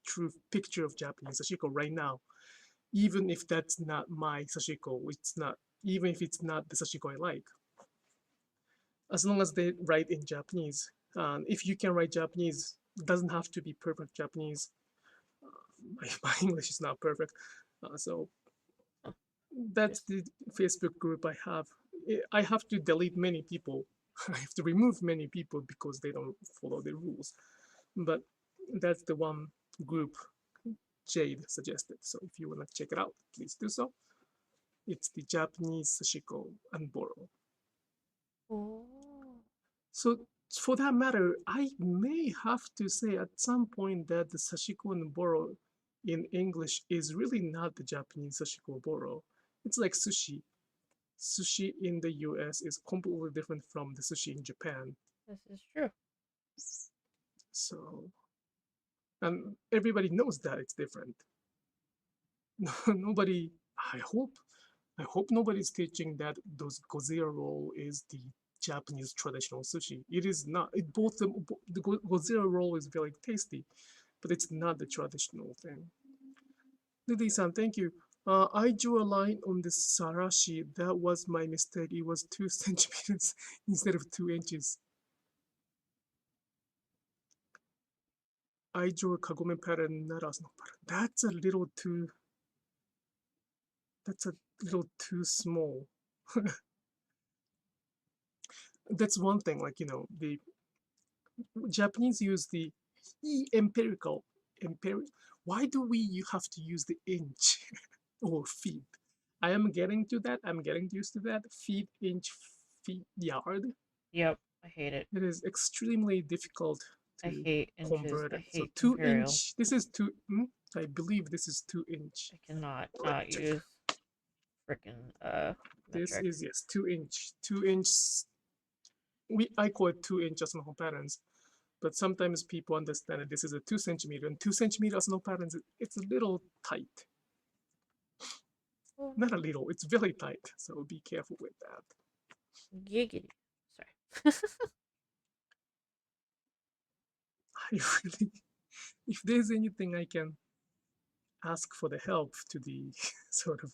true picture of Japanese Sashiko right now. Even if that's not my Sashiko, even if it's not the Sashiko I like. As long as they write in Japanese, if you can write Japanese, it doesn't have to be perfect Japanese. My English is not perfect, so that's the Facebook group I have. I have to delete many people. I have to remove many people because they don't follow the rules. But that's the one group Jade suggested. So if you want to check it out, please do so. It's the Japanese Sashiko and Boro. Oh. So for that matter, I may have to say at some point that the Sashiko and Boro in English is really not the Japanese Sashiko Boro. It's like sushi. Sushi in the US is completely different from the sushi in Japan. This is true. So, and everybody knows that it's different. Nobody, I hope nobody's teaching that those Godzilla roll is the Japanese traditional sushi. It is not. The Godzilla roll is very tasty, but it's not the traditional thing. Lily-san, thank you. I drew a line on the sarashi. That was my mistake. It was 2 centimeters instead of 2 inches. I drew a kagome pattern, not asano pattern. That's a little too small. That's one thing, the Japanese use the empirical. Why do we have to use the inch or feet? I am getting to that. I'm getting used to that. Feet, inch, feet, yard. Yep, I hate it. It is extremely difficult I to hate inches. convert I it. So hate 2 imperial. inch. This is 2. I believe this is 2 inch. I cannot Let not me check. use freaking This metric. is, yes, 2 inch. 2 inch. I call it 2 inch asano patterns, but sometimes people understand that this is a 2 centimeter, and 2 centimeter asano patterns, it's a little tight. Oh, Not a little, it's very tight. So be careful with that. giggity. Sorry. I really, if there's anything I can ask for the help to the sort of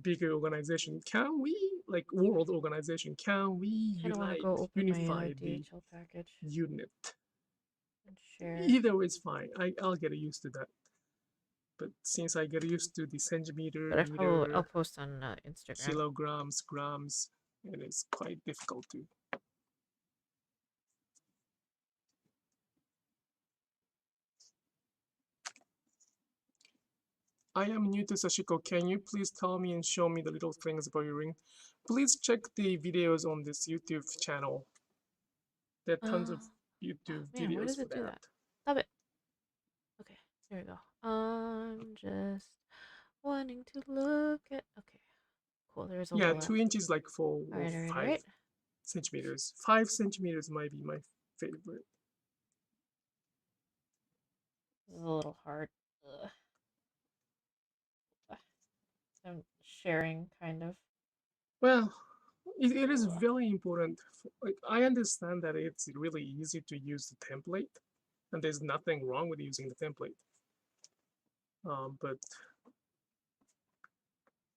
bigger organization, can we, like world organization, can we I don't want to unite, go open my unify the DHL package unit? and share. Either way is fine. I'll get used to that. But since I get used to the centimeter, But I'll meter, post on Instagram. kilograms, grams, it is quite difficult to. I am new to Sashiko. Can you please tell me and show me the little things about your ring? Please check the videos on this YouTube channel. There are tons of YouTube Man, why videos does for it do that. that? Stop it. Okay, there we go. I'm just wanting to look at. Okay, cool. There's a Yeah, lot. 2 inches like for All right. 5 centimeters. 5 centimeters might be my favorite. This is a little hard. Ugh. I'm sharing, kind of. Well, it is very important. Like, I understand that it's really easy to use the template, and there's nothing wrong with using the template. But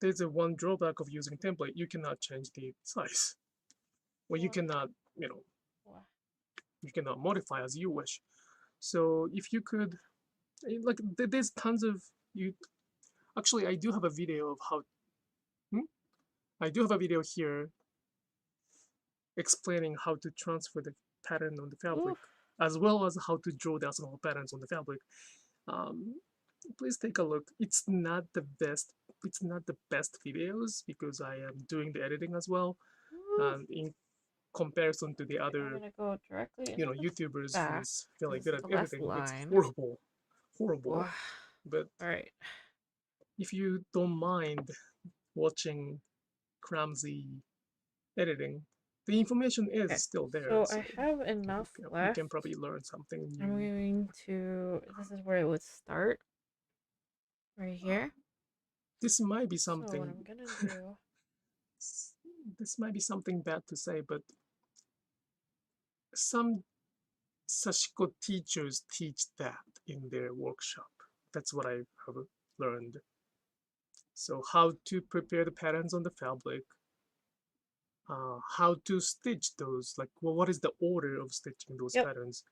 there's a one drawback of using template. You cannot change the size. Well, you cannot, you cannot modify as you wish. So if you could, like, there's tons of you. Actually, I do have a video of how. I do have a video here explaining how to transfer the pattern on the fabric, as well as how to draw the small patterns on the fabric. Please take a look. It's not the best. It's not the best videos because I am doing the editing as well. In comparison to the other, I'm gonna go directly you know, into the YouTubers back. who's really This good is at the last editing, it's line. horrible, horrible. Ugh. But All right. if you don't mind watching clumsy editing, the information is Okay, still there. So I have enough you left. can probably learn something new. I'm going to. This is where it would start. Right here. This might be So something. what I'm gonna do. This might be something bad to say, but some Sashiko teachers teach that in their workshop. That's what I have learned. So how to prepare the patterns on the fabric, how to stitch those, like, well, what is the order of stitching those patterns?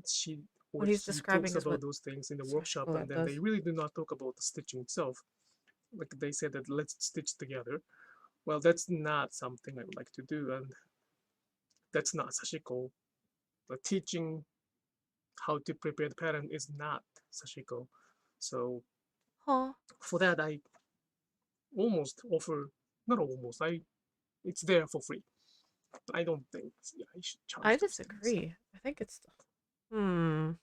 She or What he's he describing talks is about what those things in the Sashiko workshop, Lab and then they does. really do not talk about the stitching itself. Like they said that let's stitch together. Well, that's not something I would like to do, and that's not Sashiko. Teaching how to prepare the pattern is not Sashiko. So for that, I almost offer, not almost, it's there for free. I don't think I should charge. I disagree. I think it's. Hold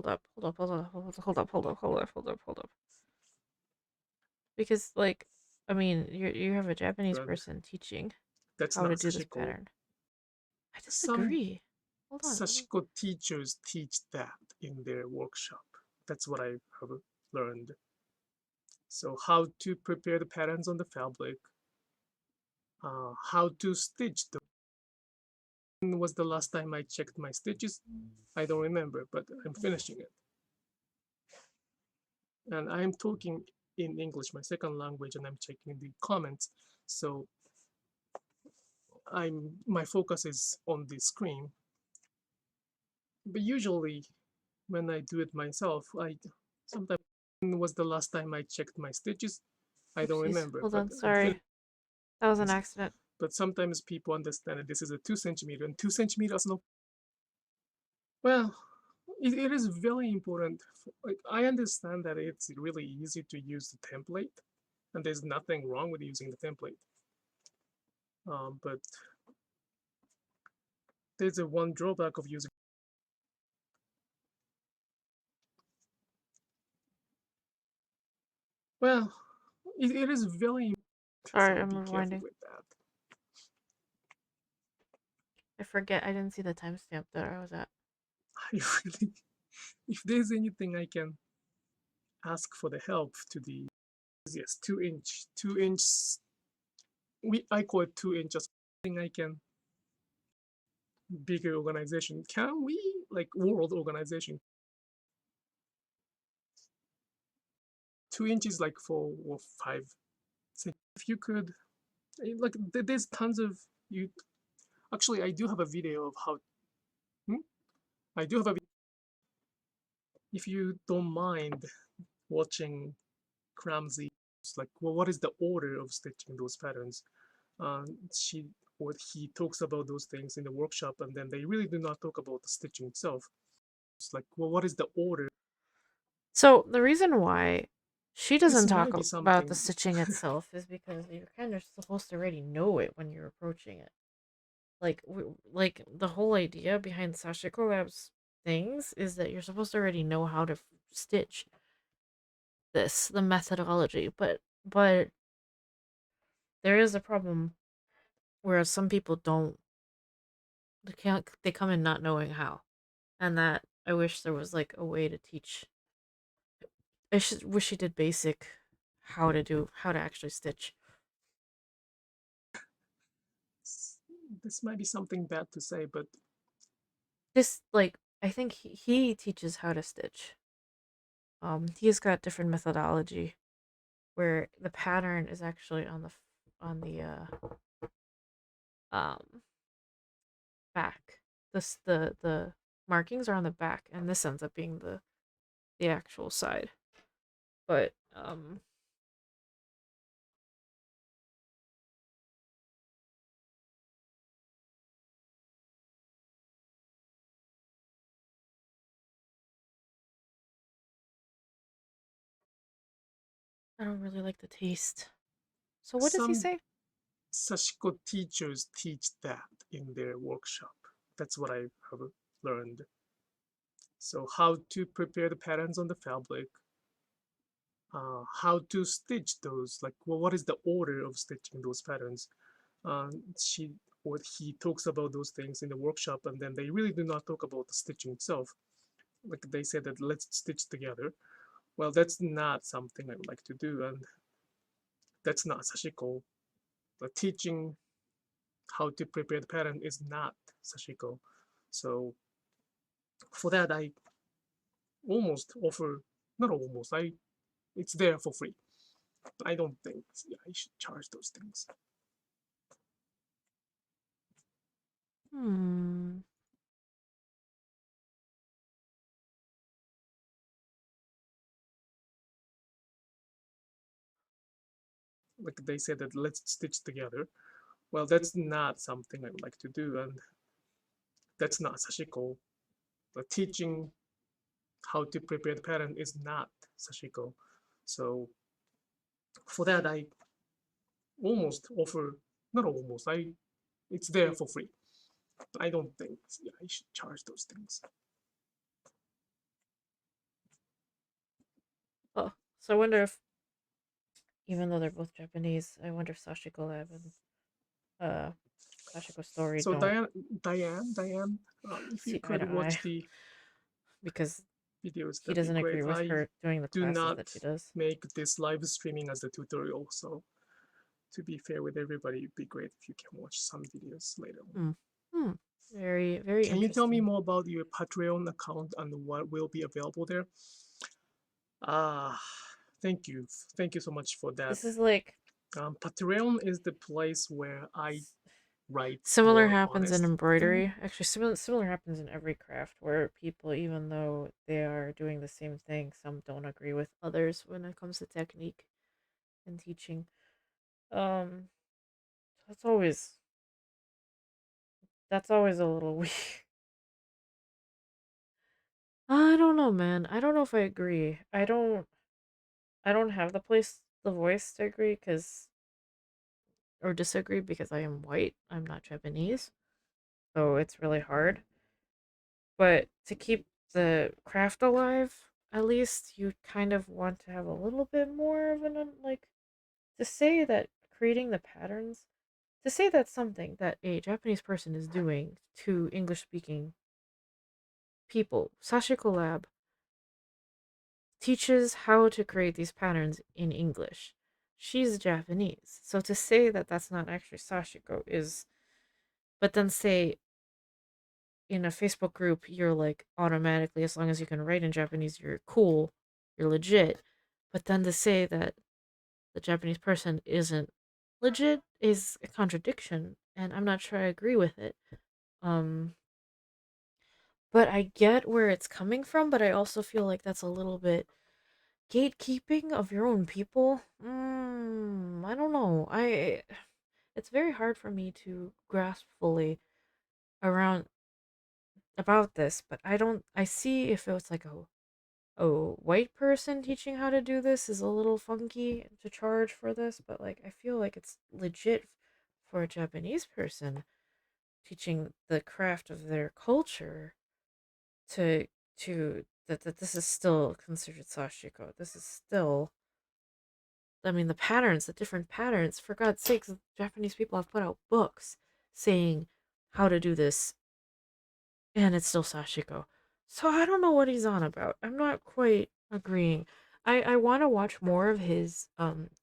up, hold up, hold up, hold up, hold up, hold up, hold up, hold up, hold up. Because, like, I mean, you have a Japanese person teaching how to do this pattern. I disagree. Hold on. Sashiko teachers teach that in their workshop. That's what I have learned. So how to prepare the patterns on the fabric, how to stitch them. When was the last time I checked my stitches? I don't remember, but I'm finishing it. And I'm talking in English, my second language, and I'm checking the comments. So my focus is on the screen. But usually when I do it myself, I sometimes, when was the last time I checked my stitches? I don't remember. Hold but on, sorry. That was an accident. But sometimes people understand that this is a 2 centimeter, and 2 centimeters no. Well, it is very important. Like, I understand that it's really easy to use the template, and there's nothing wrong with using the template. But there's a one drawback of using. Well, it is very. Sorry, so I'm be rewinding. With that. I forget. I didn't see the timestamp that I was at. I really, if there's anything I can ask for the help to the, yes, 2 inch. I call it 2 inches. Thing I can. Bigger organization. Can we, like, world organization? 2 inches, like 4 or 5. So if you could, like, there's tons of you. Actually, I do have a video of how. I do have a. If you don't mind watching clumsy, like, well, what is the order of stitching those patterns? She or he talks about those things in the workshop, and then they really do not talk about the stitching itself. It's like, well, what is the order? So the reason why she doesn't talk might be about the something- stitching itself is because you're kind of supposed to already know it when you're approaching it. Like the whole idea behind Sashiko Lab's things is that you're supposed to already know how to stitch this, the methodology, but there is a problem whereas some people don't. They can't. They come in not knowing how, and that I wish there was like a way to teach. Wish he did basic how to actually stitch. This might be something bad to say, but This like I think he teaches how to stitch. He's got different methodology where the pattern is actually on the um back. The markings are on the back, and this ends up being the actual side. But I don't really like the taste. So what does he some say? Sashiko teachers teach that in their workshop. That's what I have learned. So how to prepare the patterns on the fabric, how to stitch those, like well, what is the order of stitching those patterns. She or he talks about those things in the workshop, and then they really do not talk about the stitching itself. Like they said that let's stitch together. Well, that's not something I would like to do, and that's not Sashiko. The teaching how to prepare the pattern is not Sashiko. So for that, I almost offer, not almost, it's there for free. I don't think I should charge those things. Hmm. Like they said that let's stitch together. Well, that's not something I would like to do, and that's not Sashiko. The teaching how to prepare the pattern is not Sashiko. So for that, I almost offer, not almost, it's there for free. I don't think I should charge those things. Oh, so I wonder if even though they're both Japanese, I wonder if Sashiko Lab and uh Sashiko Story So don't Diane, if you see eye could to watch eye the because videos, he that'd be doesn't great. agree with I her doing the do classes not that she does. make this live streaming as a tutorial, so to be fair with everybody, it'd be great if you can watch some videos later on. Hmm. Hmm. Very, very Can you tell me interesting. more about your Patreon account and what will be available there? Ah, thank you. Thank you so much for that. This is like Patreon is the place where I write similar more happens in honest thing. embroidery. Actually, similar happens in every craft where people, even though they are doing the same thing, some don't agree with others when it comes to technique and teaching. Um, that's always a little weird. I don't know, man. I don't know if I agree. I don't have the voice to agree because or disagree because I am white. I'm not Japanese, so it's really hard. But to keep the craft alive, at least you kind of want to have a little bit more of like to say that creating the patterns, to say that's something that a Japanese person is doing to English speaking people. Sashiko Lab teaches how to create these patterns in English. She's Japanese. So to say that that's not actually Sashiko is, but then say in a Facebook group, you're like automatically, as long as you can write in Japanese, you're cool, you're legit. But then to say that the Japanese person isn't legit is a contradiction, and I'm not sure I agree with it. Um, but I get where it's coming from, but I also feel like that's a little bit gatekeeping of your own people. I don't know. It's very hard for me to grasp fully around about this, but I see if it was like a white person teaching how to do this is a little funky to charge for this, but like I feel like it's legit for a Japanese person teaching the craft of their culture to that this is still considered sashiko. This is still I mean, the patterns, the different patterns. For God's sakes, Japanese people have put out books saying how to do this, and it's still Sashiko. So I don't know what he's on about. I'm not quite agreeing. I want to watch more of his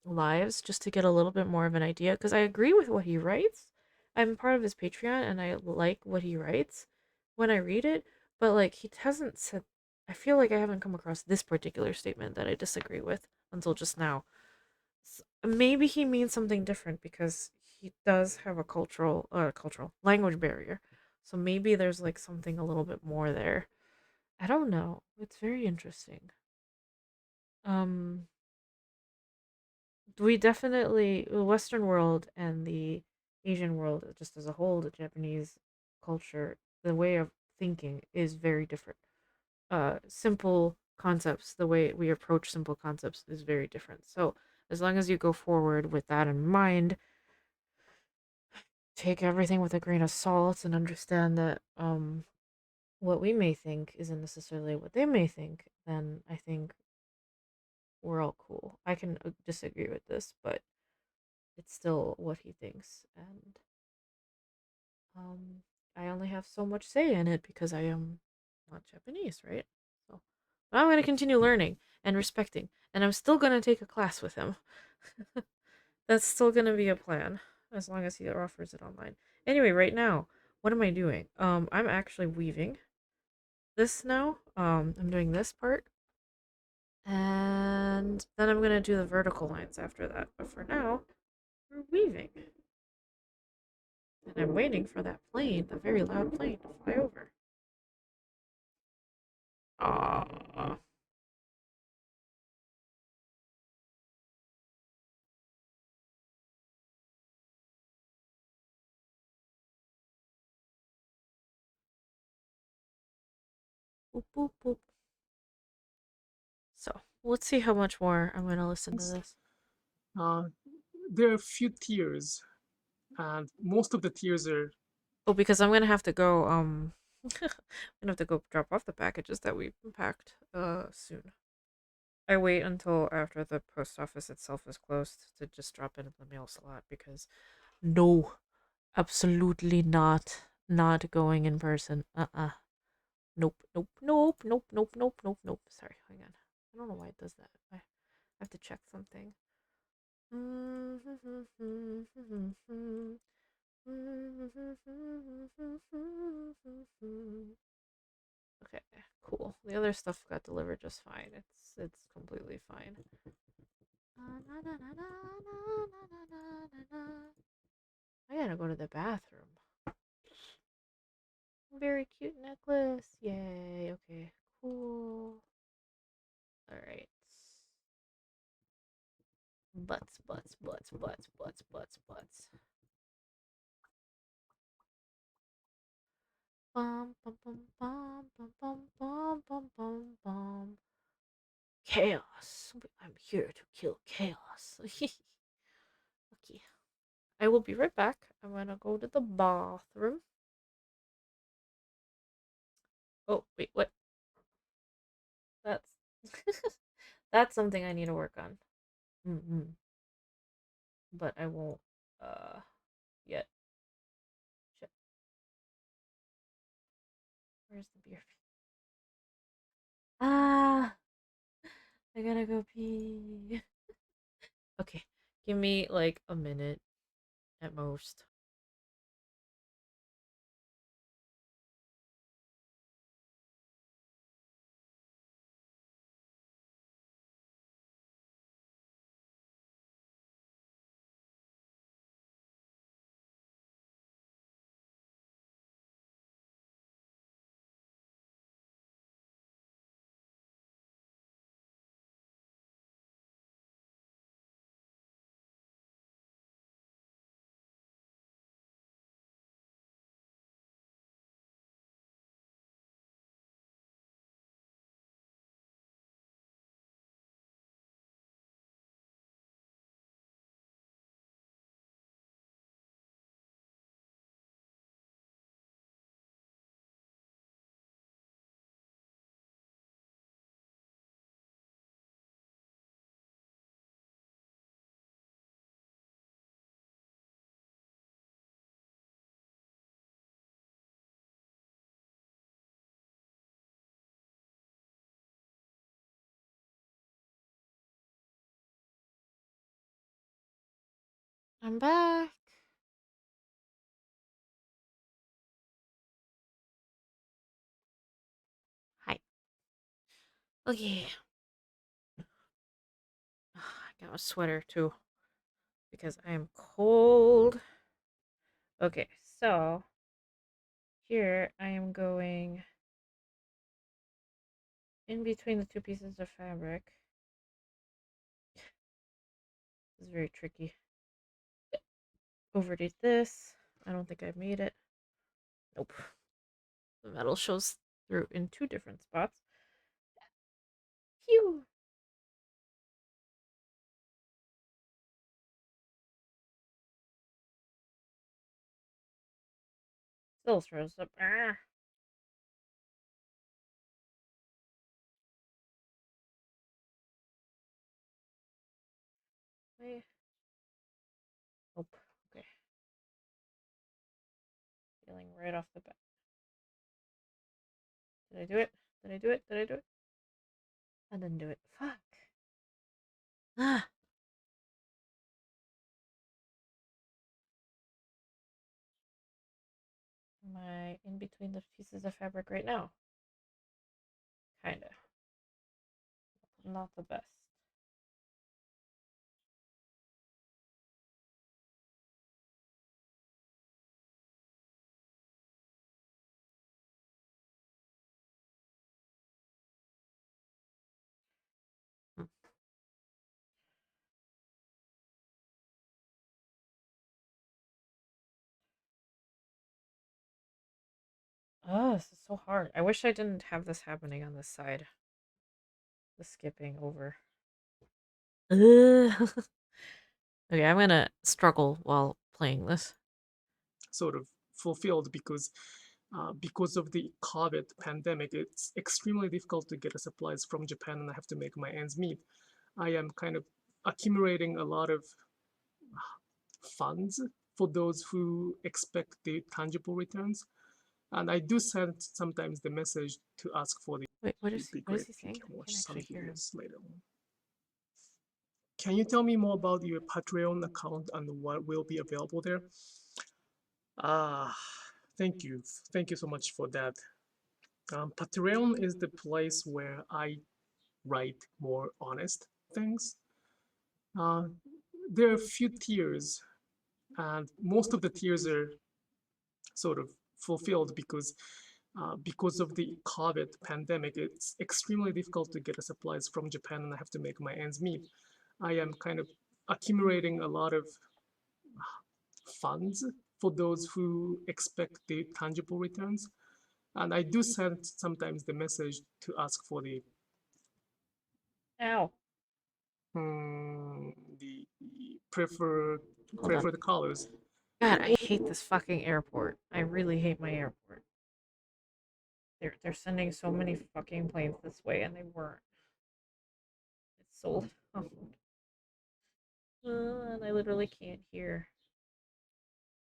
lives just to get a little bit more of an idea, because I agree with what he writes. I'm part of his Patreon and I like what he writes when I read it, but like he hasn't said, I feel like I haven't come across this particular statement that I disagree with until just now. Maybe he means something different because he does have a cultural language barrier. So maybe there's like something a little bit more there. I don't know. It's very interesting. Um, we definitely the Western world and the Asian world, just as a whole, the Japanese culture, the way of thinking is very different. Simple concepts, the way we approach simple concepts is very different. So as long as you go forward with that in mind, take everything with a grain of salt and understand that what we may think isn't necessarily what they may think, then I think we're all cool. I can disagree with this, but it's still what he thinks, and um I only have so much say in it because I am not Japanese, right? So but I'm going to continue learning and respecting, and I'm still going to take a class with him. That's still going to be a plan as long as he offers it online. Anyway, right now, what am I doing? I'm actually weaving this now. I'm doing this part, and then I'm gonna do the vertical lines after that. But for now, we're weaving, and I'm waiting for that plane, the very loud plane, to fly over. Ah, boop boop boop. So let's see how much more I'm gonna listen to this. Uh, there are a few tiers, and most of the tiers are Oh, because I'm gonna have to go. I'm gonna have to go drop off the packages that we packed. Soon. I wait until after the post office itself is closed to just drop it in the mail slot because no, absolutely not. Not going in person. Nope, nope, nope, nope, nope, nope, nope, nope. Sorry, hang on. I don't know why it does that. I have to check something. Okay, cool. The other stuff got delivered just fine. It's completely fine. I gotta go to the bathroom. Very cute necklace. Yay. Okay. Cool. Alright. Butts, butts, butts, butts, butts, butts, butts. Bum, bum, bum, bum, bum, bum, bum, bum, bum, bum. Chaos. I'm here to kill chaos. Okay. I will be right back. I'm gonna go to the bathroom. Oh, wait, what? That's that's something I need to work on. But I won't yet. Shit. Where's the beer? Ah, I gotta go pee. Okay, give me like a minute at most. I'm back. Hi. Okay. I got a sweater too because I am cold. Okay, so here I am going in between the two pieces of fabric. This is very tricky. Overdid this. I don't think I've made it. Nope. The metal shows through in two different spots. Phew. Still throws up. Ah. Wait. Nope. Okay. Feeling right off the bat. Did I do it? Did I do it? Did I do it? I didn't do it. Fuck. Ah. Am I in between the pieces of fabric right now? Kinda. Not the best. Hmm. Oh, this is so hard. I wish I didn't have this happening on this side. The skipping over. Ugh. Okay, I'm gonna struggle while playing this. Sort of fulfilled because of the COVID pandemic, it's extremely difficult to get supplies from Japan, and I have to make my ends meet. I am kind of accumulating a lot of funds for those who expect the tangible returns, and I do send sometimes the message to ask for the. Wait, It'd be what is great he if you saying? can I watch can't some actually hear him. videos later on. Can you tell me more about your Patreon account and what will be available there? Ah, thank you. Thank you so much for that. Patreon is the place where I write more honest things. Uh, there are a few tiers, and most of the tiers are sort of fulfilled because of the COVID pandemic. It's extremely difficult to get supplies from Japan, and I have to make my ends meet. I am kind of accumulating a lot of funds for those who expect the tangible returns. And I do send sometimes the message to ask for the Ow. the preferred Hold on. colors. God, I hate this fucking airport. I really hate my airport. They're sending so many fucking planes this way and they weren't. It's sold out. And I literally can't hear.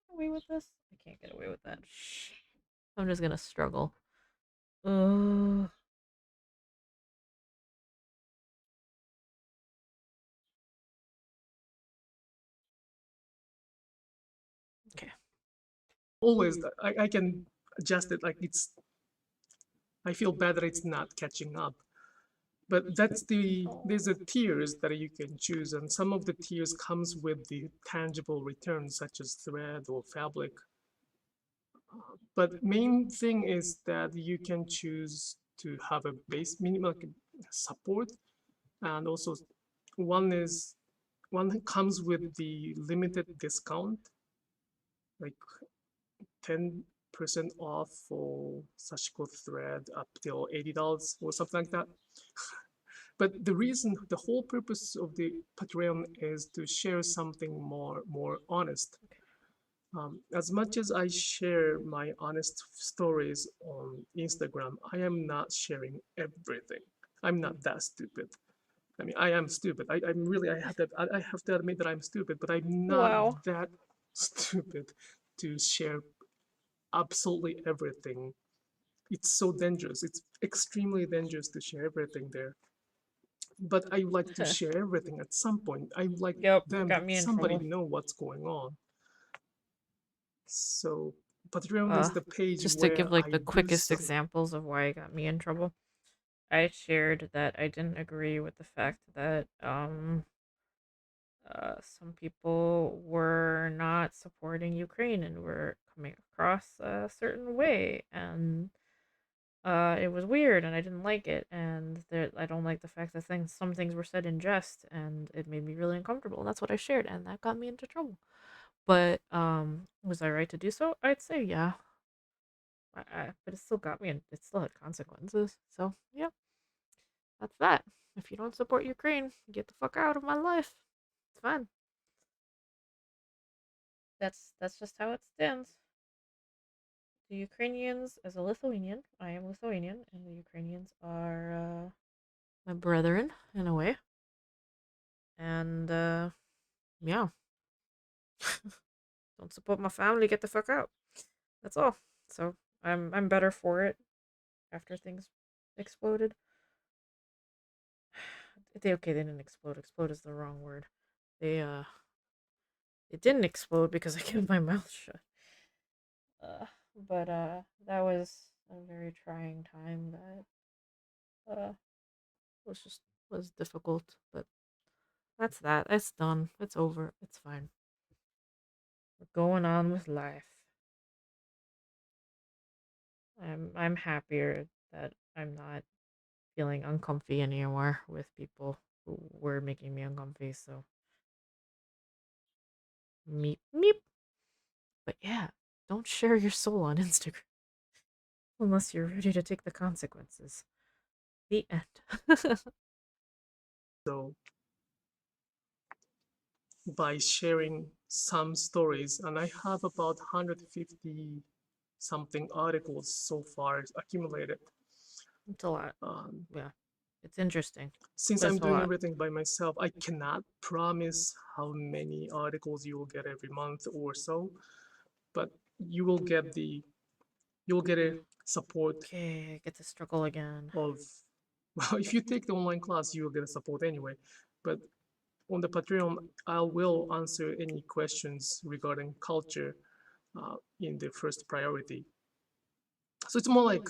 Get away with this? I can't get away with that. I'm just gonna struggle. Ugh. Okay. Always, I can adjust it like it's. I feel bad that it's not catching up. But there's a tiers that you can choose, and some of the tiers comes with the tangible returns such as thread or fabric. But main thing is that you can choose to have a base minimal support, and also one is one comes with the limited discount, like 10% off for Sashiko thread up till $80 or something like that. But the whole purpose of the Patreon is to share something more honest. As much as I share my honest stories on Instagram, I am not sharing everything. I'm not that stupid. I mean, I am stupid. I'm really, I have to admit that I'm stupid, but I'm not Wow. that stupid to share absolutely everything. It's so dangerous. It's extremely dangerous to share everything there. but I would like to share everything at some point. I would like Yep, them, got me in somebody trouble. to know what's going on. So Patreon is the page Just to where give like I the do quickest some. examples of why it got me in trouble. I shared that I didn't agree with the fact that some people were not supporting Ukraine and were coming across a certain way, and it was weird, and I didn't like it, and I don't like the fact that some things were said in jest, and it made me really uncomfortable, and that's what I shared, and that got me into trouble. But was I right to do so? I'd say yeah. But it still got me, and it still had consequences. So yeah, that's that. If you don't support Ukraine, get the fuck out of my life. It's fine. That's just how it stands. The Ukrainians, as a Lithuanian, I am Lithuanian, and the Ukrainians are my brethren in a way. And yeah, don't support my family. Get the fuck out. That's all. So I'm better for it after things exploded. They didn't explode. Explode is the wrong word. They it didn't explode because I kept my mouth shut. But that was a very trying time that was just was difficult. But that's that. It's done. It's over. It's fine. We're going on with life. I'm happier that I'm not feeling uncomfy anymore with people who were making me uncomfy. So meep meep. But yeah, don't share your soul on Instagram unless you're ready to take the consequences. The end. So by sharing some stories, and I have about 150 something articles so far accumulated. It's a lot. Yeah, it's interesting. Since But I'm it's a doing lot. everything by myself, I cannot promise how many articles you will get every month or so, but you will get the you'll get a support Okay, I get to struggle again. of well, if you take the online class, you will get a support anyway. But on the Patreon, I will answer any questions regarding culture in the first priority. So it's more like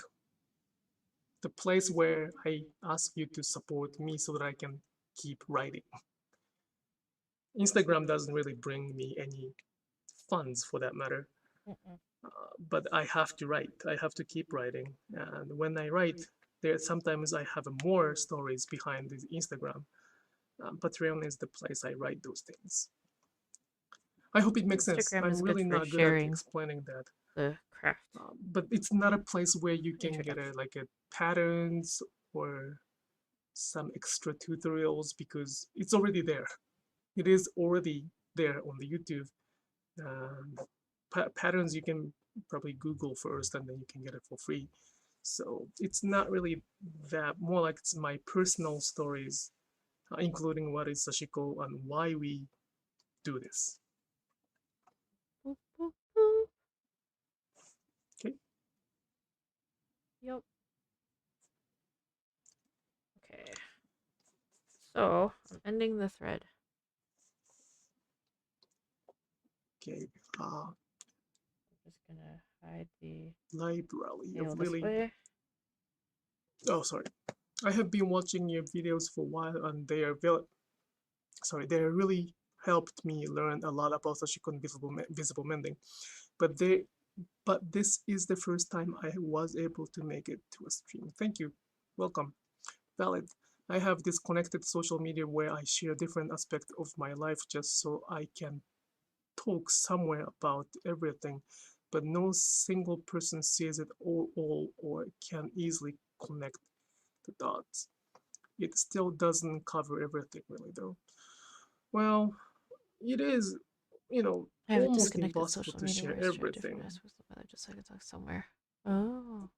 the place where I ask you to support me so that I can keep writing. Instagram doesn't really bring me any funds for that matter, but I have to write. I have to keep writing, and when I write, there sometimes I have more stories behind the Instagram. Patreon is the place I write those things. I hope it makes sense. Instagram I'm is good really for not good at sharing explaining that. the craft. But it's not a place where you can get Introduction. like a patterns or some extra tutorials because it's already there. It is already there on the YouTube. Patterns you can probably Google first and then you can get it for free. So it's not really that, more like it's my personal stories, including what is Sashiko and why we do this. Boop, boop, boop. Okay. Yep. Okay. So I'm ending the thread. Okay. I'm just gonna hide the Library mail of this Lily. way. Oh, sorry. I have been watching your videos for a while, and they really helped me learn a lot about Sashiko and visible mending. But this is the first time I was able to make it to a stream. Thank you. Welcome. Valid. I have disconnected social media where I share different aspects of my life just so I can talk somewhere about everything, but no single person sees it all or can easily connect the dots. It still doesn't cover everything, really, though. Well, it is, I have a almost disconnected impossible social to media share where I share different everything. aspects of my life just so I can talk somewhere. Oh.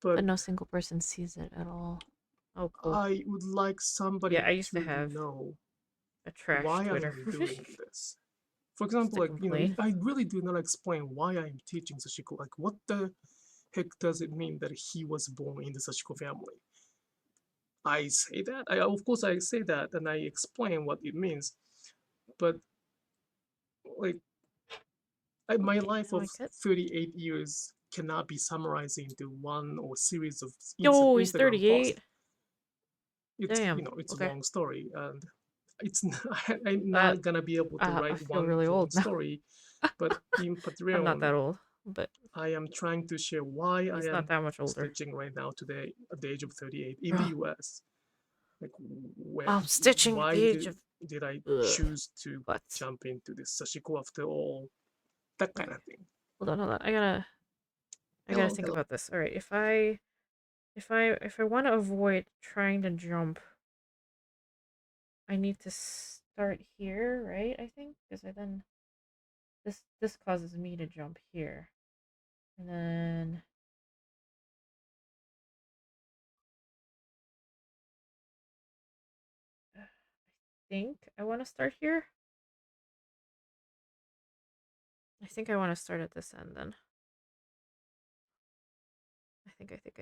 But But no single person sees it at all. Oh, cool. I would like somebody Yeah, I used to to have know a trash why I Twitter. am doing this. For Just example, to like, complain. I really do not explain why I'm teaching Sashiko. Like, what the heck does it mean that he was born in the Sashiko family? I say that. Of course I say that and I explain what it means. But like my Okay, life now of I cut. 38 years cannot be summarized into one or series of Yo, he's Instagram posts. 38. It's Damn. it's a Okay. long story, and it's not, I'm That not gonna be able to I write feel one really long old now. story. But in I'm not Patreon, that old, but I am trying to share why I he's not am that much older. stitching right now today at the age of 38 in the Bro, US. Like where, I'm stitching at the why age of did I ugh, choose to what? jump into this sashiko after all? That kind Okay, of thing. hold on. I gotta Hello, think hello. about this. All right, if I want to avoid trying to jump, I need to start here, right? I think because I then this causes me to jump here, and then I think I want to start here. I think I want to start at this end then. I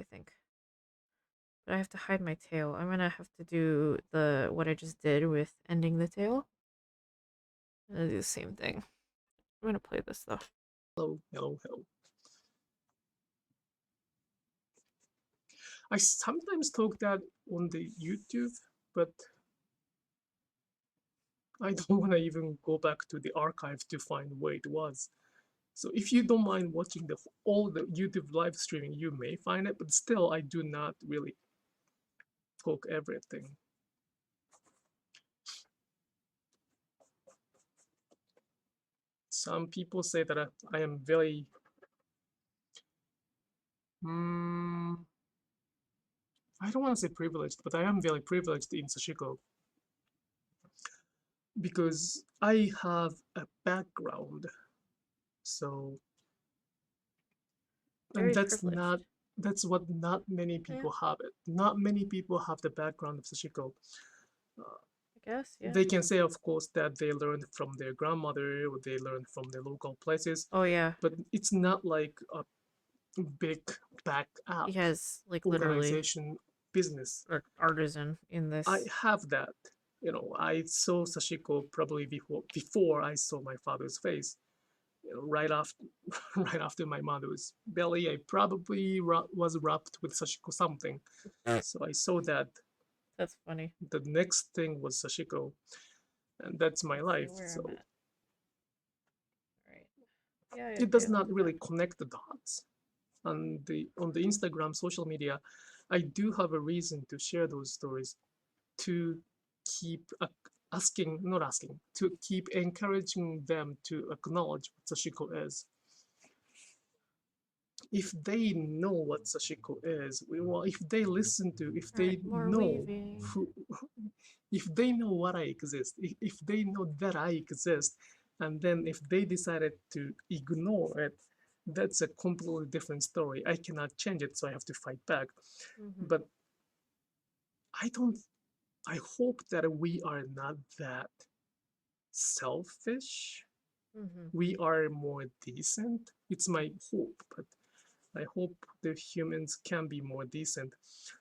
think. But I have to hide my tail. I'm gonna have to do what I just did with ending the tail. I'm gonna do the same thing. I'm gonna play this though. Hello, hello, hello. I sometimes talk that on the YouTube, but I don't want to even go back to the archive to find where it was. So if you don't mind watching all the YouTube live streaming, you may find it, but still, I do not really talk everything. Some people say that I am very, I don't want to say privileged, but I am very privileged in Sashiko because I have a background. So, and Very privileged. that's what not many Yeah, people have it. Not many people have the background of Sashiko. Uh, I guess. Yeah. they can say, of course, that they learned from their grandmother or they learned from the local places, Oh yeah. but it's not like a big back up He has like literally organization business. an artisan in I this. have that. You know, I saw Sashiko probably before I saw my father's face. You know, right after right after my mother's belly, I probably was wrapped with Sashiko something. So I saw that. That's funny. The next thing was Sashiko, and that's my Let's see life. where I'm So at. All right. Yeah. it Okay. does I'll not do that. really connect the dots. On the Instagram social media, I do have a reason to share those stories to keep not asking, to keep encouraging them to acknowledge what Sashiko is. If they know what Sashiko is, well, if they listen to, if All right. they More know weaving. who, if they know what I exist, if they know that I exist, and then if they decided to ignore it, that's a completely different story. I cannot change it, so I have to fight back. Mm-hmm. But I don't, I hope that we are not that selfish. Mm-hmm. We are more decent. It's my hope, but I hope the humans can be more decent.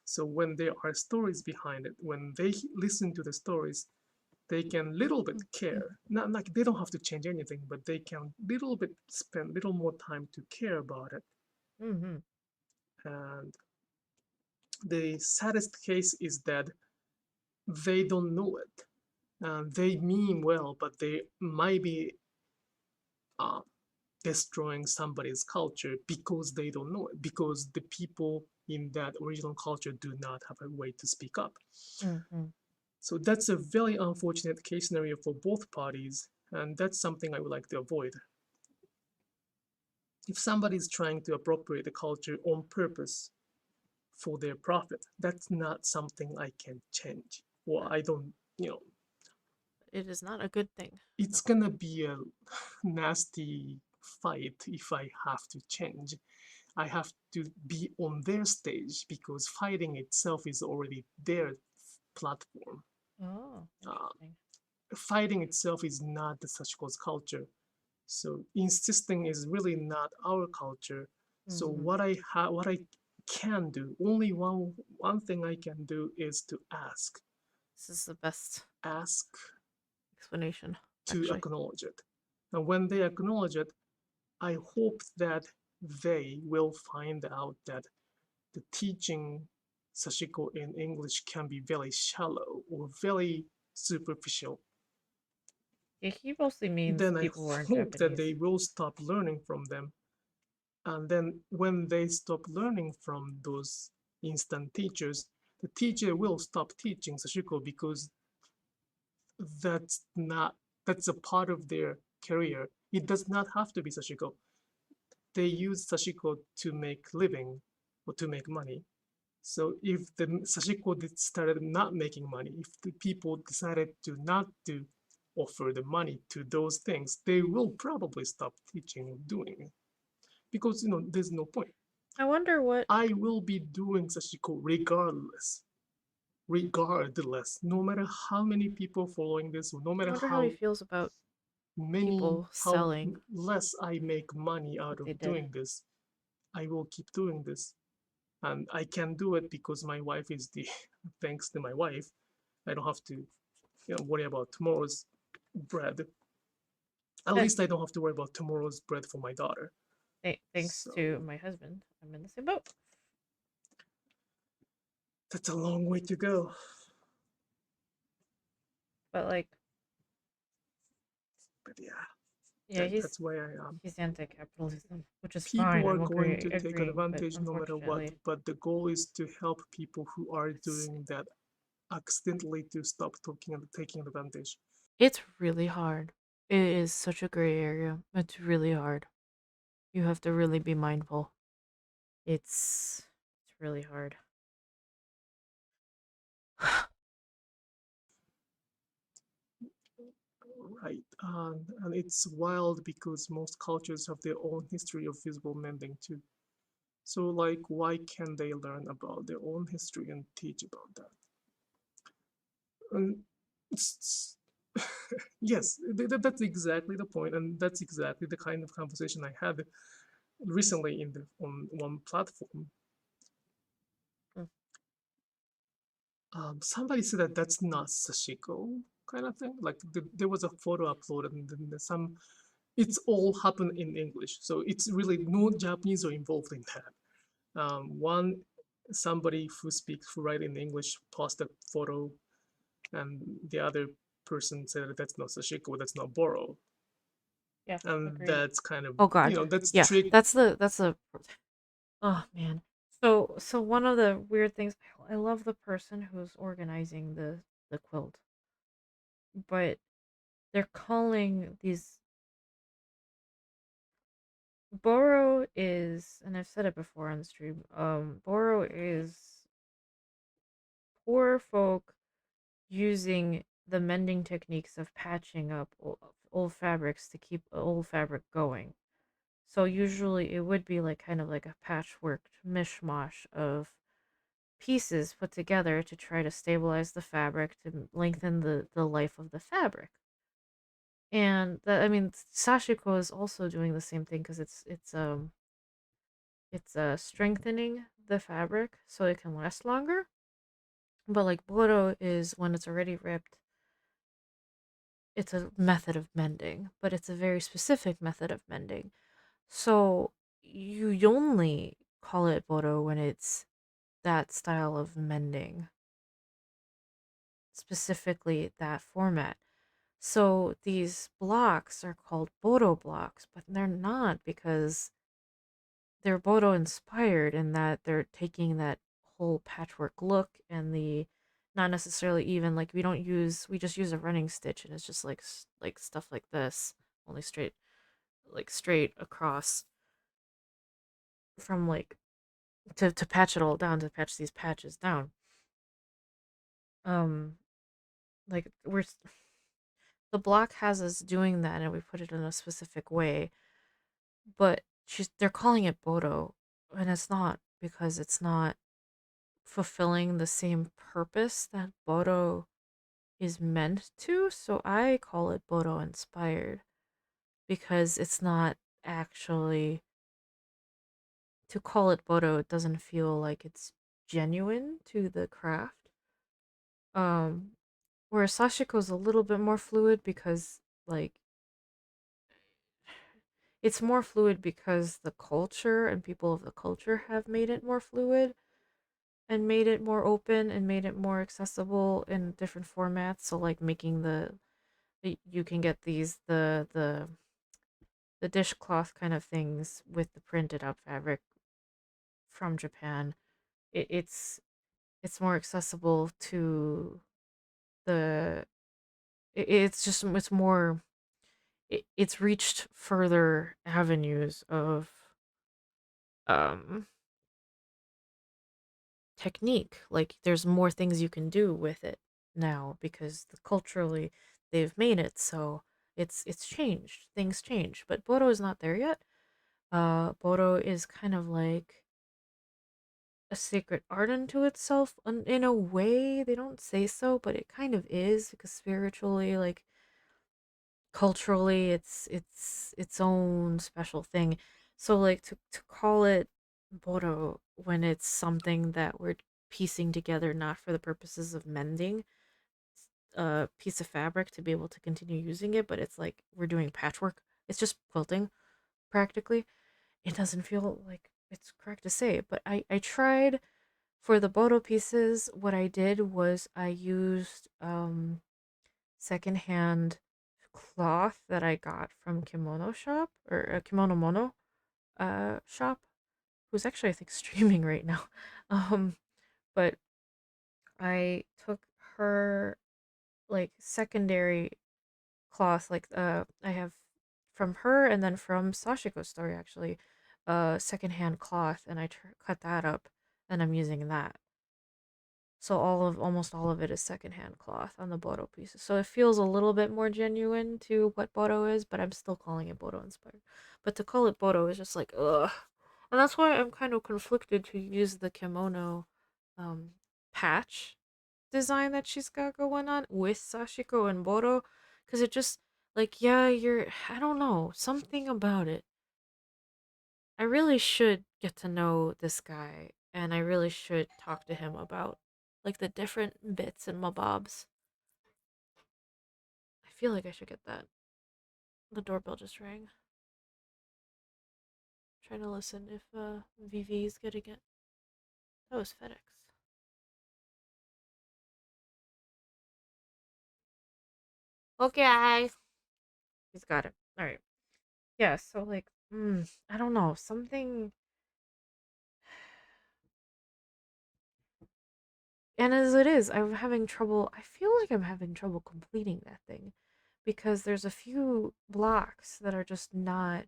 So when there are stories behind it, when they listen to the stories, they can little bit care. Not like they don't have to change anything, but they can little bit spend little more time to care about it. Mm-hmm. And the saddest case is that they don't know it. They mean well, but they might be uh, destroying somebody's culture because they don't know it, because the people in that original culture do not have a way to speak up. Mm-hmm. So that's a very unfortunate case scenario for both parties, and that's something I would like to avoid. If somebody is trying to appropriate the culture on purpose for their profit, that's not something I can change. Well, I don't, It is not a good thing. it's gonna be a nasty fight if I have to change. I have to be on their stage because fighting itself is already their platform. Oh, Uh, interesting. Fighting itself is not the Sachiko's culture. So insisting is really not our culture. So Mm-hmm. what I can do, only one thing I can do is to ask. This is the best Ask explanation, to actually. acknowledge it. And when they acknowledge it, I hope that they will find out that the teaching Sashiko in English can be very shallow or very superficial. Yeah, he mostly means Then I people who aren't hope that they Japanese. will stop learning from them. And then when they stop learning from those instant teachers, the teacher will stop teaching Sashiko because that's not that's a part of their career. It does not have to be Sashiko. They use Sashiko to make living or to make money. So if the Sashiko started not making money, if the people decided to not to offer the money to those things, they will probably stop teaching or doing it because there's no point. I wonder what I will be doing Sashiko regardless, no matter how many people following this, or no I matter wonder how he how feels about many people how selling less I make money what out they of did. doing this. I will keep doing this, and I can do it because my wife is the thanks to my wife, I don't have to worry about tomorrow's bread. At Eh, least I don't have to worry about tomorrow's bread for my daughter. Thanks to So my husband, I'm in the same boat. that's a long way to go. But like, But yeah, yeah, that's where I am. he's anti-capitalism, which is fine. People are I'm going to take agreeing, but advantage no matter what, unfortunately, but the goal is to help people who are it's doing that accidentally to stop talking and taking advantage. it's really hard. It is such a gray area. It's really hard. You have to really be mindful. It's really hard. Right. And it's wild because most cultures have their own history of visible mending too. So, like, why can't they learn about their own history and teach about that? And yes, that's exactly the point, and that's exactly the kind of conversation I had recently on one platform. Mm. Somebody said that that's not Sashiko kind of thing. Like there was a photo uploaded, and then it's all happened in English, so it's really no Japanese are involved in that. One somebody who write in English posted a photo, and the other person said that that's not Sashiko, that's not Boro, Yeah, and agreed. that's kind of Oh God, that's yeah, trick. that's the. Oh man. So one of the weird things, I love the person who's organizing the quilt, but they're calling these Boro is, and I've said it before on the stream. Boro is poor folk using the mending techniques of patching up old fabrics to keep old fabric going. So usually it would be like kind of like a patchwork mishmash of pieces put together to try to stabilize the fabric to lengthen the life of the fabric. And that, I mean, Sashiko is also doing the same thing because it's strengthening the fabric so it can last longer. But like Boro is when it's already ripped, it's a method of mending, but it's a very specific method of mending. So you only call it Boro when it's that style of mending, specifically that format. So these blocks are called Bodo blocks, but they're not because they're Bodo inspired in that they're taking that whole patchwork look and the not necessarily even like we just use a running stitch and it's just like stuff like this, only straight across from like to patch it all down, to patch these patches down. Um like the block has us doing that and we put it in a specific way, but they're calling it Bodo, and it's not because it's not fulfilling the same purpose that Bodo is meant to. So I call it Bodo inspired because it's not actually to call it Bodo, it doesn't feel like it's genuine to the craft. Um, whereas Sashiko's a little bit more fluid because, like, it's more fluid because the culture and people of the culture have made it more fluid and made it more open and made it more accessible in different formats. So, like, making you can get the dishcloth kind of things with the printed out fabric from Japan. It's more accessible to the it's just it's more it's reached further avenues of um technique. Like there's more things you can do with it now because culturally they've made it so it's changed. Things change, but Bodo is not there yet. Bodo is kind of like a sacred art unto itself in a way. They don't say so, but it kind of is because spiritually, like culturally, it's its own special thing. So like to call it Bodo when it's something that we're piecing together not for the purposes of mending a piece of fabric to be able to continue using it, but it's like we're doing patchwork. It's just quilting practically. It doesn't feel like it's correct to say, but I tried for the Bodo pieces. What I did was I used secondhand cloth that I got from kimono shop or a kimono mono shop, who's actually I think streaming right now. But I took her like secondary cloth, like I have from her and then from Sashiko story actually, secondhand cloth, and I cut that up, and I'm using that. So almost all of it is secondhand cloth on the Bodo pieces. So it feels a little bit more genuine to what Bodo is, but I'm still calling it Bodo inspired. But to call it Bodo is just like ugh. And that's why I'm kind of conflicted to use the kimono um patch design that she's got going on with Sashiko and Bodo. Cause it just like yeah, I don't know, something about it. I really should get to know this guy, and I really should talk to him about like the different bits and mabobs. I feel like I should get that. The doorbell just rang. Trying to listen if VV is getting it. That was FedEx. Okay. He's got it. All right. Yeah. So like, I don't know, something. And as it is, I'm having trouble. I feel like I'm having trouble completing that thing because there's a few blocks that are just not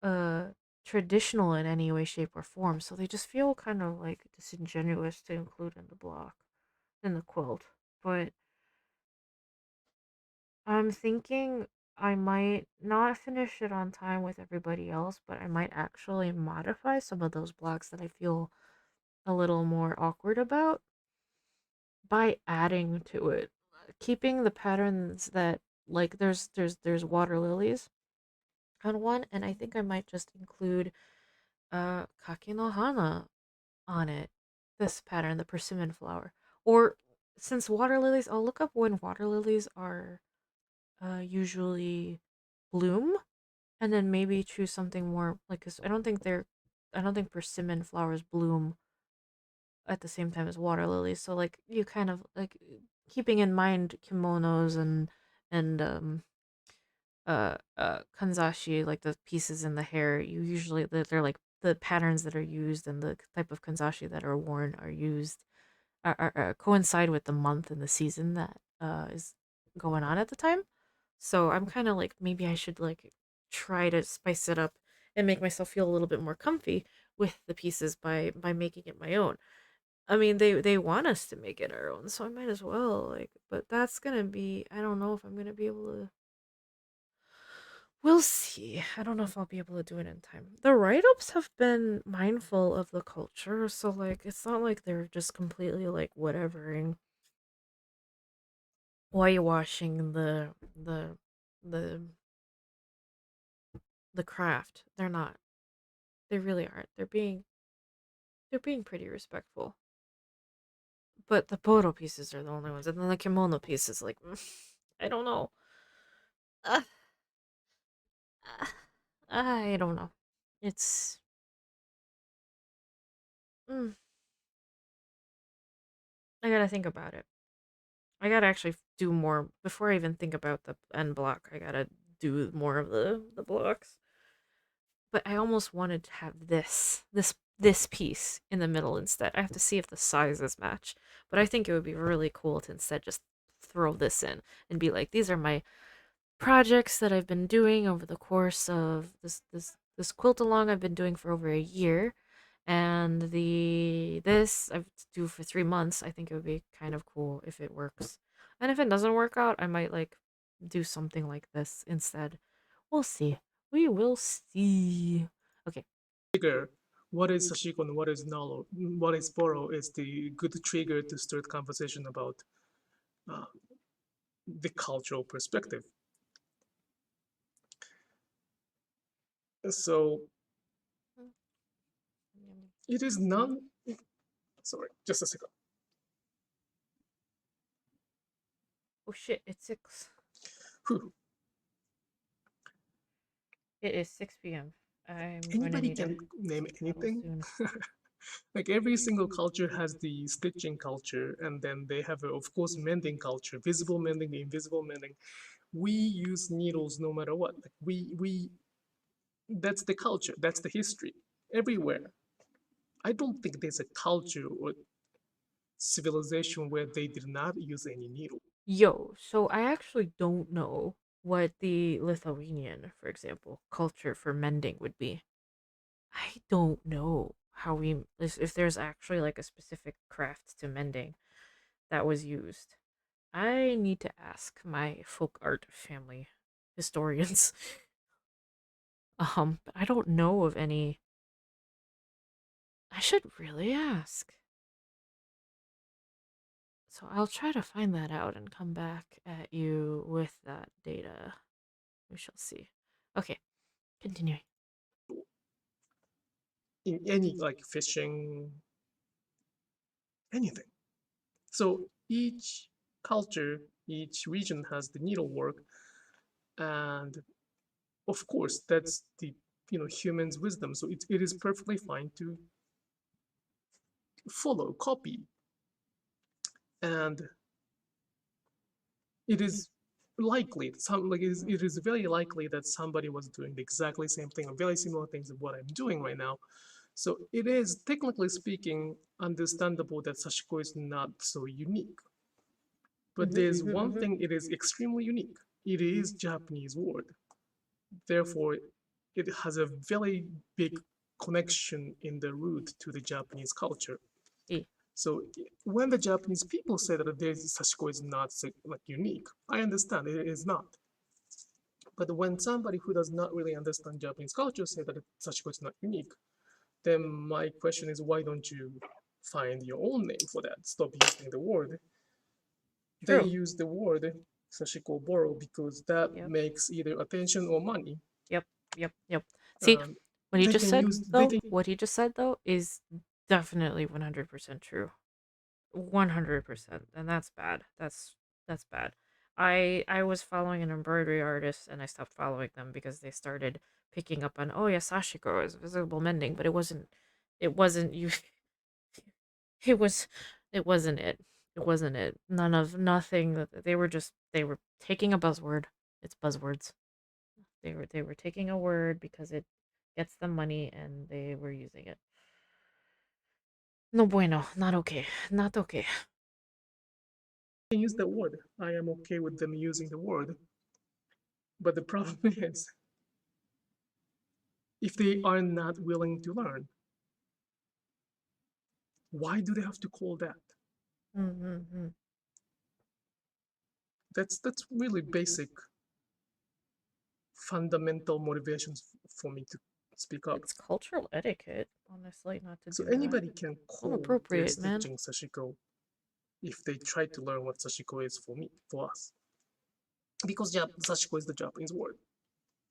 uh traditional in any way, shape, or form. So they just feel kind of like disingenuous to include in the block, in the quilt. But I'm thinking I might not finish it on time with everybody else, but I might actually modify some of those blocks that I feel a little more awkward about by adding to it, keeping the patterns that like there's water lilies on one, and I think I might just include kaki no hana on it. This pattern, the persimmon flower, or since water lilies, I'll look up when water lilies are usually bloom, and then maybe choose something more like, cause I don't think persimmon flowers bloom at the same time as water lilies. So like you kind of like keeping in mind kimonos and kanzashi, like the pieces in the hair, you usually they're like the patterns that are used and the type of kanzashi that are worn are used coincide with the month and the season that is going on at the time. So I'm kind of like maybe I should like try to spice it up and make myself feel a little bit more comfy with the pieces by making it my own. I mean, they want us to make it our own, so I might as well like. But that's gonna be I don't know if I'm gonna be able to. We'll see. I don't know if I'll be able to do it in time. The write ups have been mindful of the culture, so like it's not like they're just completely like whatevering whitewashing the the craft. They're not. They really aren't. They're being pretty respectful. But the photo pieces are the only ones, and then the kimono pieces, like, I don't know. Uh, uh, I don't know. It's mm, I gotta think about it. I gotta actually do more before I even think about the end block. I gotta do more of the blocks. But I almost wanted to have this piece in the middle instead. I have to see if the sizes match. But I think it would be really cool to instead just throw this in and be like, these are my projects that I've been doing over the course of this quilt along I've been doing for over a year. And this I've do for 3 months. I think it would be kind of cool if it works. And if it doesn't work out, I might like do something like this instead. We'll see. We will see. Okay. Trigger what is Sashiko and what is Nalo, what is Boro is the good trigger to start conversation about uh, the cultural perspective. So it is non. Sorry, just a second. Oh shit, it's 6. Whew. It is 6 p.m. I'm going to Anybody need can name a bottle anything. soon. Like every single culture has the stitching culture, and then they have, of course, mending culture, visible mending, invisible mending. We use needles no matter what. Like we that's the culture, that's the history everywhere. I don't think there's a culture or civilization where they did not use any needle. Yo, so I actually don't know what the Lithuanian, for example, culture for mending would be. I don't know how we if there's actually like a specific craft to mending that was used. I need to ask my folk art family historians. But I don't know of any. I should really ask. So I'll try to find that out and come back at you with that data. We shall see. Okay, continuing. In any like fishing, anything. So each culture, each region has the needlework, and of course that's the human's wisdom. So it is perfectly fine to follow, copy, and it is likely it is very likely that somebody was doing the exactly same thing or very similar things of what I'm doing right now. So it is technically speaking understandable that Sashiko is not so unique. But there's one thing it is extremely unique. It is Japanese word. Therefore, it has a very big connection in the root to the Japanese culture. Eh. So when the Japanese people say that there's Sashiko is not like unique, I understand it is not. But when somebody who does not really understand Japanese culture say that Sashiko is not unique, then my question is why don't you find your own name for that? Stop using the word. They True. use the word Sashiko Boro because that Yep. makes either attention or money. Yep. See, what he They just can said use though, what he just said though is definitely 100% true. 100%. And that's bad. That's bad. I was following an embroidery artist and I stopped following them because they started picking up on, oh yeah, Sashiko is visible mending, but it wasn't you it was it wasn't it. It wasn't it. Nothing that they were taking a buzzword. It's buzzwords. They were taking a word because it gets them money and they were using it. No bueno, not okay. Not okay. can use the word. I am okay with them using the word. But the problem is, if they are not willing to learn, why do they have to call that? Mm-hmm. That's really basic, fundamental motivations for me to speak up. It's cultural etiquette, honestly, not to So do that. anybody can call their Inappropriate, man. stitching Sashiko if they try to learn what Sashiko is for us. Because Sashiko is the Japanese word.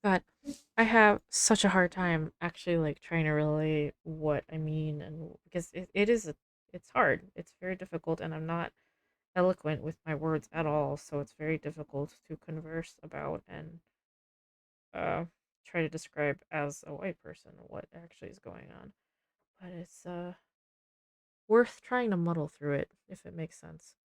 God, I have such a hard time actually like trying to relay what I mean, and because it's hard. It's very difficult, and I'm not eloquent with my words at all, so it's very difficult to converse about and uh try to describe as a white person what actually is going on. But it's worth trying to muddle through it if it makes sense.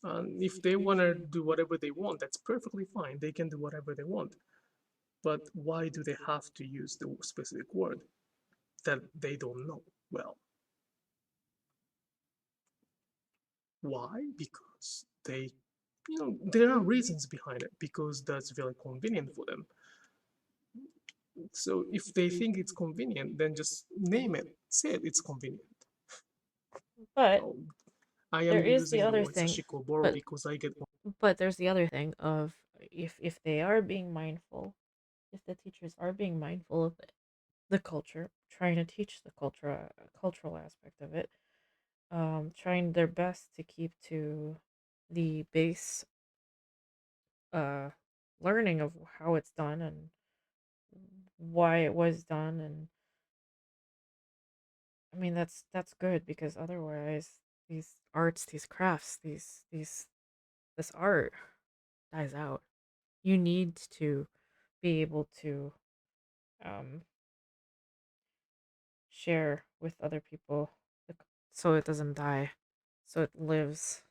And if they want to do whatever they want, that's perfectly fine. They can do whatever they want. But why do they have to use the specific word that they don't know? Well, why? Because there are reasons behind it, because that's very convenient for them. So if they think it's convenient, then just name it, say it, it's convenient. But Oh, I am there is the using the other word thing, sashiko boro but because I get there's the other thing of if they are being mindful, if the teachers are being mindful of the culture, trying to teach the cultural aspect of it, trying their best to keep to the base uh learning of how it's done and why it was done. And I mean that's good, because otherwise these arts, these crafts, this art dies out. You need to be able to um share with other people, so it doesn't die, so it lives,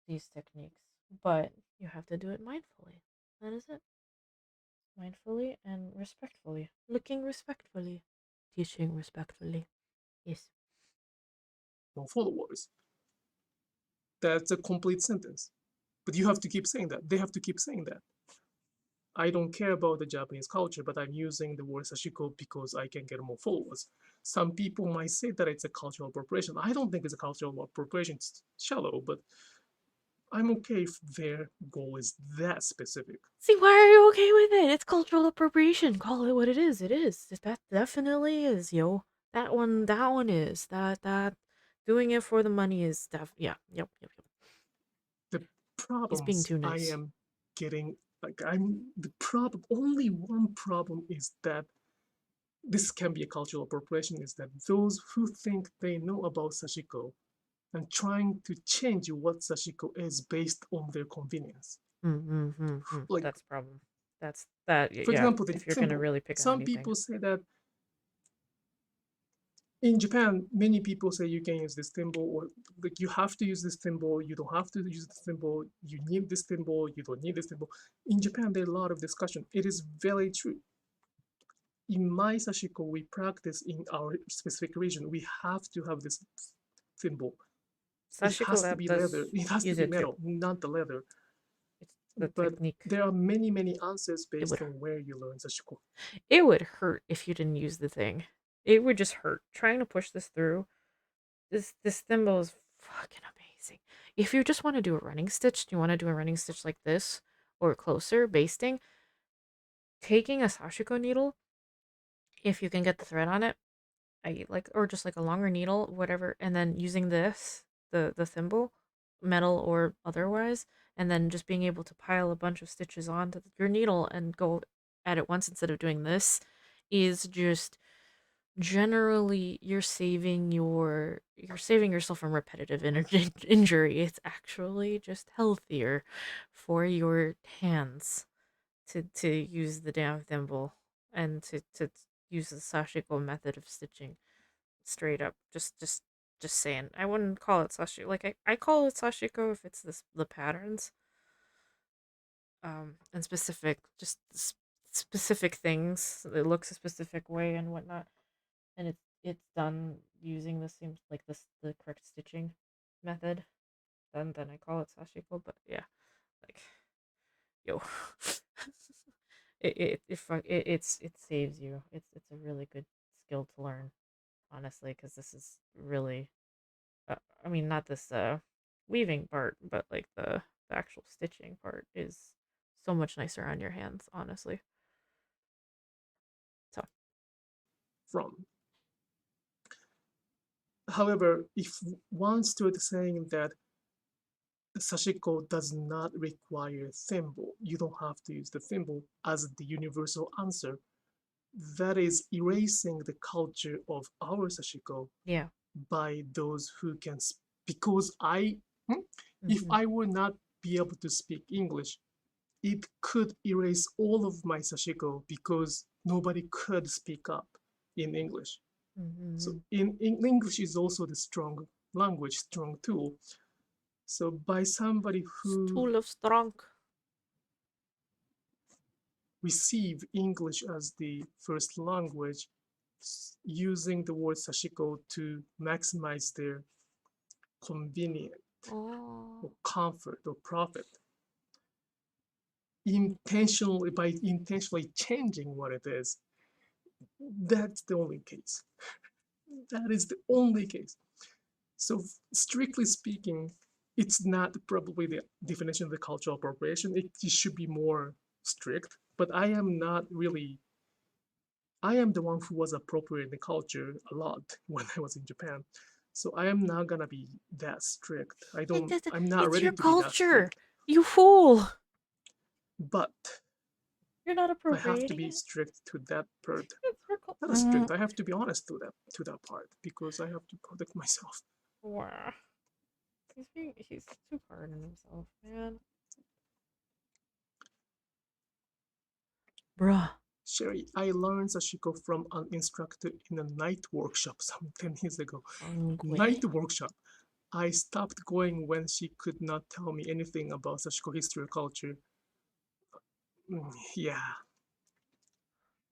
these techniques. But you have to do it mindfully. That is it. Mindfully and respectfully. Looking respectfully. Teaching respectfully. Yes. no followers. That's a complete sentence. But you have to keep saying that. They have to keep saying that. I don't care about the Japanese culture, but I'm using the word sashiko because I can get more followers. Some people might say that it's a cultural appropriation. I don't think it's a cultural appropriation. It's shallow, but I'm okay if their goal is that specific. See, why are you okay with it? It's cultural appropriation. Call it what it is. It is. That definitely is, yo. That one is. That doing it for the money is yeah, yep. The He's being problems too I nice. am getting, like, I'm the problem, only one problem is that this can be a cultural appropriation, is that those who think they know about sashiko and trying to change what sashiko is based on their convenience. Like, That's a problem. That's that for yeah, example, the if you're gonna thimble. really pick on Some anything. people say that in Japan, many people say you can use this thimble, or like you have to use this thimble, you don't have to use this thimble, you need this thimble, you don't need this thimble. In Japan, there's a lot of discussion. It is very true. In my sashiko, we practice in our specific region. We have to have this thimble. It Sashiko has to that be leather. does It has to use be it too. metal, not the leather. It's the But technique. there are many, many answers It based would on where you learn sashiko. it would hurt if you didn't use the thing. It would just hurt. Trying to push this through. This thimble is fucking amazing. If you just want to do a running stitch, you want to do a running stitch like this or closer, basting, taking a sashiko needle, if you can get the thread on it, I like, or just like a longer needle, whatever, and then using this, the thimble, metal or otherwise, and then just being able to pile a bunch of stitches onto your needle and go at it once instead of doing this is just generally you're saving yourself from repetitive injury. It's actually just healthier for your hands to use the damn thimble and to use the sashiko method of stitching straight up. Just saying. I wouldn't call it sashiko. Like I call it sashiko if it's the patterns and specific, just specific things. It looks a specific way and whatnot, and it's done using the same, like this the correct stitching method. Then I call it sashiko. But yeah, like yo, it saves you. It's a really good skill to learn, honestly, because this is really I mean, not this weaving part, but like the actual stitching part is so much nicer on your hands, honestly. So From However, if one started saying that Sashiko does not require thimble, you don't have to use the thimble as the universal answer, that is erasing the culture of our Sashiko Yeah. by those who can because if Mhm. I would not be able to speak English, it could erase all of my Sashiko because nobody could speak up in English. So Mhm. in English is also the strong language, strong tool. So by somebody who Stool of strong. receive English as the first language, using the word sashiko to maximize their convenience Oh. or comfort or profit, intentionally by intentionally changing what it is, that's the only case. That is the only case. So strictly speaking, it's not probably the definition of the cultural appropriation. It should be more strict, but I am not really. I am the one who was appropriating the culture a lot when I was in Japan. So I am not gonna be that strict. I'm not It's ready your to be that culture. strict. You fool. But You're not I have to appropriating be it. strict to that part. It's your Not culture. strict. I have to be honest to that part because I have to protect myself. Wow. He's too hard on himself, man. Bruh. Sherry, I learned Sashiko from an instructor in a night workshop some 10 years ago. Night workshop. I stopped going when she could not tell me anything about Sashiko history or culture. Yeah,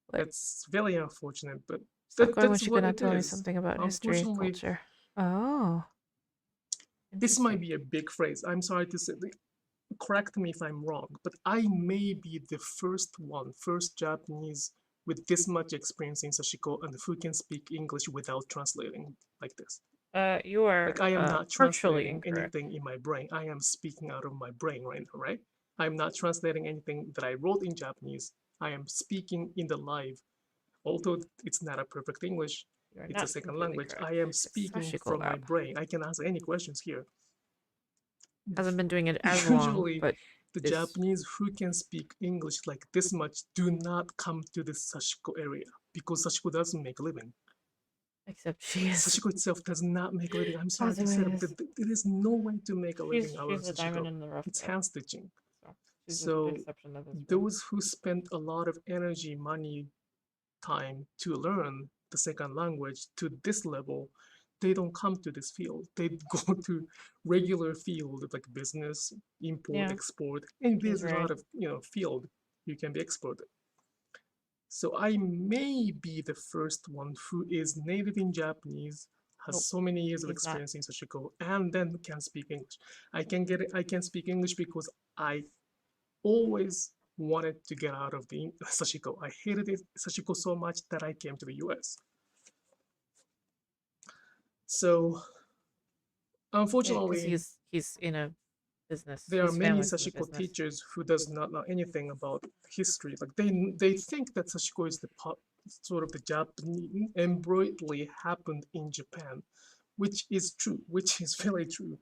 What? that's very unfortunate, but Stop going when that's she could what not it tell me is. something about history and Unfortunately, culture. Oh. this might Interesting. be a big phrase. I'm sorry to say, correct me if I'm wrong, but I may be the first Japanese with this much experience in Sashiko and who can speak English without translating like this. You are Like I am not partially translating incorrect. anything in my brain. I am speaking out of my brain right now, right? I'm not translating anything that I wrote in Japanese. I am speaking in the live. Although it's not a perfect English, You are it's a not second completely language. correct. I am It's speaking Sashiko from my Lab. brain. I can answer any questions here. Hasn't been doing it as long, Usually, but the is Japanese who can speak English like this much do not come to the Sashiko area because Sashiko doesn't make a living. except she is. Sashiko itself does not make a living. I'm sorry to Kazu say it, is. but there is no way to make a living out of She's a diamond Sashiko. in the rough. It's Though. hand stitching. So she's the So exception of this rule. those who spend a lot of energy, money, time to learn the second language to this level, they don't come to this field. They go to regular field like business, import, Yeah. export, and Which is there's a right. lot of field you can be exported. So I may be the first one who is native in Japanese, has Nope. so many years of He's not. experience in Sashiko, and then can speak English. I can speak English because I always wanted to get out of the Sashiko. I hated it, Sashiko so much that I came to the US. So Yeah, because unfortunately, he's in a business. there are His many family's in a Sashiko business. teachers who does not know anything about history. Like they think that Sashiko is the sort of the Japanese embroidery happened in Japan, which is true, which is very true.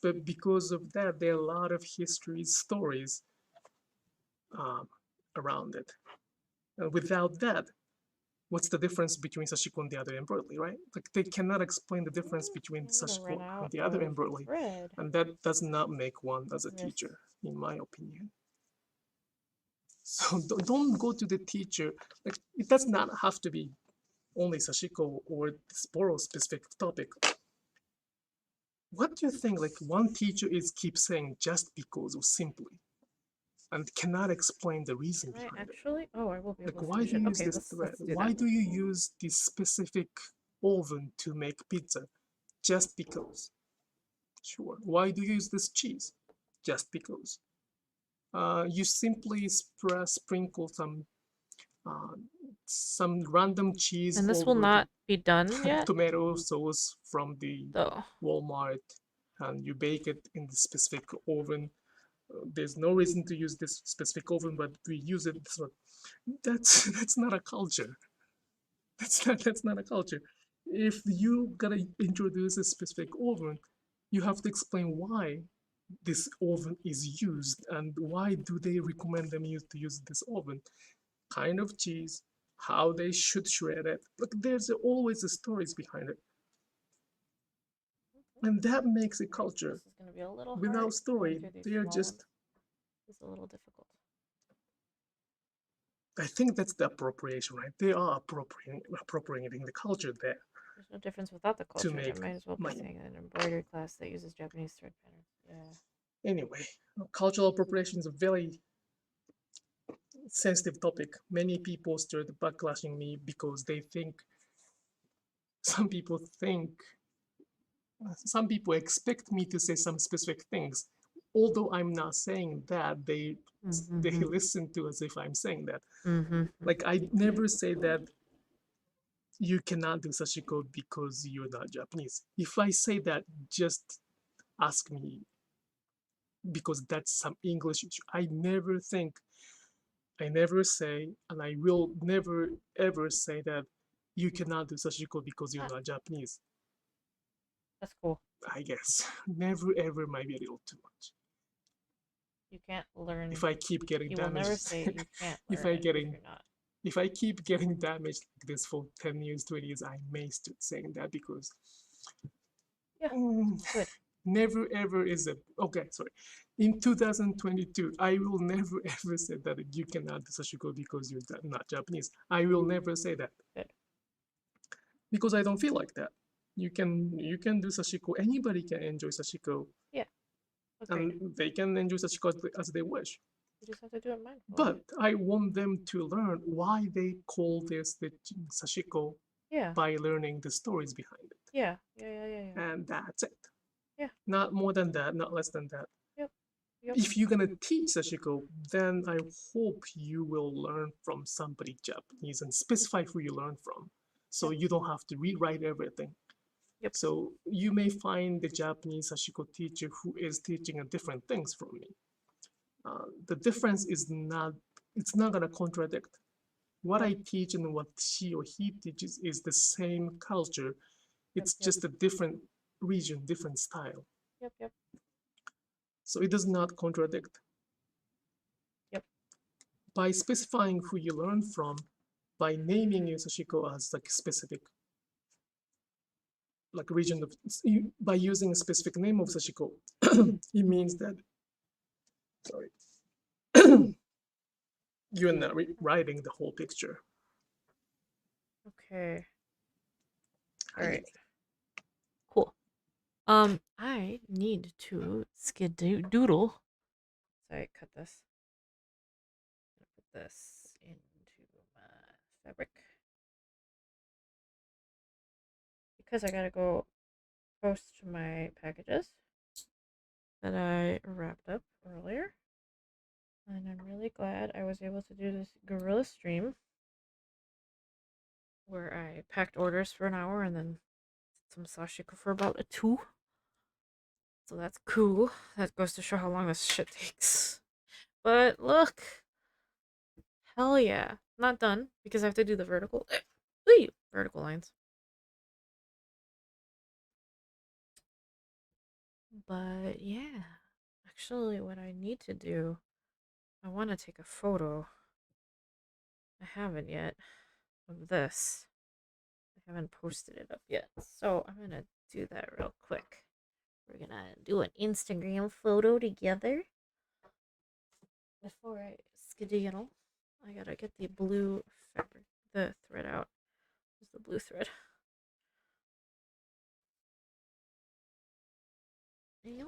But because of that, there are a lot of history stories um, around it. Without that, what's the difference between Sashiko and the other embroidery, right? Like they cannot explain the difference between I'm gonna run Sashiko and out the other of embroidery, thread. and that does not make one as a This. teacher, in my opinion. So don't go to the teacher. Like it does not have to be only Sashiko or this Boro specific topic. What do you think? Like one teacher is keep saying just because or simply, and cannot explain the reason Can I behind it. actually? Oh, I will be able Like to why finish do it. you use Okay, this thread? let's do Why that. do you use this specific oven to make pizza? Just because. Sure. Why do you use this cheese? Just because. You simply sprinkle uh, some random cheese And this will over the not be done yet, tomato sauce from the though. Walmart, and you bake it in the specific oven. There's no reason to use this specific oven, but we use it. So that's not a culture. That's not a culture. if you gotta introduce a specific oven, you have to explain why this oven is used and why do they recommend them to use this oven, kind of cheese, how they should shred it. Look, there's always stories behind it, and that makes a culture. This is going to be a little hard. Without Going story, through these they are small just. ones is a little difficult. I think that's the appropriation, right? They are appropriating the culture there. There's no difference without the culture. They make might as well be money. saying an embroidery class that uses Japanese thread patterns. Yeah. Anyway, cultural appropriation is a very sensitive topic. Many people started backlashing me because they think some people think some people expect me to say some specific things. Although I'm not saying that, they listen to as if I'm saying that. Like I never say that you cannot do sashiko because you're not Japanese. If I say that, just ask me because that's some English issue. I never say, and I will never ever say that you cannot do sashiko because you're not Japanese. That's cool. I guess. Never ever might be a little too much. You can't learn. If I keep getting You will damaged, never say you can't if learn I it getting, if you're not. if I keep getting damaged like this for 10 years, 20 years, I may start saying that because Yeah, good. never ever is a okay. Sorry, in 2022, I will never ever say that you cannot do sashiko because you're not Japanese. I will never say that. Good. Because I don't feel like that. You can do sashiko. Anybody can enjoy sashiko. Yeah. Agreed. And they can enjoy sashiko as they wish. You just have to do it mindfully. But I want them to learn why they call this the sashiko. Yeah. By learning the stories behind it. Yeah. And that's it. Yeah. Not more than that, not less than that. Yep. If you're gonna teach sashiko, then I hope you will learn from somebody Japanese and specify who you learn from. So you don't have to rewrite everything. Yep. So you may find the Japanese sashiko teacher who is teaching different things from me. The difference is it's not gonna contradict. What I teach and what she or he teaches is the same culture. It's just a different region, different style. Yep. So it does not contradict. Yep. By specifying who you learn from, by naming your sashiko as like specific, like region of, by using a specific name of sashiko, it means that, sorry, you're not writing the whole picture. Okay. All right. Cool. I need to skedoodle. So I cut this. Put this into my fabric. Because I gotta go post my packages that I wrapped up earlier. And I'm really glad I was able to do this guerrilla stream where I packed orders for an hour and then some sashiko for about a 2. So that's cool. That goes to show how long this shit takes. But look. Hell yeah. Not done because I have to do the vertical lines. But yeah. Actually, what I need to do, I want to take a photo. I haven't yet of this. I haven't posted it up yet. So I'm going to do that real quick. We're going to do an Instagram photo together. Before I skedaddle, I gotta get the blue fabric, the thread out. Where's the blue thread? Yep.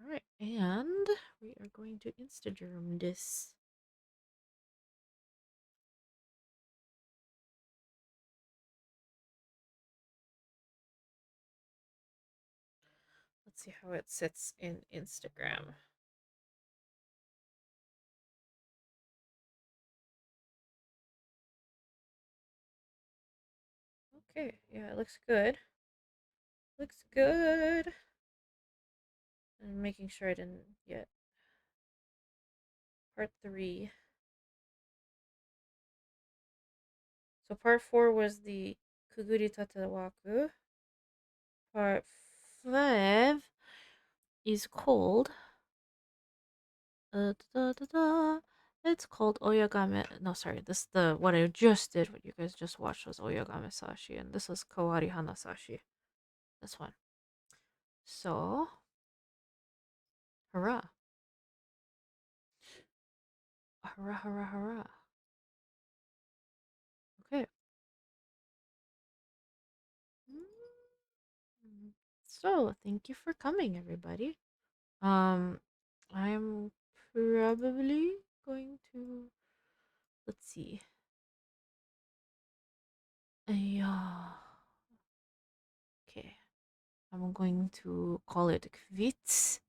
Alright, and we are going to Instagram this. Let's see how it sits in Instagram. Okay, yeah, it looks good. Looks good. I'm making sure I didn't get part 3. So part 4 was the Kuguri Tatawaku. Part 5 is called it's called Oyagame. No, sorry. This the what I just did. What you guys just watched was Oyagame Sashi, and this is Kawari Hanasashi. This one. So, hurrah! Hurrah! Hurrah! Hurrah! Okay. So, thank you for coming, everybody. I'm probably going to let's see. Yeah. Okay. I'm going to call it quits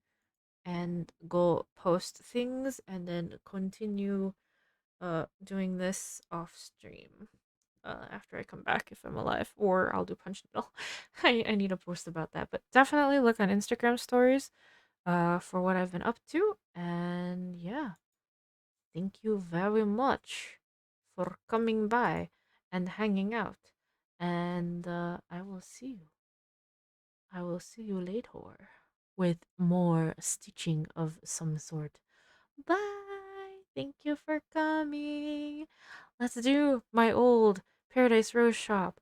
and go post things and then continue doing this off stream after I come back if I'm alive, or I'll do punch needle. I need a post about that, but definitely look on Instagram stories for what I've been up to. And yeah, thank you very much for coming by and hanging out, and I will see you. I will see you later with more stitching of some sort. Bye. Thank you for coming. Let's do my old Paradise Rose Shop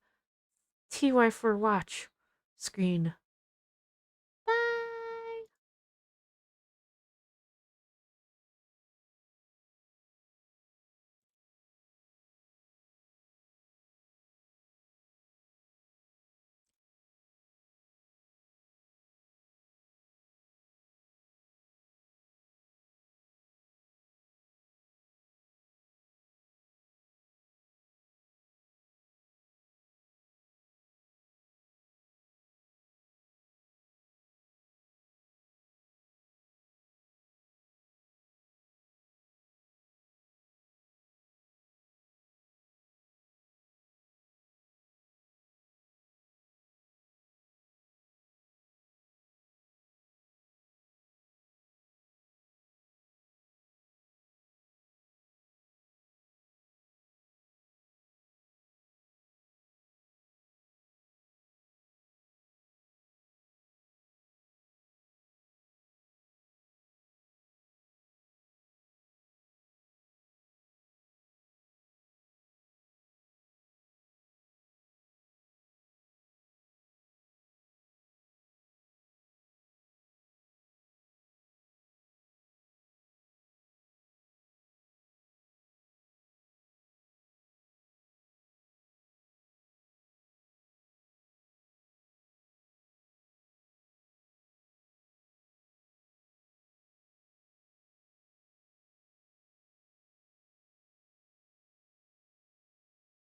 TY for watch screen.